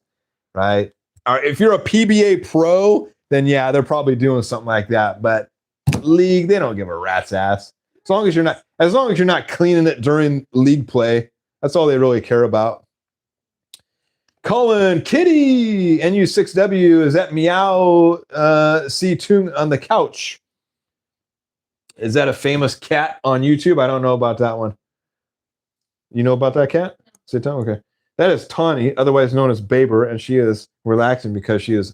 right? If you're a PBA pro, then yeah, they're probably doing something like that. But league, they don't give a rat's ass. As long as you're not cleaning it during league play, that's all they really care about. Colin, Kitty, NU6W, is that Meow C Tune on the couch? Is that a famous cat on YouTube? I don't know about that one. You know about that cat? Sit down. Okay. That is Tawny, otherwise known as Baber, and she is relaxing because she is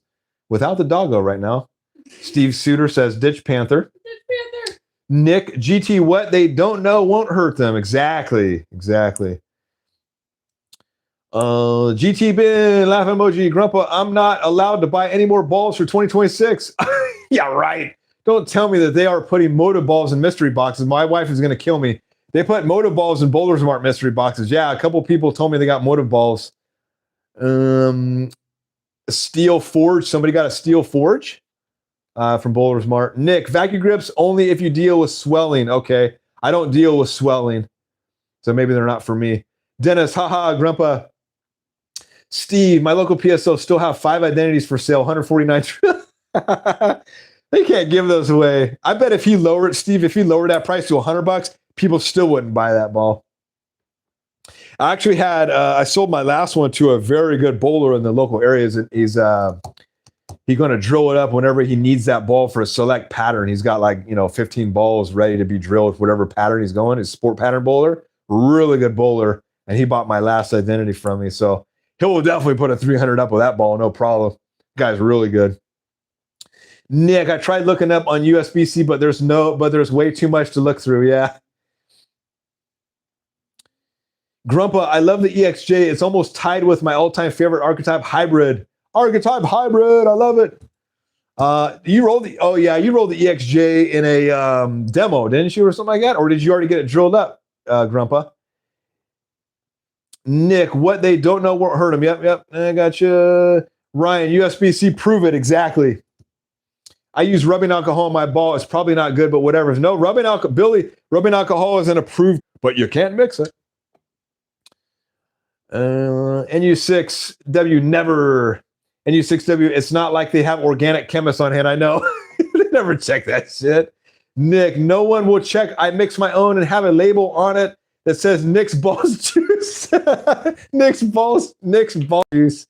without the doggo right now. Steve Suter says Ditch Panther. Ditch Panther. Nick, GT, what they don't know won't hurt them. Exactly. GT Bin, laugh emoji, Grandpa, I'm not allowed to buy any more balls for 2026. Yeah, right. Don't tell me that they are putting moto balls in mystery boxes. My wife is going to kill me. They put moto balls in Bowlers Mart mystery boxes. Yeah, a couple people told me they got moto balls. Steel Forge. Somebody got a Steel Forge from Bowlers Mart. Nick, vacuum grips only if you deal with swelling. Okay, I don't deal with swelling, so maybe they're not for me. Dennis, haha, Grandpa. Steve, my local PSO still have 5 identities for sale, 149. They can't give those away. I bet if he lowered, Steve, if he lowered that price to $100, people still wouldn't buy that ball. I actually had, I sold my last one to a very good bowler in the local areas. And he's going to drill it up whenever he needs that ball for a select pattern. He's got 15 balls ready to be drilled, whatever pattern he's going. He's a sport pattern bowler, really good bowler. And he bought my last identity from me. So he'll definitely put a 300 up with that ball, no problem. Guy's really good. Nick, I tried looking up on USBC, but there's way too much to look through. Yeah. Grumpa, I love the EXJ. It's almost tied with my all-time favorite Archetype Hybrid. I love it. You rolled the EXJ in a demo, didn't you, or something like that? Or did you already get it drilled up, Grumpa? Nick, what they don't know won't hurt them. Yep. I gotcha. Ryan, USBC, prove it. Exactly. I use rubbing alcohol on my ball. It's probably not good, but whatever. No, rubbing alcohol isn't approved, but you can't mix it. NU6W never. NU6W, it's not like they have organic chemists on hand. I know. They never check that shit. Nick, no one will check. I mix my own and have a label on it that says Nick's Balls Juice. Nick's Balls Juice.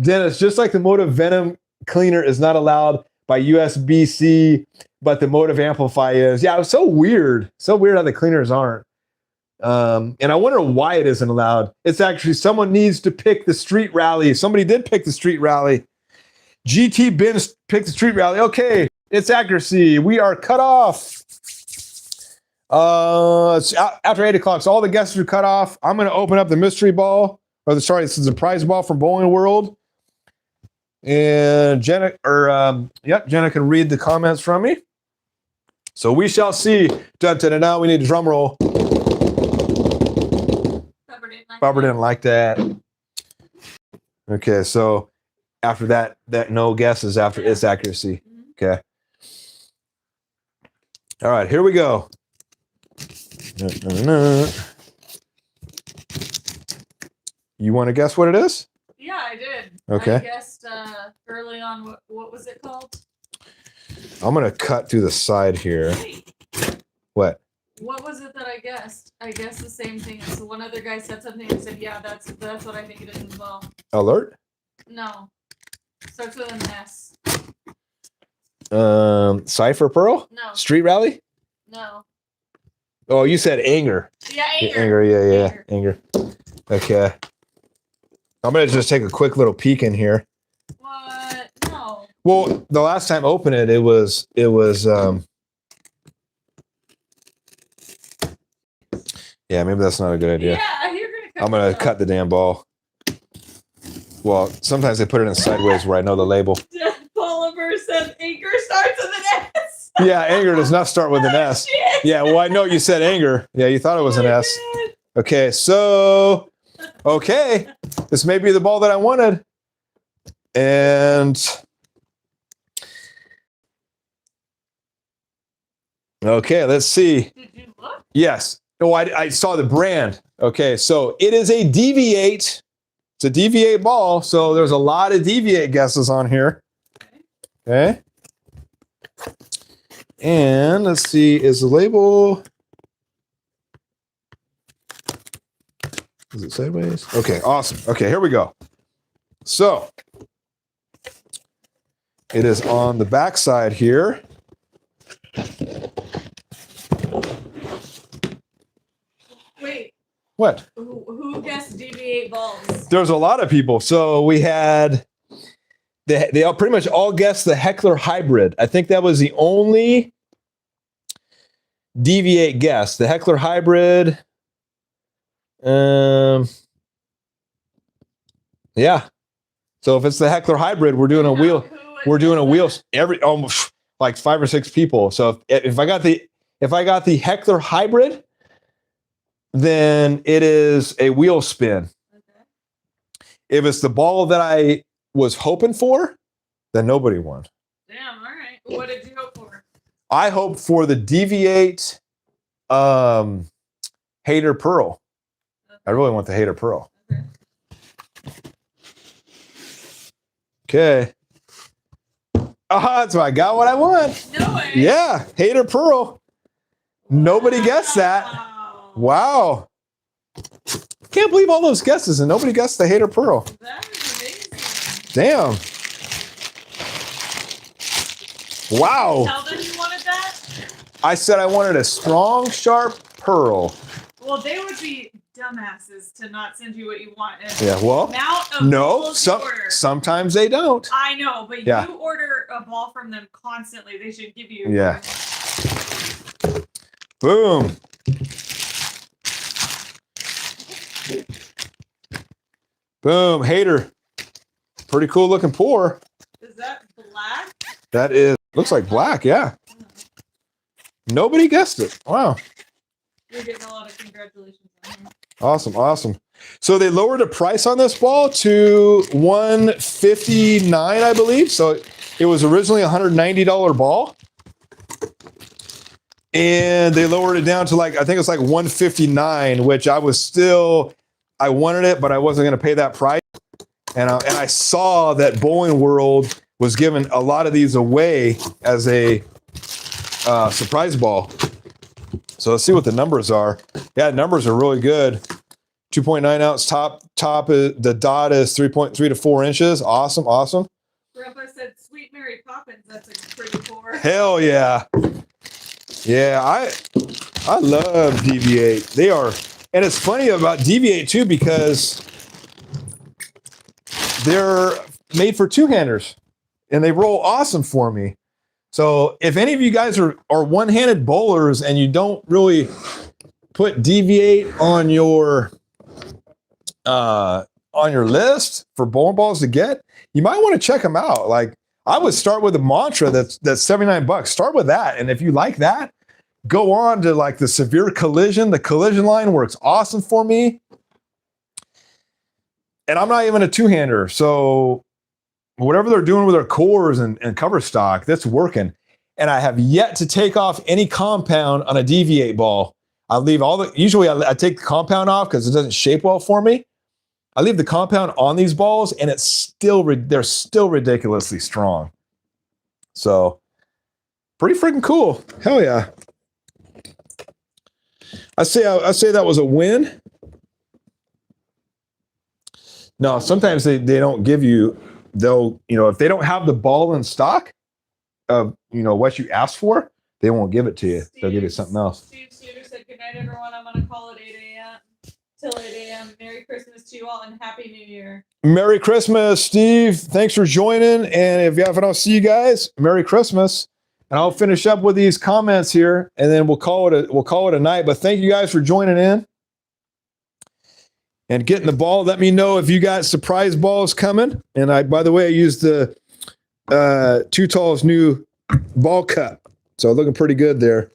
Dennis, just like the Motive Venom cleaner is not allowed by USBC, but the Motive Amplify is. Yeah, it was so weird. So weird how the cleaners aren't. And I wonder why it isn't allowed. It's actually someone needs to pick the Street Rally. Somebody did pick the Street Rally. GT Bin picked the Street Rally. Okay, it's accuracy. We are cut off. It's after 8 o'clock, so all the guesses are cut off. I'm going to open up the mystery ball, this is a prize ball from Bowling World. And Jenna can read the comments from me. So we shall see. Now we need a drum roll. Barbara didn't like that. Okay, so after that no guesses after its accuracy. Okay. All right, here we go. You want to guess what it is? Yeah, I did. Okay. I guessed early on, what was it called? I'm going to cut through the side here. Wait. What? What was it that I guessed? I guessed the same thing. So one other guy said something and said, yeah, that's what I think it is as well. Alert? No. Starts with an S. Cypher Pearl? No. Street Rally? No. Oh, you said anger. Yeah, anger. Anger. Okay. I'm going to just take a quick little peek in here. What? No. Well, the last time I opened it, it was yeah, maybe that's not a good idea. Yeah, you're I'm going to cut the damn ball. Well, sometimes they put it in sideways where I know the label. Poliver said anger starts with an S. Yeah, anger does not start with an S. Shit. Yeah, well, I know you said anger. Yeah, you thought it was an I S. did. Okay, so, okay. This may be the ball that I wanted. And, okay, let's see. Did you look? Yes. Oh, I saw the brand. Okay, so it is a Deviate. It's a Deviate ball, so there's a lot of Deviate guesses on here. Okay. And let's see, is the label... Is it sideways? Okay, awesome. Okay, here we go. So, it is on the back side here. Wait, What? who guessed DV8 balls? There's a lot of people. So we had, they all pretty much all guessed the Heckler Hybrid. I think that was the only Deviate guess. The Heckler Hybrid. Yeah. So if it's the Heckler Hybrid, we're doing a wheel. We're doing a wheel every almost like 5 or 6 people. So if I got the Heckler Hybrid, then it is a wheel spin. Okay. If it's the ball that I was hoping for, then nobody won. Damn, all right. What did you hope for? I hope for the Deviate Hater Pearl. I really want the Hater Pearl. Okay. So I got what I want. No way. Yeah, Hater Pearl. Nobody guessed that. Wow. Can't believe all those guesses and nobody guessed the Hater Pearl. That is amazing. Damn. Wow. Tell them you wanted that? I said I wanted a strong, sharp pearl. Well, they would be dumbasses to not send you what you want. And Yeah, well, amount of no, balls you order. sometimes they don't. I know, but Yeah. you order a ball from them constantly. They should give you. Yeah. Boom. Boom. Hater. Pretty cool looking pour. Is that black? That is, looks like black, yeah. Nobody guessed it. Wow. You're getting a lot of congratulations on here. Awesome, awesome. So they lowered the price on this ball to $159, I believe. So it was originally a $190 ball. And they lowered it down to like, I think it's like $159, which I wanted it, but I wasn't going to pay that price. And I saw that Bowling World was giving a lot of these away as a surprise ball. So let's see what the numbers are. Yeah, numbers are really good. 2.9 ounce top. The dot is 3.3 to 4 inches. Awesome, awesome. Grandpa said, "Sweet Mary Poppins." That's a pretty pour. Hell yeah. Yeah, I love Deviate. They are, and it's funny about Deviate too because they're made for two-handers and they roll awesome for me. So if any of you guys are one-handed bowlers and you don't really put Deviate on your list for bowling balls to get, you might want to check them out. Like I would start with a Mantra that's $79. Start with that, and if you like that, go on to like the Severe Collision. The Collision line works awesome for me, and I'm not even a two-hander, so whatever they're doing with their cores and cover stock, that's working. And I have yet to take off any compound on a Deviate ball. I leave usually I take the compound off because it doesn't shape well for me. I leave the compound on these balls and they're still ridiculously strong. So pretty freaking cool. Hell yeah. I say that was a win. No, sometimes they don't give you, if they don't have the ball in stock of, what you asked for, they won't give it to you. They'll give you something else. Steve Suter said, "Good night, everyone. I'm going to call it 8 a.m. till 8 a.m. Merry Christmas to you all and Happy New Year." Merry Christmas, Steve. Thanks for joining. And if I don't see you guys, Merry Christmas. And I'll finish up with these comments here, and then we'll call it a night. But thank you guys for joining in and getting the ball. Let me know if you got surprise balls coming. And by the way, I used the Too Tall's new ball cup. So looking pretty good there.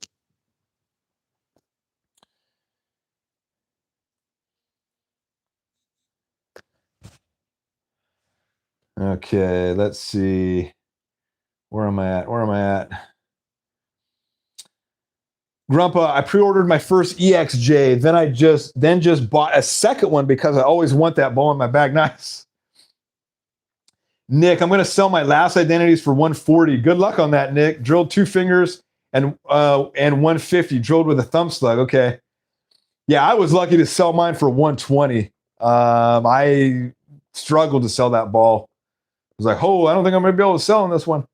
Okay, let's see. Where am I at? Grumpa, I pre-ordered my first EXJ. Then I just bought a second one because I always want that ball in my bag. Nice. Nick, I'm going to sell my last identities for 140. Good luck on that, Nick. Drilled 2 fingers and 150. Drilled with a thumb slug. Okay. Yeah, I was lucky to sell mine for 120. I struggled to sell that ball. I was like, oh, I don't think I'm going to be able to sell on this one.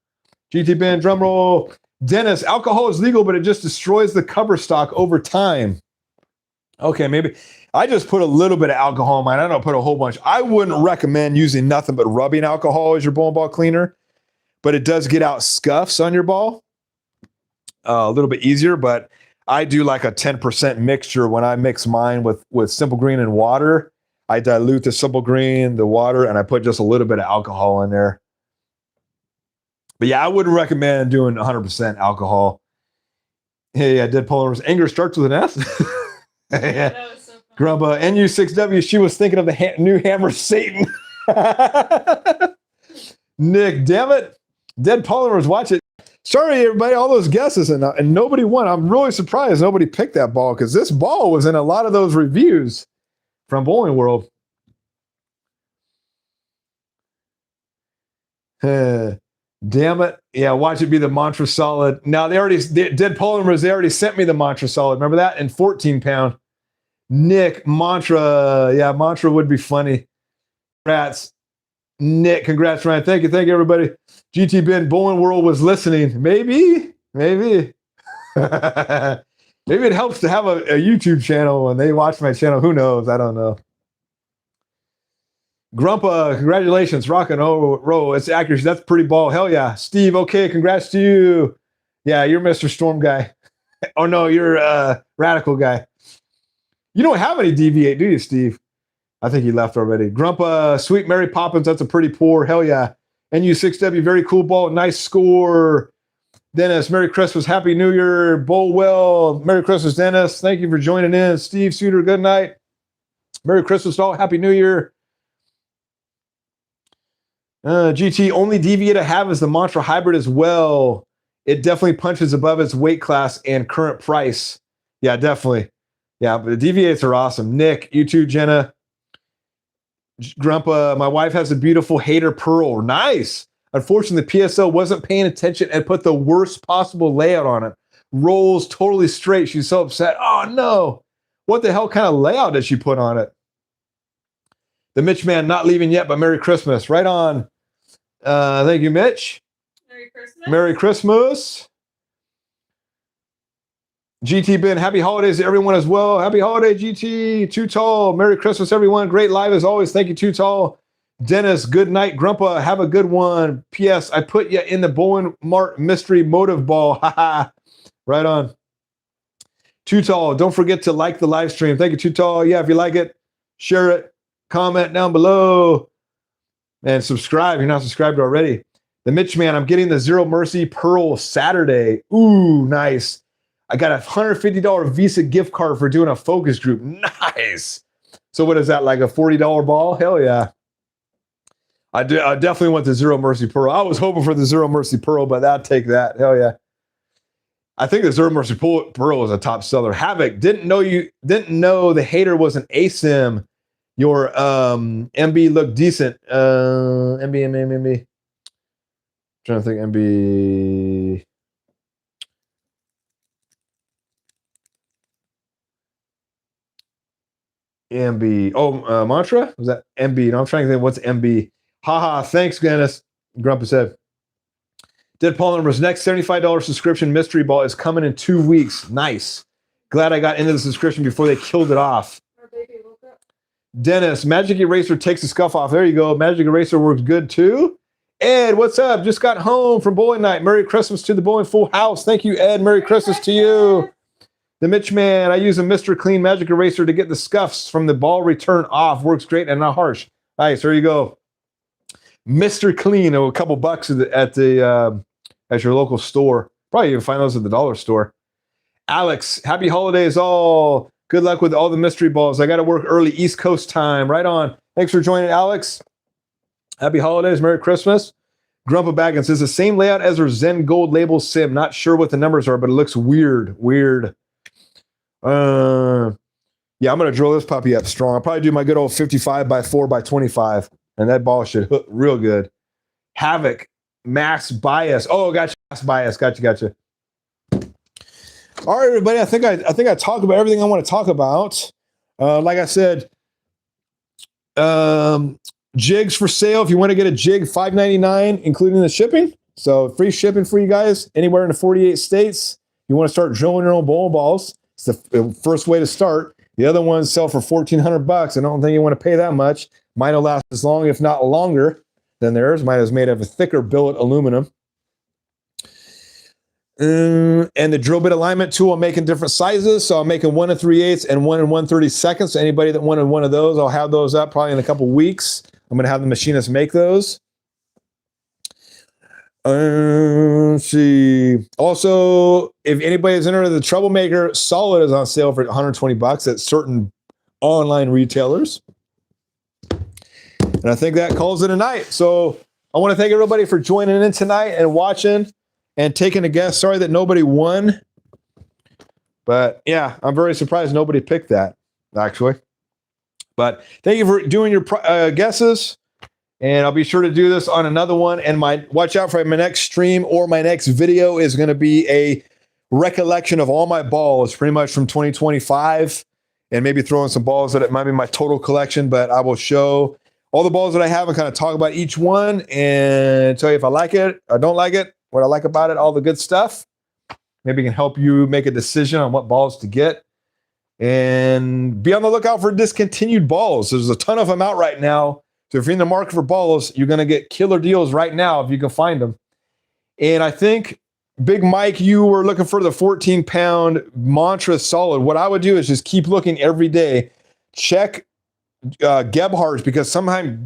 GT Ben, drum roll. Dennis, alcohol is legal, but it just destroys the cover stock over time. Okay, maybe. I just put a little bit of alcohol in mine. I don't put a whole bunch. I wouldn't recommend using nothing but rubbing alcohol as your bowling ball cleaner, but it does get out scuffs on your ball a little bit easier. But I do like a 10% mixture when I mix mine with Simple Green and water. I dilute the Simple Green, the water, and I put just a little bit of alcohol in there. But yeah, I wouldn't recommend doing 100% alcohol. Hey, I did polymers. Anger starts with an S. Yeah. That was so fun. Grumba, NU6W, she was thinking of the new hammer Satan. Nick, damn it. Dead polymers, watch it. Sorry, everybody, all those guesses, and nobody won. I'm really surprised nobody picked that ball because this ball was in a lot of those reviews from Bowling World. Damn it. Yeah, watch it be the Mantra Solid. Now, Dead Polymers, they already sent me the Mantra Solid. Remember that? In 14 pound. Nick, Mantra. Yeah, Mantra would be funny. Congrats. Nick, congrats, Ryan. Thank you, everybody. GT Ben, Bowling World was listening. Maybe. Maybe it helps to have a YouTube channel when they watch my channel. Who knows? I don't know. Grumpa, congratulations. Rock and roll. It's accuracy. That's pretty ball. Hell yeah. Steve, okay. Congrats to you. Yeah, you're Mr. Storm guy. Oh, no, you're Radical guy. You don't have any Deviate, do you, Steve? I think he left already. Grumpa, Sweet Mary Poppins. That's a pretty poor. Hell yeah. NU6W, very cool ball. Nice score. Dennis, Merry Christmas. Happy New Year. Bowl well. Merry Christmas, Dennis. Thank you for joining in. Steve Suter, good night. Merry Christmas to all. Happy New Year. GT, only Deviate I have is the Mantra Hybrid as well. It definitely punches above its weight class and current price. Yeah, definitely. Yeah, but the Deviates are awesome. Nick, you too, Jenna. Grumpa, my wife has a beautiful Hater Pearl. Nice. Unfortunately, the PSO wasn't paying attention and put the worst possible layout on it. Rolls totally straight. She's so upset. Oh, no. What the hell kind of layout did she put on it? The Mitch man not leaving yet, but Merry Christmas. Right on. Thank you, Mitch. Merry Christmas. Merry Christmas. GT Ben, happy holidays to everyone as well. Happy holiday, GT. Too Tall. Merry Christmas, everyone. Great live as always. Thank you, Too Tall. Dennis, good night. Grumpa, have a good one. P.S. I put you in the Bowling Mart Mystery Motive Ball. Haha. Right on. Too Tall, don't forget to like the live stream. Thank you, Too Tall. Yeah, if you like it, share it. Comment down below. And subscribe if you're not subscribed already. The Mitch man, I'm getting the Zero Mercy Pearl Saturday. Ooh, nice. I got a $150 Visa gift card for doing a focus group. Nice. So what is that, like a $40 ball? Hell yeah. I definitely want the Zero Mercy Pearl. I was hoping for the Zero Mercy Pearl, but I'll take that. Hell yeah. I think the Zero Mercy Pearl is a top seller. Havoc, didn't know the Hater was an ASIM. Your MB looked decent. MB. Trying to think MB. MB. Oh, Mantra? Was that MB? No, I'm trying to think what's MB. Haha, thanks, Dennis. Grumpa said. Dead Polymers, next $75 subscription mystery ball is coming in 2 weeks. Nice. Glad I got into the subscription before they killed it off. Our baby woke up. Dennis, Magic Eraser takes the scuff off. There you go. Magic Eraser works good too. Ed, what's up? Just got home from bowling night. Merry Christmas to the Bowling Full House. Thank you, Ed. Merry Christmas to you. The Mitch man, I use a Mr. Clean Magic Eraser to get the scuffs from the ball return off. Works great and not harsh. Nice. There you go. Mr. Clean, a couple bucks at your local store. Probably you can find those at the dollar store. Alex, happy holidays all. Good luck with all the mystery balls. I got to work early East Coast time. Right on. Thanks for joining, Alex. Happy holidays. Merry Christmas. Grumpa Baggins says the same layout as our Zen Gold label sim. Not sure what the numbers are, but it looks weird. Yeah, I'm going to drill this puppy up strong. I'll probably do my good old 55 by 4 by 25, and that ball should hook real good. Havoc, max bias. Oh, gotcha, max bias. Gotcha. All right, everybody. I think I talked about everything I want to talk about. Like I said, jigs for sale. If you want to get a jig, $5.99, including the shipping. So free shipping for you guys anywhere in the 48 states. You want to start drilling your own bowling balls. It's the first way to start. The other ones sell for $1,400. I don't think you want to pay that much. Mine will last as long, if not longer, than theirs. Mine is made of a thicker billet aluminum. And the drill bit alignment tool I'm making different sizes. So I'm making 1 3/8 and 1 1/32. So anybody that wanted one of those, I'll have those up probably in a couple weeks. I'm going to have the machinist make those. Let's see. Also, if anybody's interested, the Troublemaker Solid is on sale for $120 at certain online retailers. And I think that calls it a night. So I want to thank everybody for joining in tonight and watching and taking a guess. Sorry that nobody won. But yeah, I'm very surprised nobody picked that, actually. But thank you for doing your guesses. And I'll be sure to do this on another one. And watch out for my next stream or my next video is going to be a recollection of all my balls, pretty much from 2025, and maybe throw in some balls that it might be my total collection. But I will show all the balls that I have and kind of talk about each one and tell you if I like it or don't like it, what I like about it, all the good stuff. Maybe it can help you make a decision on what balls to get. And be on the lookout for discontinued balls. There's a ton of them out right now. So if you're in the market for balls, you're going to get killer deals right now if you can find them. And I think, Big Mike, you were looking for the 14-pound Mantra Solid. What I would do is just keep looking every day. Check Gebhardt's, because sometimes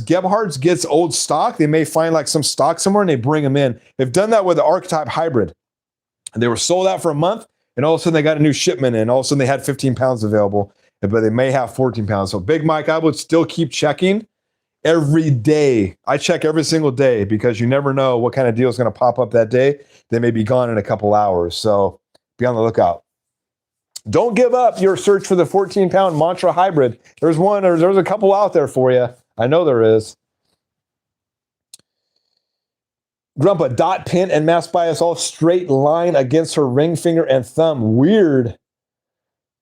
Gebhardt's gets old stock. They may find like some stock somewhere and they bring them in. They've done that with the Archetype Hybrid. And they were sold out for a month, and all of a sudden they got a new shipment in. All of a sudden they had 15 pounds available, but they may have 14 pounds. So Big Mike, I would still keep checking every day. I check every single day because you never know what kind of deal is going to pop up that day. They may be gone in a couple hours. So be on the lookout. Don't give up your search for the 14-pound Mantra Hybrid. There's a couple out there for you. I know there is. Grumpa, dot, pin, and mass bias all straight line against her ring finger and thumb. Weird.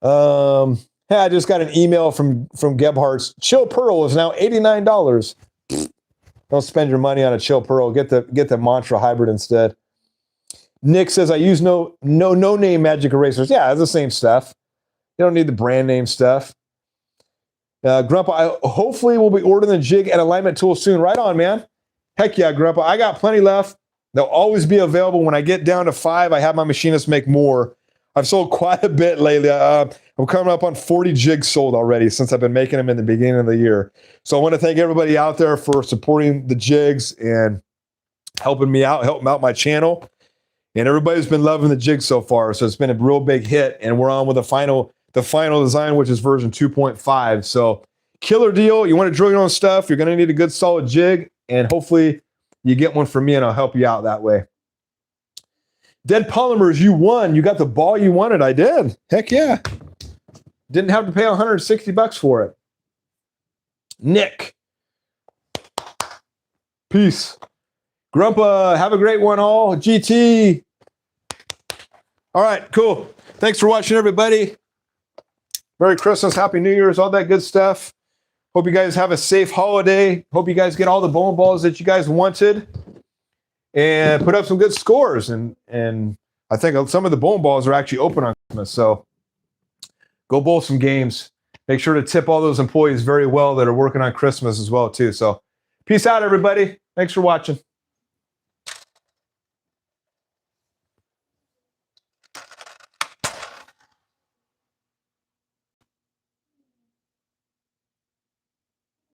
Hey, I just got an email from Gebhardt's. Chill Pearl is now $89. Don't spend your money on a Chill Pearl. Get the Mantra Hybrid instead. Nick says, I use no name magic erasers. Yeah, it's the same stuff. You don't need the brand name stuff. Grumpa, I hopefully will be ordering the jig and alignment tool soon. Right on, man. Heck yeah, Grumpa. I got plenty left. They'll always be available. When I get down to 5, I have my machinist make more. I've sold quite a bit lately. I'm coming up on 40 jigs sold already since I've been making them in the beginning of the year. So I want to thank everybody out there for supporting the jigs and helping me out, helping out my channel. And everybody's been loving the jig so far. So it's been a real big hit. And we're on with the final design, which is version 2.5. So killer deal. You want to drill your own stuff. You're going to need a good solid jig. And hopefully you get one from me and I'll help you out that way. Dead Polymers, you won. You got the ball you wanted. I did. Heck yeah. Didn't have to pay $160 for it. Nick. Peace. Grumpa, have a great one all. GT. All right, cool. Thanks for watching, everybody. Merry Christmas, Happy New Year's, all that good stuff. Hope you guys have a safe holiday. Hope you guys get all the bowling balls that you guys wanted and put up some good scores. And I think some of the bowling balls are actually open on Christmas. So go bowl some games. Make sure to tip all those employees very well that are working on Christmas as well, too. So peace out, everybody. Thanks for watching.